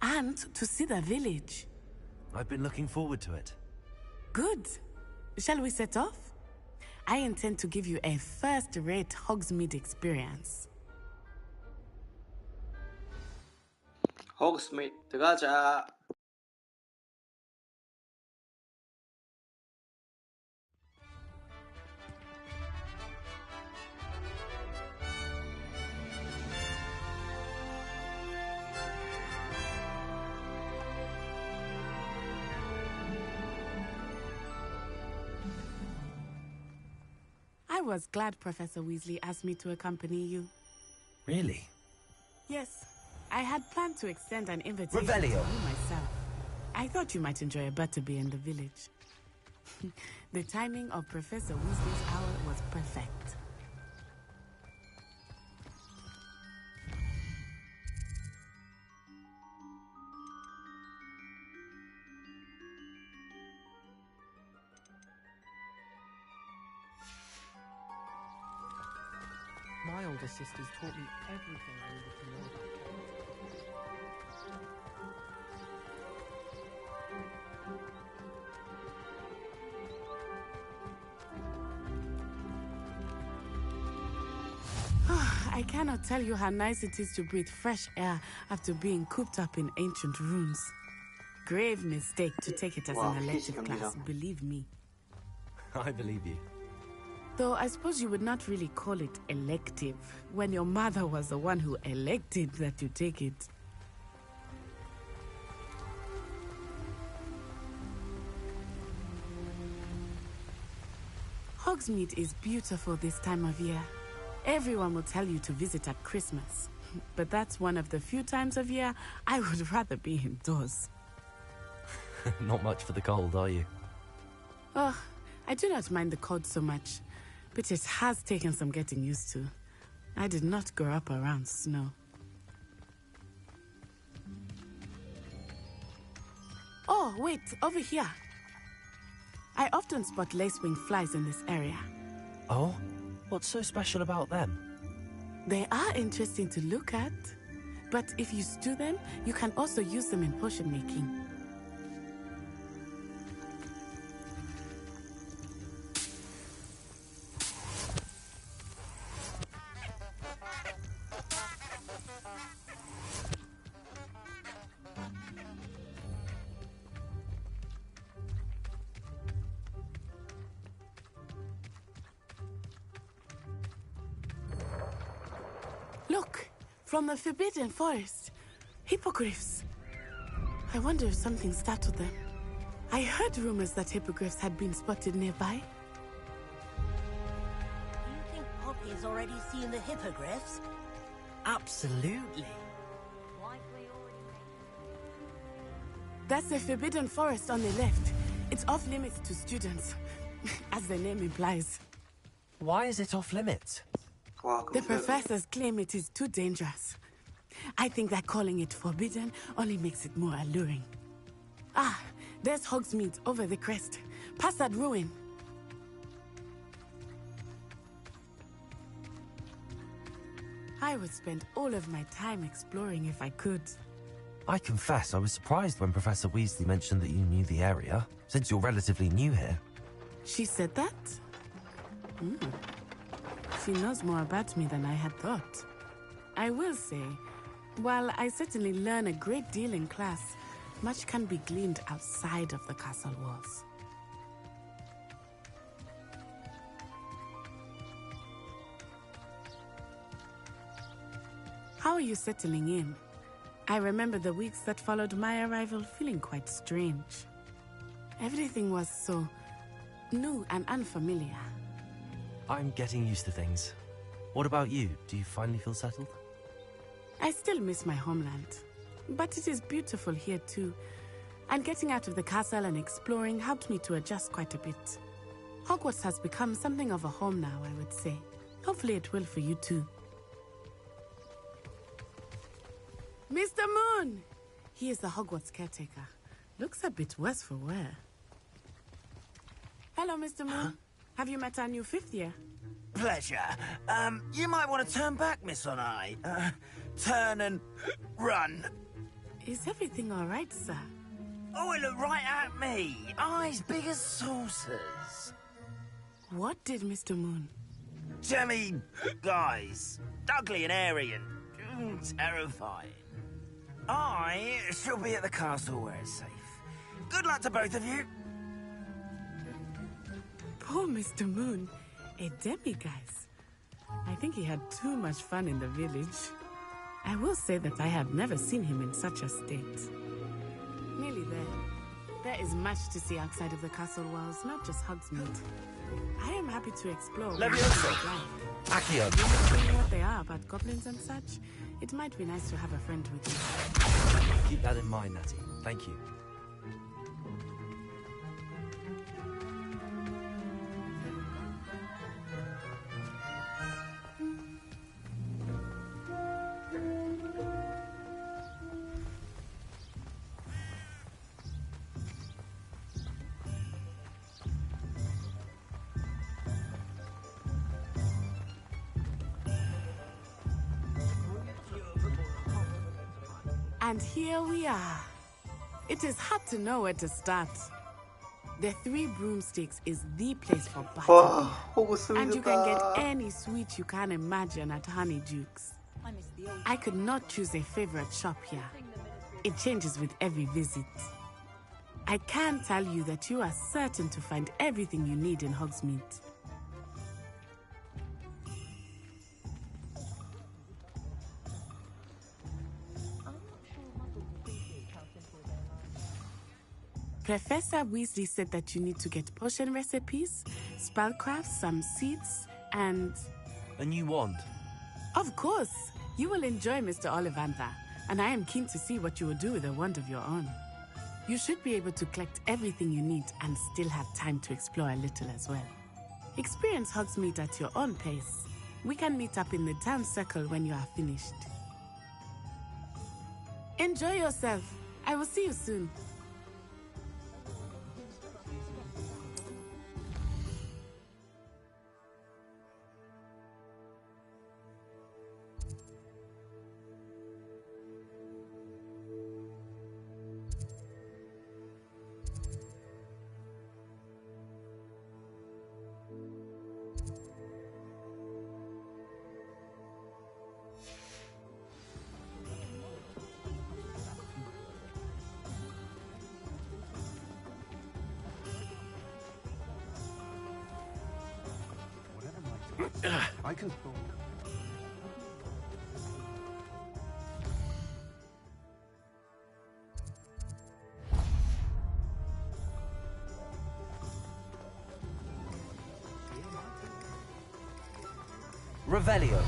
And to see the village. I've been looking forward to it. Good. Shall we set off? I intend to give you a first-rate Hogsmeade experience. 호그스메이드 가자. I was glad Professor Weasley asked me to accompany you. Really? Yes, I had planned to extend an invitation Revelio. to you myself. I thought you might enjoy a butterbeer in the village. The timing of Professor Weasley's hour was perfect. My older sisters taught me everything I needed to know about chemistry. I cannot tell you how nice it is to breathe fresh air after being cooped up in ancient rooms. Grave mistake to take it as an elective class, believe me. I believe you. Though I suppose you would not really call it elective when your mother was the one who elected that you take it. Hogsmeade is beautiful this time of year. Everyone will tell you to visit at Christmas. But that's one of the few times of year I would rather be indoors. Not much for the cold, are you? Oh, I do not mind the cold so much, but it has taken some getting used to. I did not grow up around snow. Oh, wait, over here. I often spot lacewing flies in this area. Oh? What's so special about them? They are interesting to look at, but if you stew them, you can also use them in potion making. Look, from the Forbidden Forest. Hippogriffs. I wonder if something startled them. I heard rumors that hippogriffs had been spotted nearby. Do you think Poppy's already seen the hippogriffs? Absolutely. That's the Forbidden Forest on the left. It's off limits to students, as the name implies. Why is it off limits? The professors claim it is too dangerous. I think that calling it forbidden only makes it more alluring. Ah, there's Hogsmeade over the crest. Past that ruin. I would spend all of my time exploring if I could. I confess I was surprised when Professor Weasley mentioned that you knew the area, since you're relatively new here. She said that? She knows more about me than I had thought. I will say, while I certainly learn a great deal in class, much can be gleaned outside of the castle walls. How are you settling in? I remember the weeks that followed my arrival feeling quite strange. Everything was so new and unfamiliar. I'm getting used to things. What about you? Do you finally feel settled? I still miss my homeland, but it is beautiful here too. And getting out of the castle and exploring helped me to adjust quite a bit. Hogwarts has become something of a home now, I would say. Hopefully it will for you too. Mr. Moon! He is the Hogwarts caretaker. Looks a bit worse for wear. Hello, Mr. Moon. Have you met our new fifth year? Pleasure. You might want to turn back, Miss Onai. Turn and run. Is everything all right, sir? Oh, it looked right at me. Eyes big as saucers. What did Mr. Moon? Jemmy guys. Ugly and airy and terrifying. I shall be at the castle where it's safe. Good luck to both of you. Poor Mr. Moon. A demiguise. I think he had too much fun in the village. I will say that I have never seen him in such a state. Nearly there. There is much to see outside of the castle walls, not just Hogsmeade. I am happy to explore. Leviosa. Accio. You must know what they are about goblins and such. It might be nice to have a friend with you. Keep that in mind, Natty. Thank you. And here we are. It is hard to know where to start. The Three Broomsticks is the place for 와, butterbeer. And you can get 호구스윗이다. any sweet you can imagine at Honeydukes. I could not choose a favorite shop here. It changes with every visit. I can tell you that you are certain to find everything you need in Hogsmeade. Professor Weasley said that you need to get potion recipes, spellcrafts, some seeds, and... A new wand? Of course! You will enjoy Mr. Ollivander, and I am keen to see what you will do with a wand of your own. You should be able to collect everything you need and still have time to explore a little as well. Experience Hogsmeade at your own pace. We can meet up in the town circle when you are finished. Enjoy yourself. I will see you soon. I can. Revelio.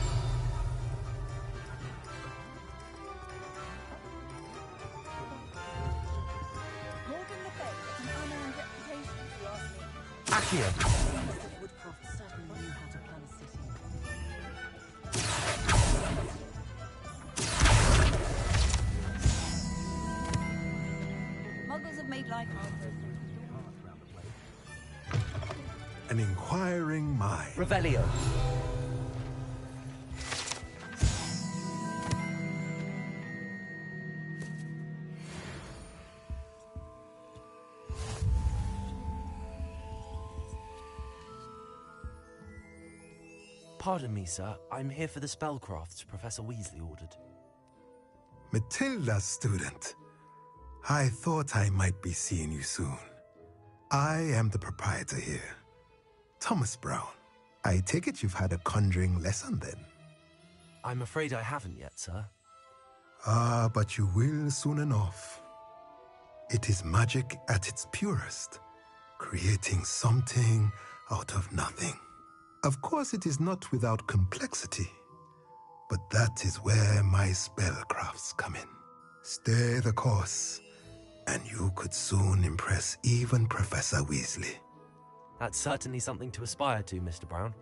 Accio. Muggles have made life hard. An inquiring mind. Revelio. Pardon me, sir. I'm here for the spellcrafts Professor Weasley ordered. Matilda, student. I thought I might be seeing you soon. I am the proprietor here, Thomas Brown. I take it you've had a conjuring lesson then? I'm afraid I haven't yet, sir. Ah, but you will soon enough. It is magic at its purest, creating something out of nothing. Of course, it is not without complexity, but that is where my spellcrafts come in. Stay the course, and you could soon impress even Professor Weasley. That's certainly something to aspire to, Mr. Brown.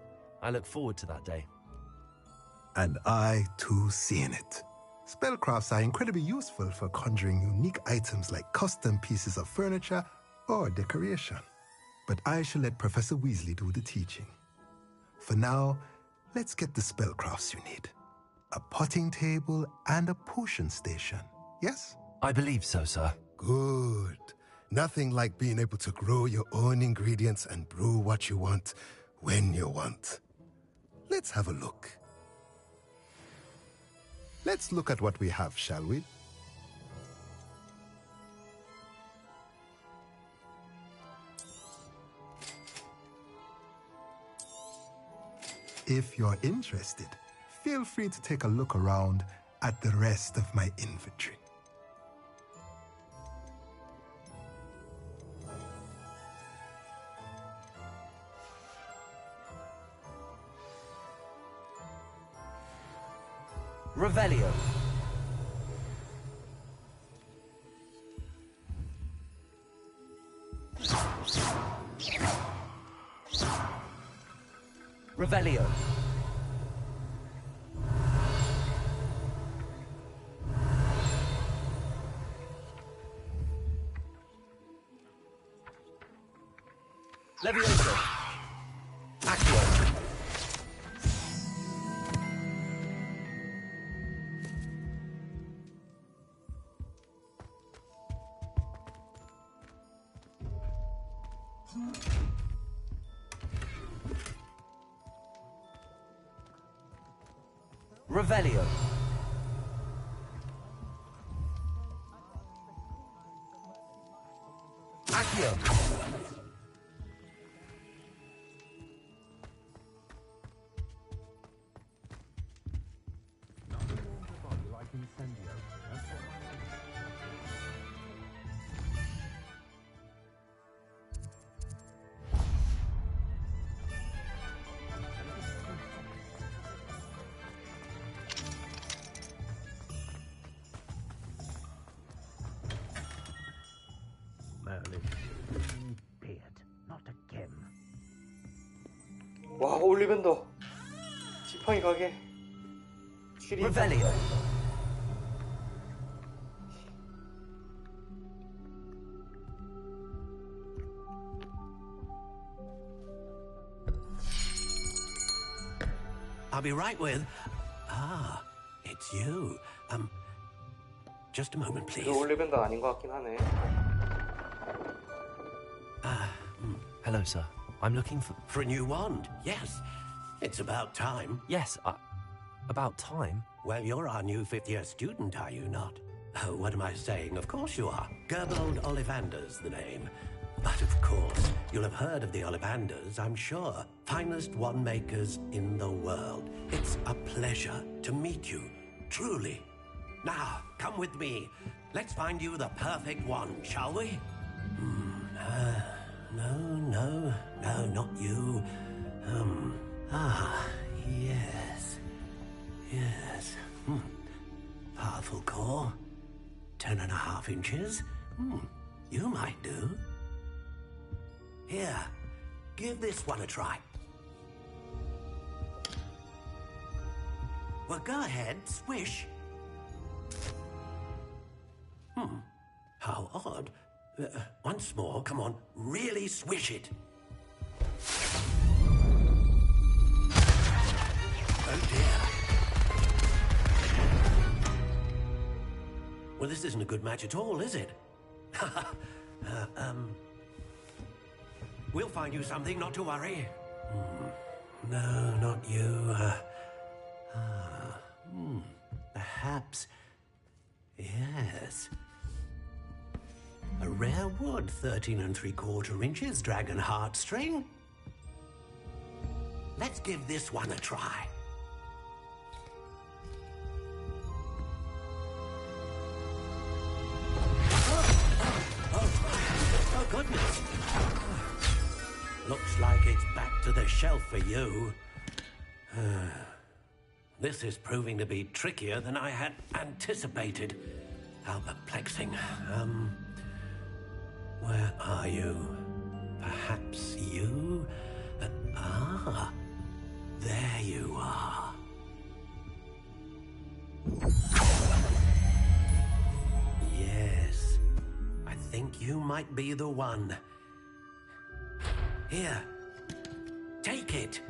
I look forward to that day. And I, too, seeing it. Spellcrafts are incredibly useful for conjuring unique items like custom pieces of furniture or decoration. But I shall let Professor Weasley do the teaching. For now, let's get the spellcrafts you need. A potting table and a potion station, yes? I believe so, sir. Good. Nothing like being able to grow your own ingredients and brew what you want when you want. Let's have a look. Let's look at what we have, shall we? If you're interested, feel free to take a look around at the rest of my inventory. Revelio. Revelio. Levioso. Accio. Revelio. Accio. 와, 올리벤더. 지팡이 가게. Revelio. I'll be right with... Ah, it's you. Just a moment, please. 그 올리벤더 아닌 것 같긴 하네. Hello, sir. I'm looking for... For a new wand, yes. It's about time. Yes, about time? Well, you're our new fifth-year student, are you not? Oh, what am I saying? Of course you are. Gerbold Ollivander's the name. But of course, you'll have heard of the Ollivanders, I'm sure. Finest wand makers in the world. It's a pleasure to meet you, truly. Now, come with me. Let's find you the perfect wand, shall we? No, not you. Yes. Powerful core. 10.5 inches. You might do. Here, give this one a try. Well, go ahead, swish. How odd. Once more, come on, really swish it. Oh dear. Well, this isn't a good match at all, is it? We'll find you something, not to worry. No, not you. Perhaps. Yes. A rare wood, 13 3/4 inches, dragon heartstring. Let's give this one a try. Oh, goodness. Looks like it's back to the shelf for you. This is proving to be trickier than I had anticipated. How perplexing. Where are you? Perhaps you? There you are. Yes, I think you might be the one. Here, take it.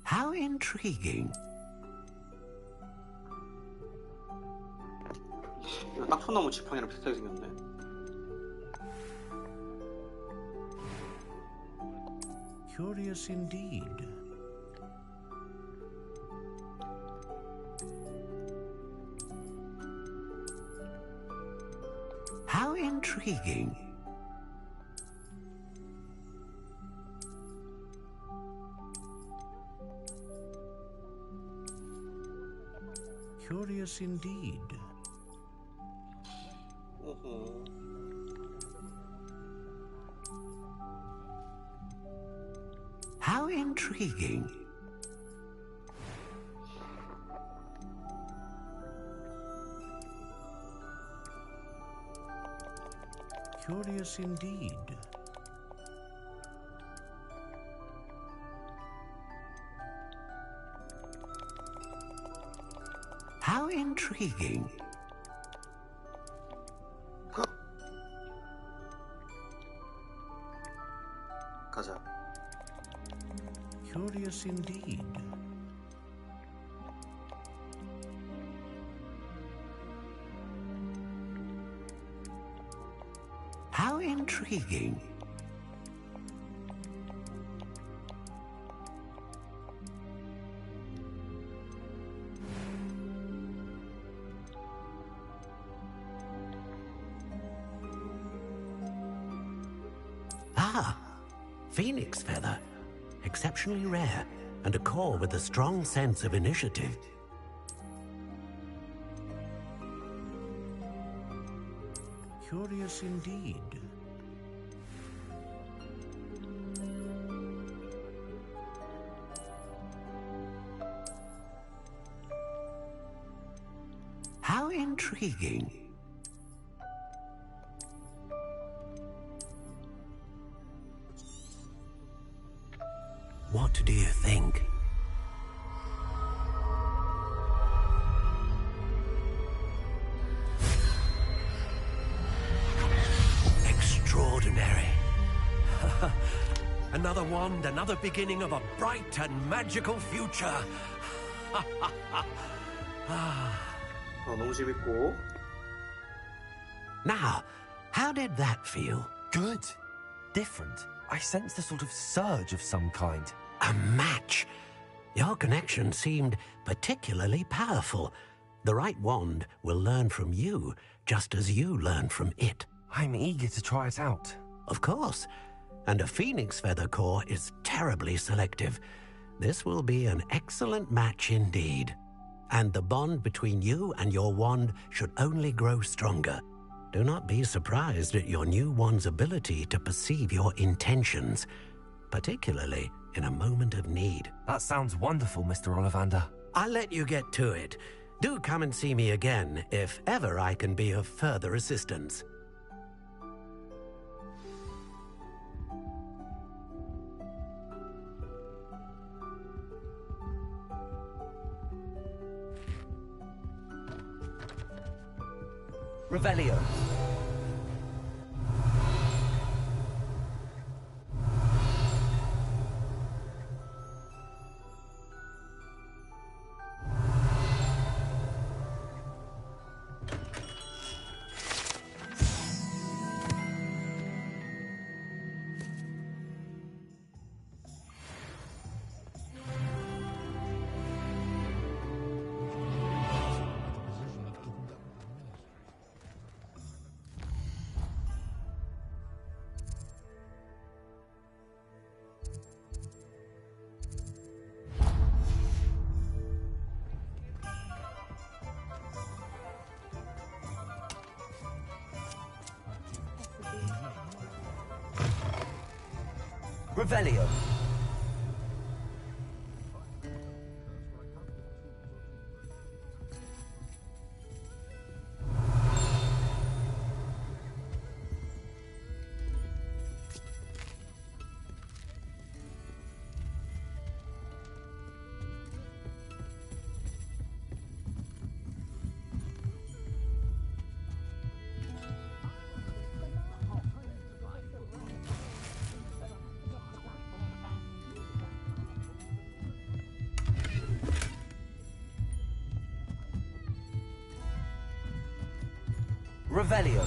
How intriguing. 이거 딱손나무 지팡이랑 비슷하게 생겼네. Curious indeed. How intriguing. Curious indeed. intriguing. Curious indeed. How intriguing. 가자. Curious indeed. How intriguing. Ah, phoenix feather. Exceptionally rare, and a core with a strong sense of initiative. Curious indeed. How intriguing. What do you think? Extraordinary. Another wand, another beginning of a bright and magical future. 너무 재밌고. Now, how did that feel? Good. Different. I sensed a sort of surge of some kind. A match. Your connection seemed particularly powerful. The right wand will learn from you, just as you learn from it. I'm eager to try it out. Of course. And a phoenix feather core is terribly selective. This will be an excellent match indeed. And the bond between you and your wand should only grow stronger. Do not be surprised at your new wand's ability to perceive your intentions, particularly in a moment of need. That sounds wonderful, Mr. Ollivander. I'll let you get to it. Do come and see me again if ever I can be of further assistance. Revelio. Revelio. Revelio.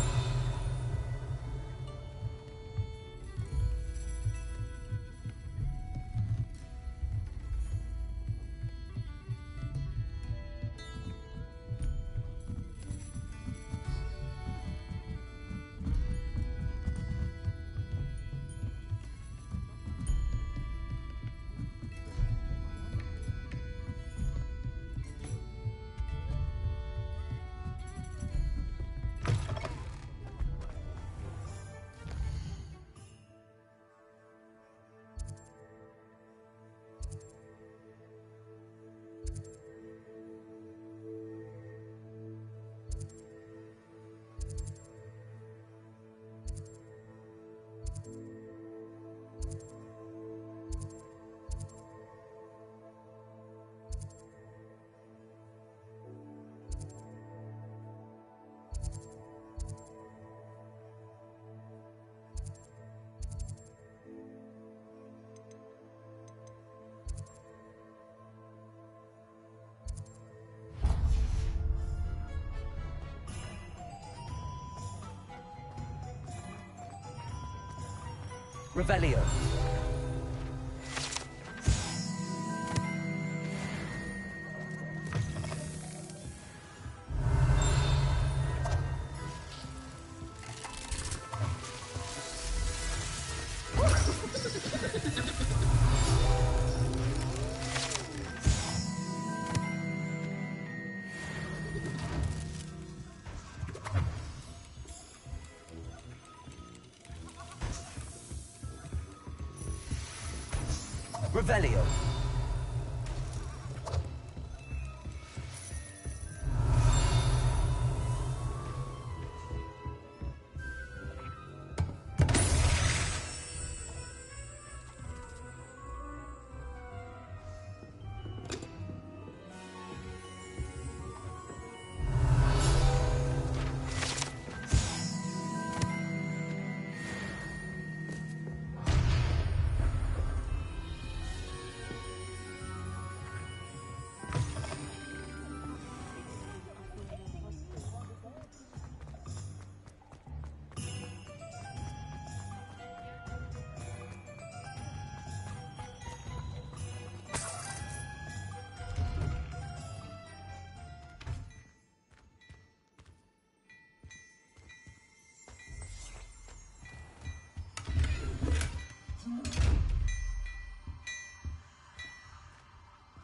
Revelio. Revelio.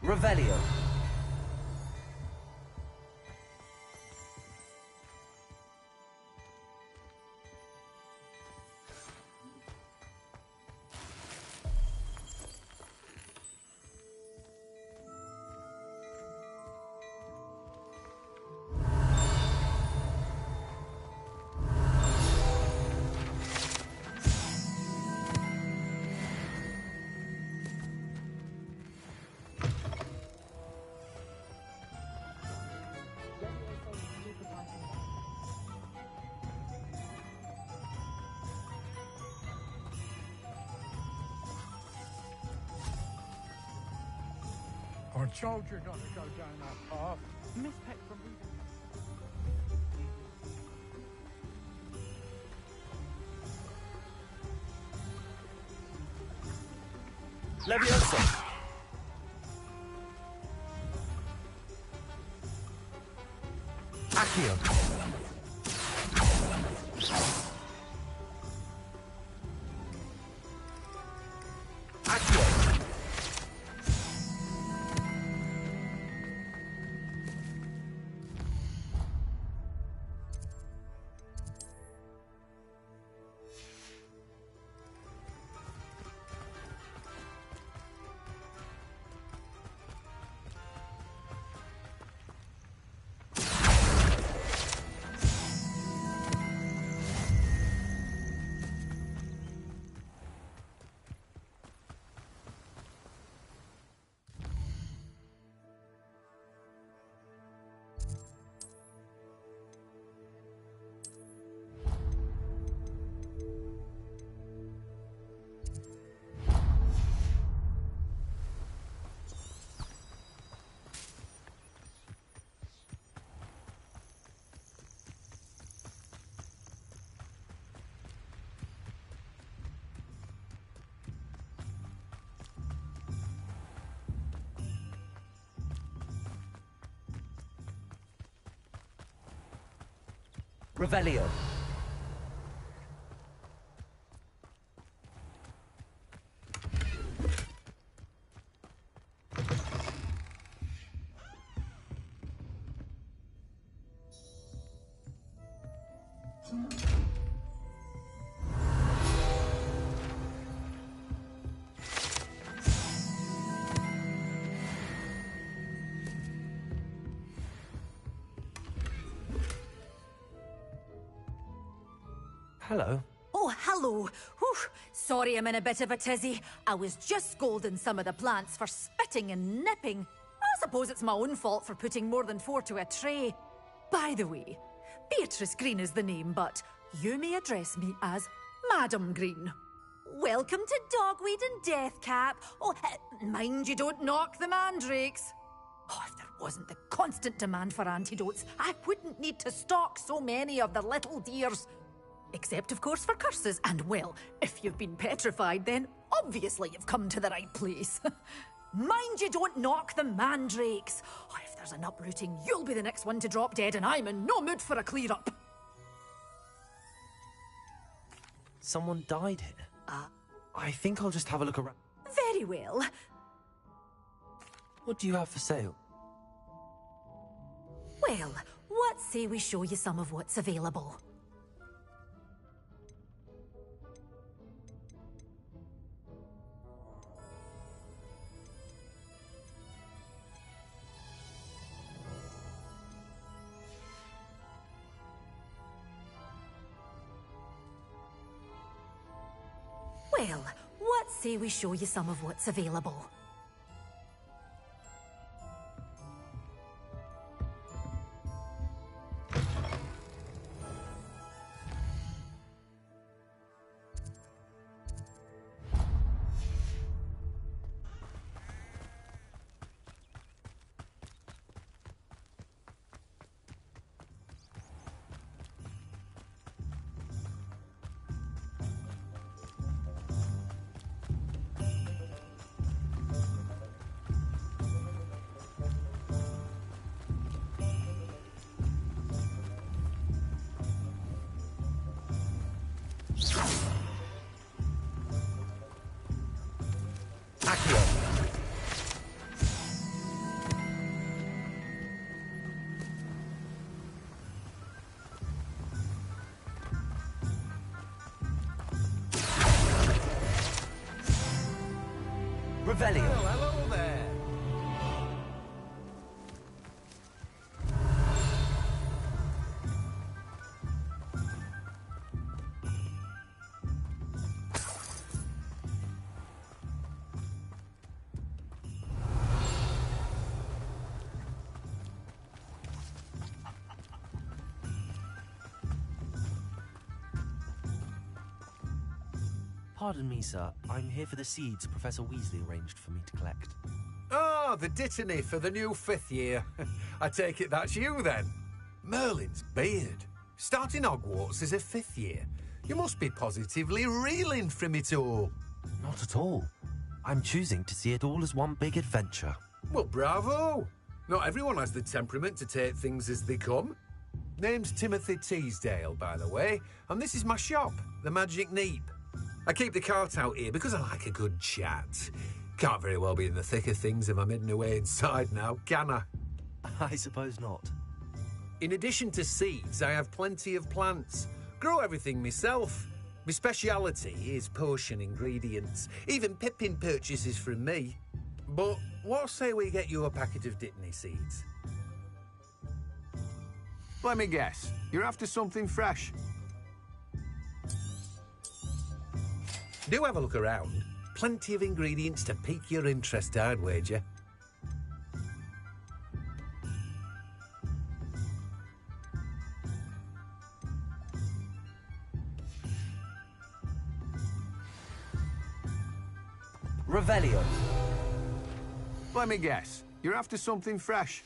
Revelio. I told you not to go down that path. Miss Peck from Leviosa. Accio. Accio. Revelio. Hello. Oh, hello. Whew. Sorry I'm in a bit of a tizzy. I was just scolding some of the plants for spitting and nipping. I suppose it's my own fault for putting more than 4 to a tray. By the way, Beatrice Green is the name, but you may address me as Madam Green. Welcome to Dogweed and Deathcap. Oh, mind you don't knock the mandrakes. Oh, if there wasn't the constant demand for antidotes, I wouldn't need to stock so many of the little dears. Except, of course, for curses. And, well, if you've been petrified, then obviously you've come to the right place. Mind you don't knock the mandrakes. Oh, if there's an uprooting, you'll be the next one to drop dead, and I'm in no mood for a clear-up. Someone died here. I think I'll just have a look around. Very well. What do you have for sale? Well, what say we show you some of what's available? Well, what say we show you some of what's available? Revelio. Hello there. Pardon me, sir. I'm here for the seeds Professor Weasley arranged for me to collect. Ah, the dittany for the new 5th year. I take it that's you, then. Merlin's beard. Starting Hogwarts as a 5th year. You must be positively reeling from it all. Not at all. I'm choosing to see it all as one big adventure. Well, bravo. Not everyone has the temperament to take things as they come. Name's Timothy Teasdale, by the way, and this is my shop, the Magic Neep. I keep the cart out here because I like a good chat. Can't very well be in the thick of things if I'm hidden away inside now, can I? I suppose not. In addition to seeds, I have plenty of plants. Grow everything myself. My speciality is potion ingredients. Even Pippin purchases from me. But what say we get you a packet of Dittany seeds? Let me guess. You're after something fresh. Do have a look around. Plenty of ingredients to pique your interest, I'd wager. Revelio. Let me guess. You're after something fresh.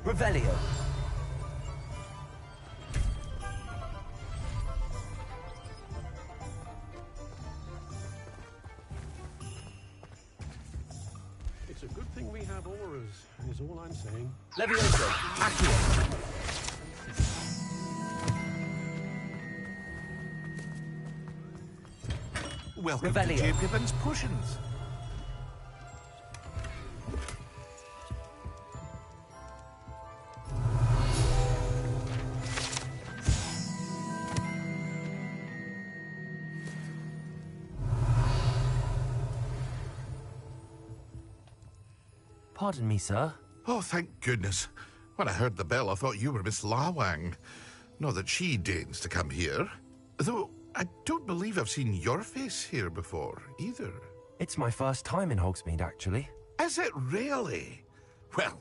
Revelio. It's a good thing we have auras, is all I'm saying. Levioso. Accio. Welcome Revelio. to Jacobin's Potions. Pardon me, sir. Oh, thank goodness. When I heard the bell, I thought you were Miss Lawang. Not that she deigns to come here. Though, I don't believe I've seen your face here before, either. It's my first time in Hogsmeade, actually. Is it really? Well,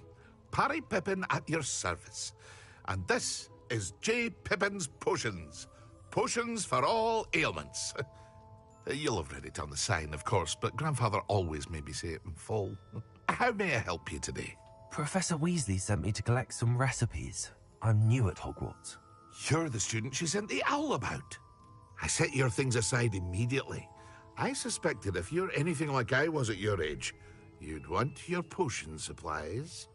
Parry Pippin at your service. And this is J. Pippin's Potions. Potions for all ailments. You'll have read it on the sign, of course, but Grandfather always made me say it in full. How may I help you today? Professor Weasley sent me to collect some recipes. I'm new at Hogwarts. You're the student she sent the owl about. I set your things aside immediately. I suspected if you're anything like I was at your age, you'd want your potion supplies.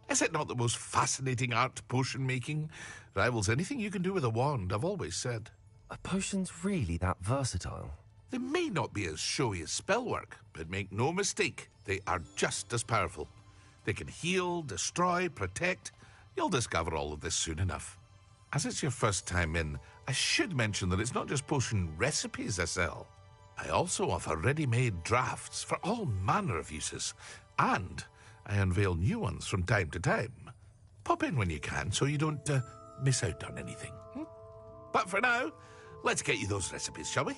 Is it not the most fascinating art, potion making? Rivals anything you can do with a wand, I've always said. Are potions really that versatile? They may not be as showy as spellwork, but make no mistake, they are just as powerful. They can heal, destroy, protect. You'll discover all of this soon enough. As it's your first time in, I should mention that it's not just potion recipes I sell. I also offer ready-made drafts for all manner of uses, and I unveil new ones from time to time. Pop in when you can so you don't miss out on anything. But for now, let's get you those recipes, shall we?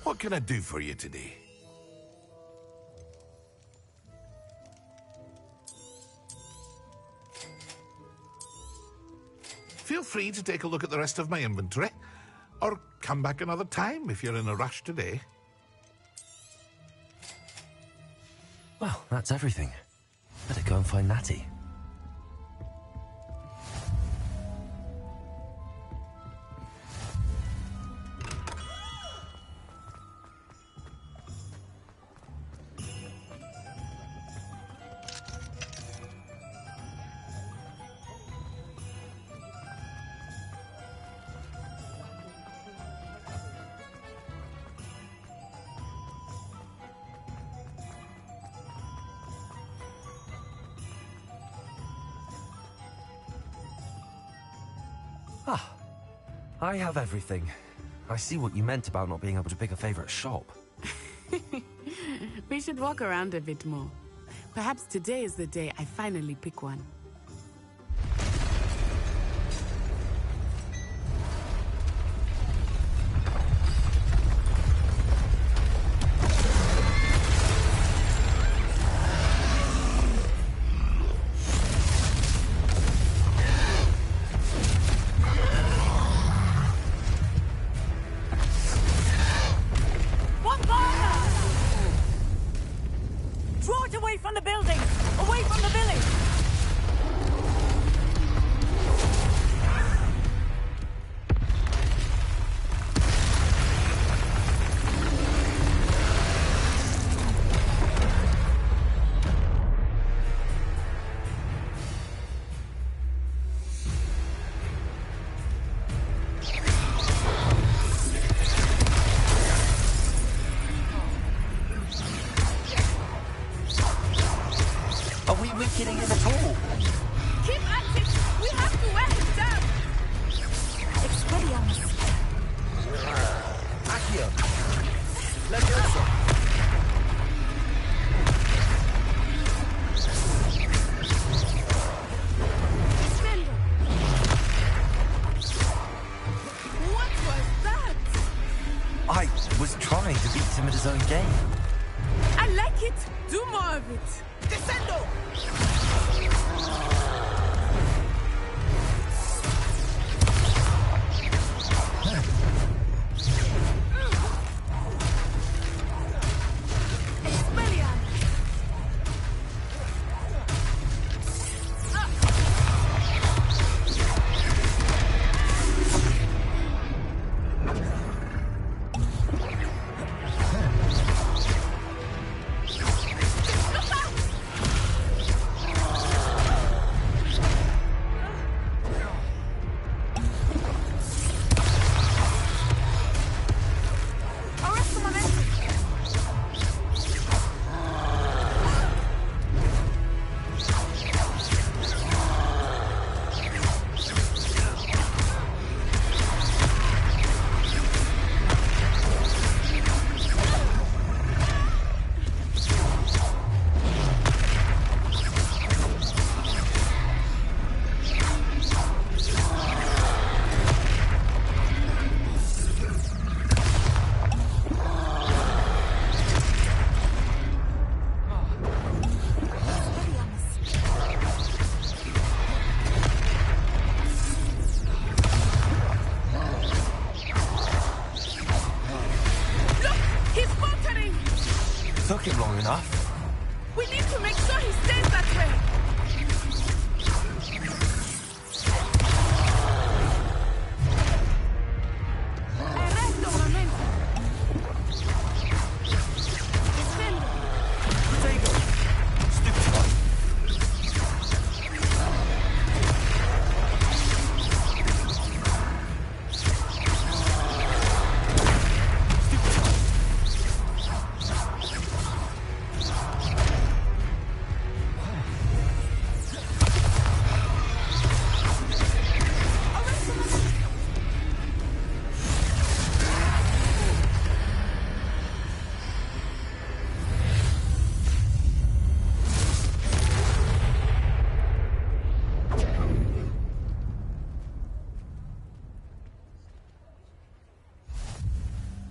What can I do for you today? Feel free to take a look at the rest of my inventory, or come back another time if you're in a rush today. Well, that's everything. Better go and find Natty. Ah, I have everything. I see what you meant about not being able to pick a favorite shop. We should walk around a bit more. Perhaps today is the day I finally pick one. Getting him at all. Keep at it! We have to wear him down! Expelliarmus. Accio. Levioso. Defender. What was that? I was trying to beat him at his own game. I like it. Do more of it. Descendo! took him long enough. We need to make sure he stays that way.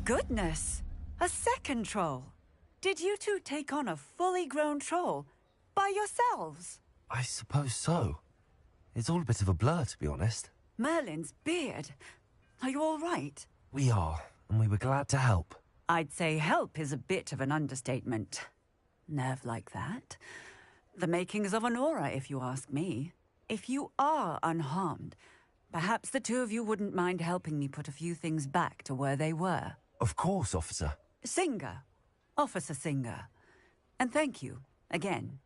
Goodness! A second troll! Did you two take on a fully grown troll by yourselves? I suppose so. It's all a bit of a blur, to be honest. Merlin's beard. Are you all right? We are, and we were glad to help. I'd say help is a bit of an understatement. Nerve like that. The makings of an aura, if you ask me. If you are unharmed, perhaps the two of you wouldn't mind helping me put a few things back to where they were. Of course, officer. Singer. Officer Singer. And thank you, again.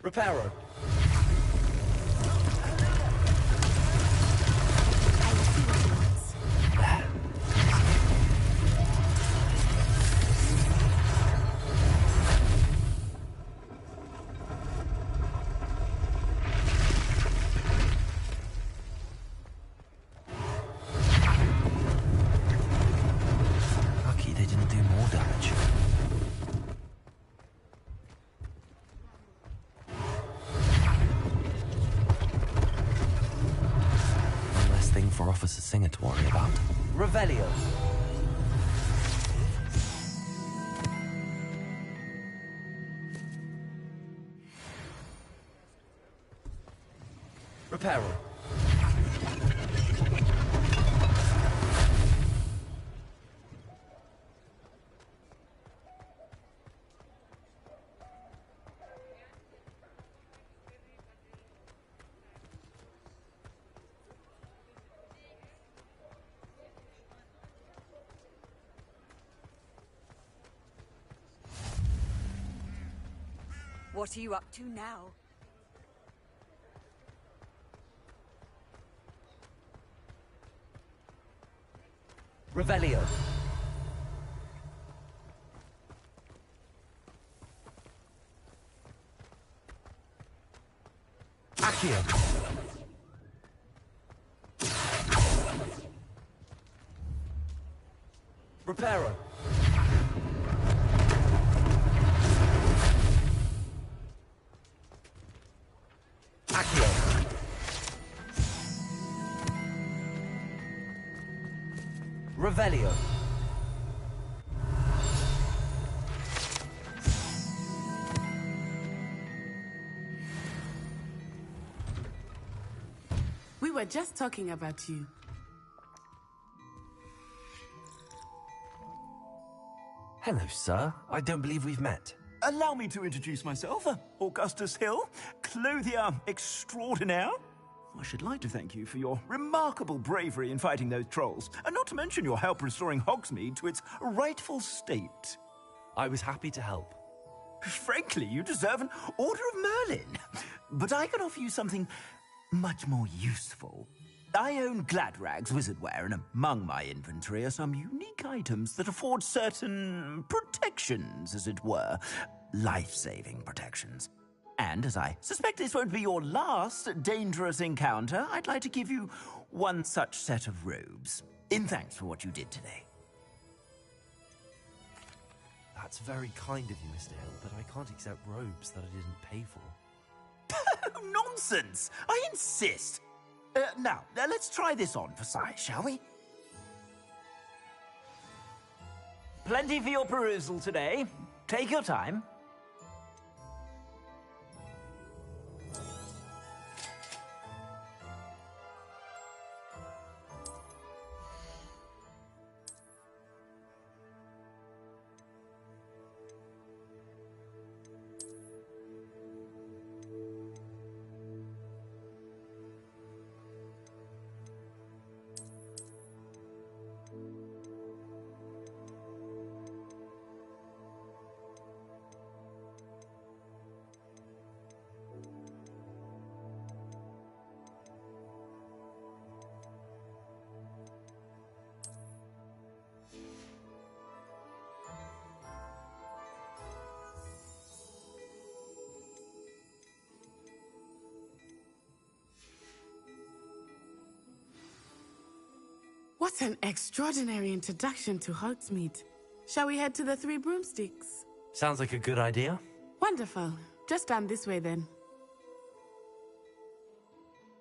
Reparo. Lucky they didn't do more damage. One less thing for Officer Singer to worry about. Revelio. Reparo. What are you up to now? Revelio. Accio. Reparo. Accio. Revelio. We were just talking about you. Hello, sir. I don't believe we've met. Allow me to introduce myself, Augustus Hill, clothier extraordinaire. I should like to thank you for your remarkable bravery in fighting those trolls, and not to mention your help restoring Hogsmeade to its rightful state. I was happy to help. Frankly, you deserve an Order of Merlin. But I can offer you something much more useful. I own Gladrag's wizardware, and among my inventory are some unique items that afford certain protections, as it were. Life-saving protections. And as I suspect this won't be your last dangerous encounter, I'd like to give you one such set of robes, in thanks for what you did today. That's very kind of you, Mr. Hill, but I can't accept robes that I didn't pay for. Nonsense! I insist! Now, let's try this on for size, shall we? Plenty for your perusal today. Take your time. What an extraordinary introduction to Hogsmeade. Shall we head to the Three Broomsticks? Sounds like a good idea. Wonderful. Just down this way then.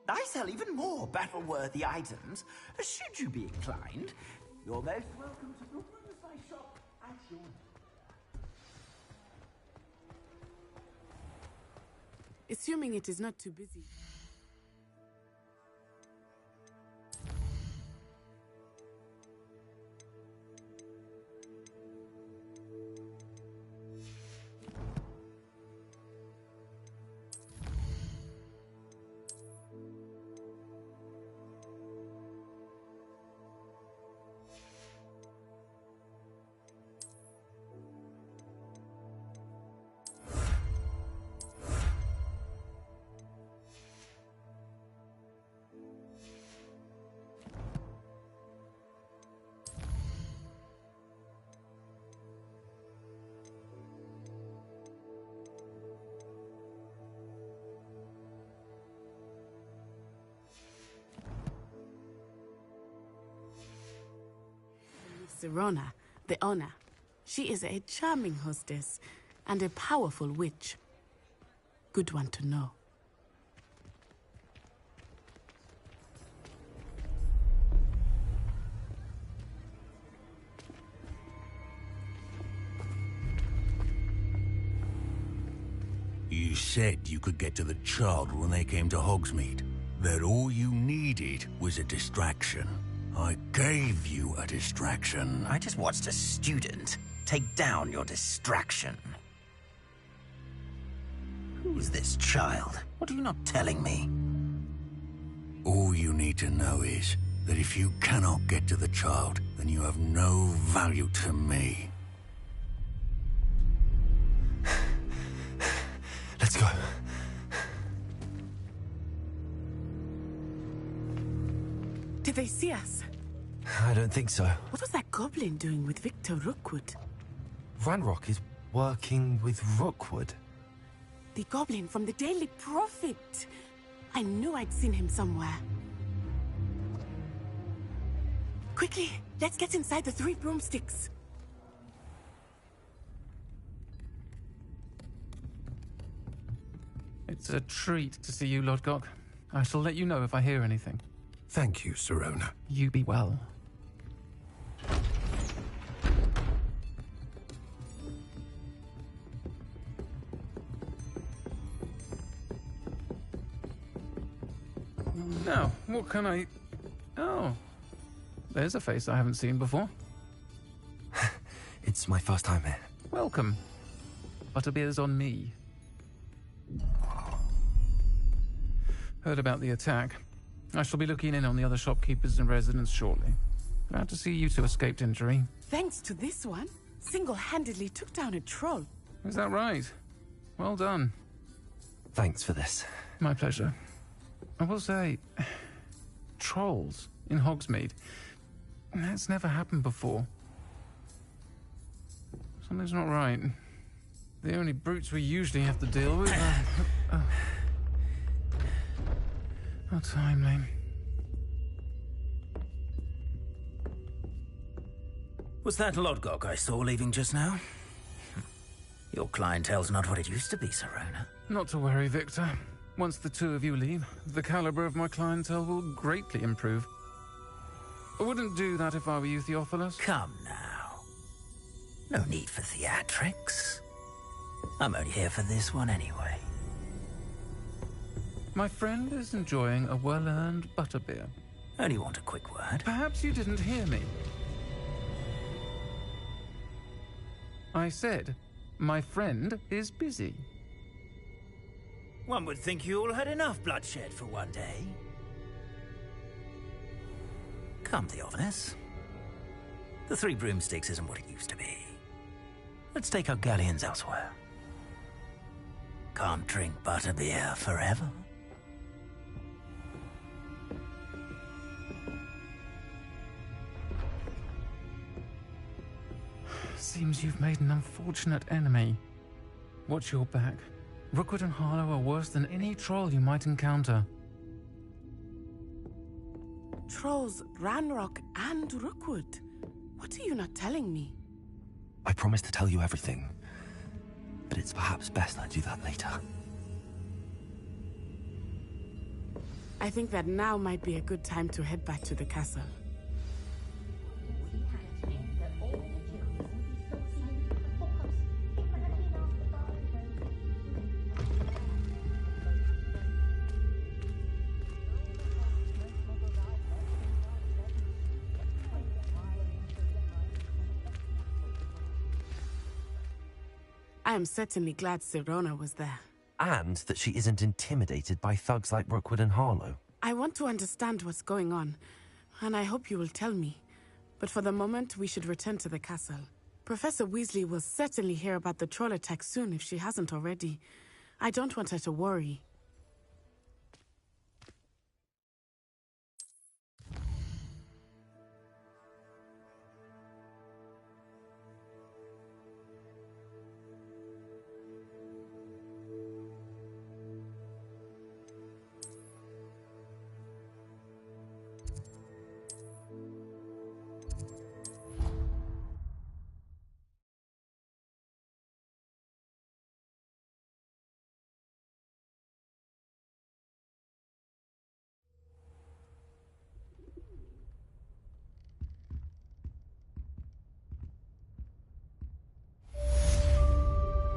I sell even more battle-worthy items. Should you be inclined, you're most welcome to look at my shop at your... Assuming it is not too busy. Sirona, the owner. She is a charming hostess and a powerful witch. Good one to know. You said you could get to the child when they came to Hogsmeade. That all you needed was a distraction. I gave you a distraction. I just watched a student take down your distraction. Who's this child? What are you not telling me? All you need to know is that if you cannot get to the child, then you have no value to me. Let's go. Did they see us? I don't think so. What was that goblin doing with Victor Rookwood? Ranrock is working with Rookwood. The goblin from the Daily Prophet. I knew I'd seen him somewhere. Quickly, let's get inside the Three Broomsticks. It's a treat to see you, Lodgok. I shall let you know if I hear anything. Thank you, Sirona. You be well. Now, what can I... Oh. There's a face I haven't seen before. It's my first time here. Welcome. Butterbeer's on me. Heard about the attack. I shall be looking in on the other shopkeepers and residents shortly. Glad to see you two escaped injury. Thanks to this one, single-handedly took down a troll. Is that right? Well done. Thanks for this. My pleasure. I will say, trolls in Hogsmeade. That's never happened before. Something's not right. The only brutes we usually have to deal with are... How timely. Was that Lodgok I saw leaving just now? Your clientele's not what it used to be, Sirona. Not to worry, Victor. Once the two of you leave, the caliber of my clientele will greatly improve. I wouldn't do that if I were you, Theophilus. Come now. No need for theatrics. I'm only here for this one anyway. My friend is enjoying a well-earned butterbeer. Only want a quick word. Perhaps you didn't hear me. I said, my friend is busy. One would think you all had enough bloodshed for one day. Come, Theophilus. The Three Broomsticks isn't what it used to be. Let's take our galleons elsewhere. Can't drink butterbeer forever. Seems you've made an unfortunate enemy. Watch your back. Rookwood and Harlow are worse than any troll you might encounter. Trolls, Ranrock, and Rookwood. What are you not telling me? I promised to tell you everything, but it's perhaps best I do that later. I think that now might be a good time to head back to the castle. I am certainly glad Sirona was there. And that she isn't intimidated by thugs like Rookwood and Harlow. I want to understand what's going on, and I hope you will tell me. But for the moment, we should return to the castle. Professor Weasley will certainly hear about the troll attack soon if she hasn't already. I don't want her to worry.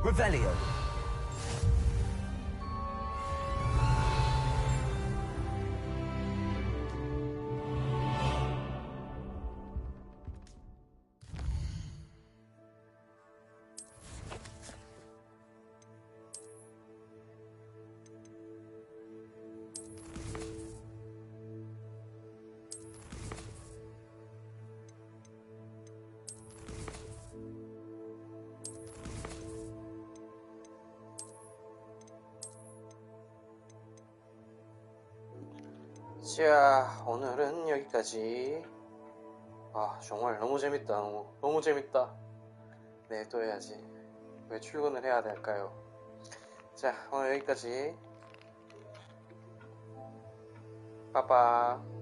Revelio. 자, 오늘은 여기까지. 아, 정말 너무 재밌다. 너무 재밌다. 네, 또 해야지. 왜 출근을 해야 될까요? 자, 오늘 여기까지. 빠빠.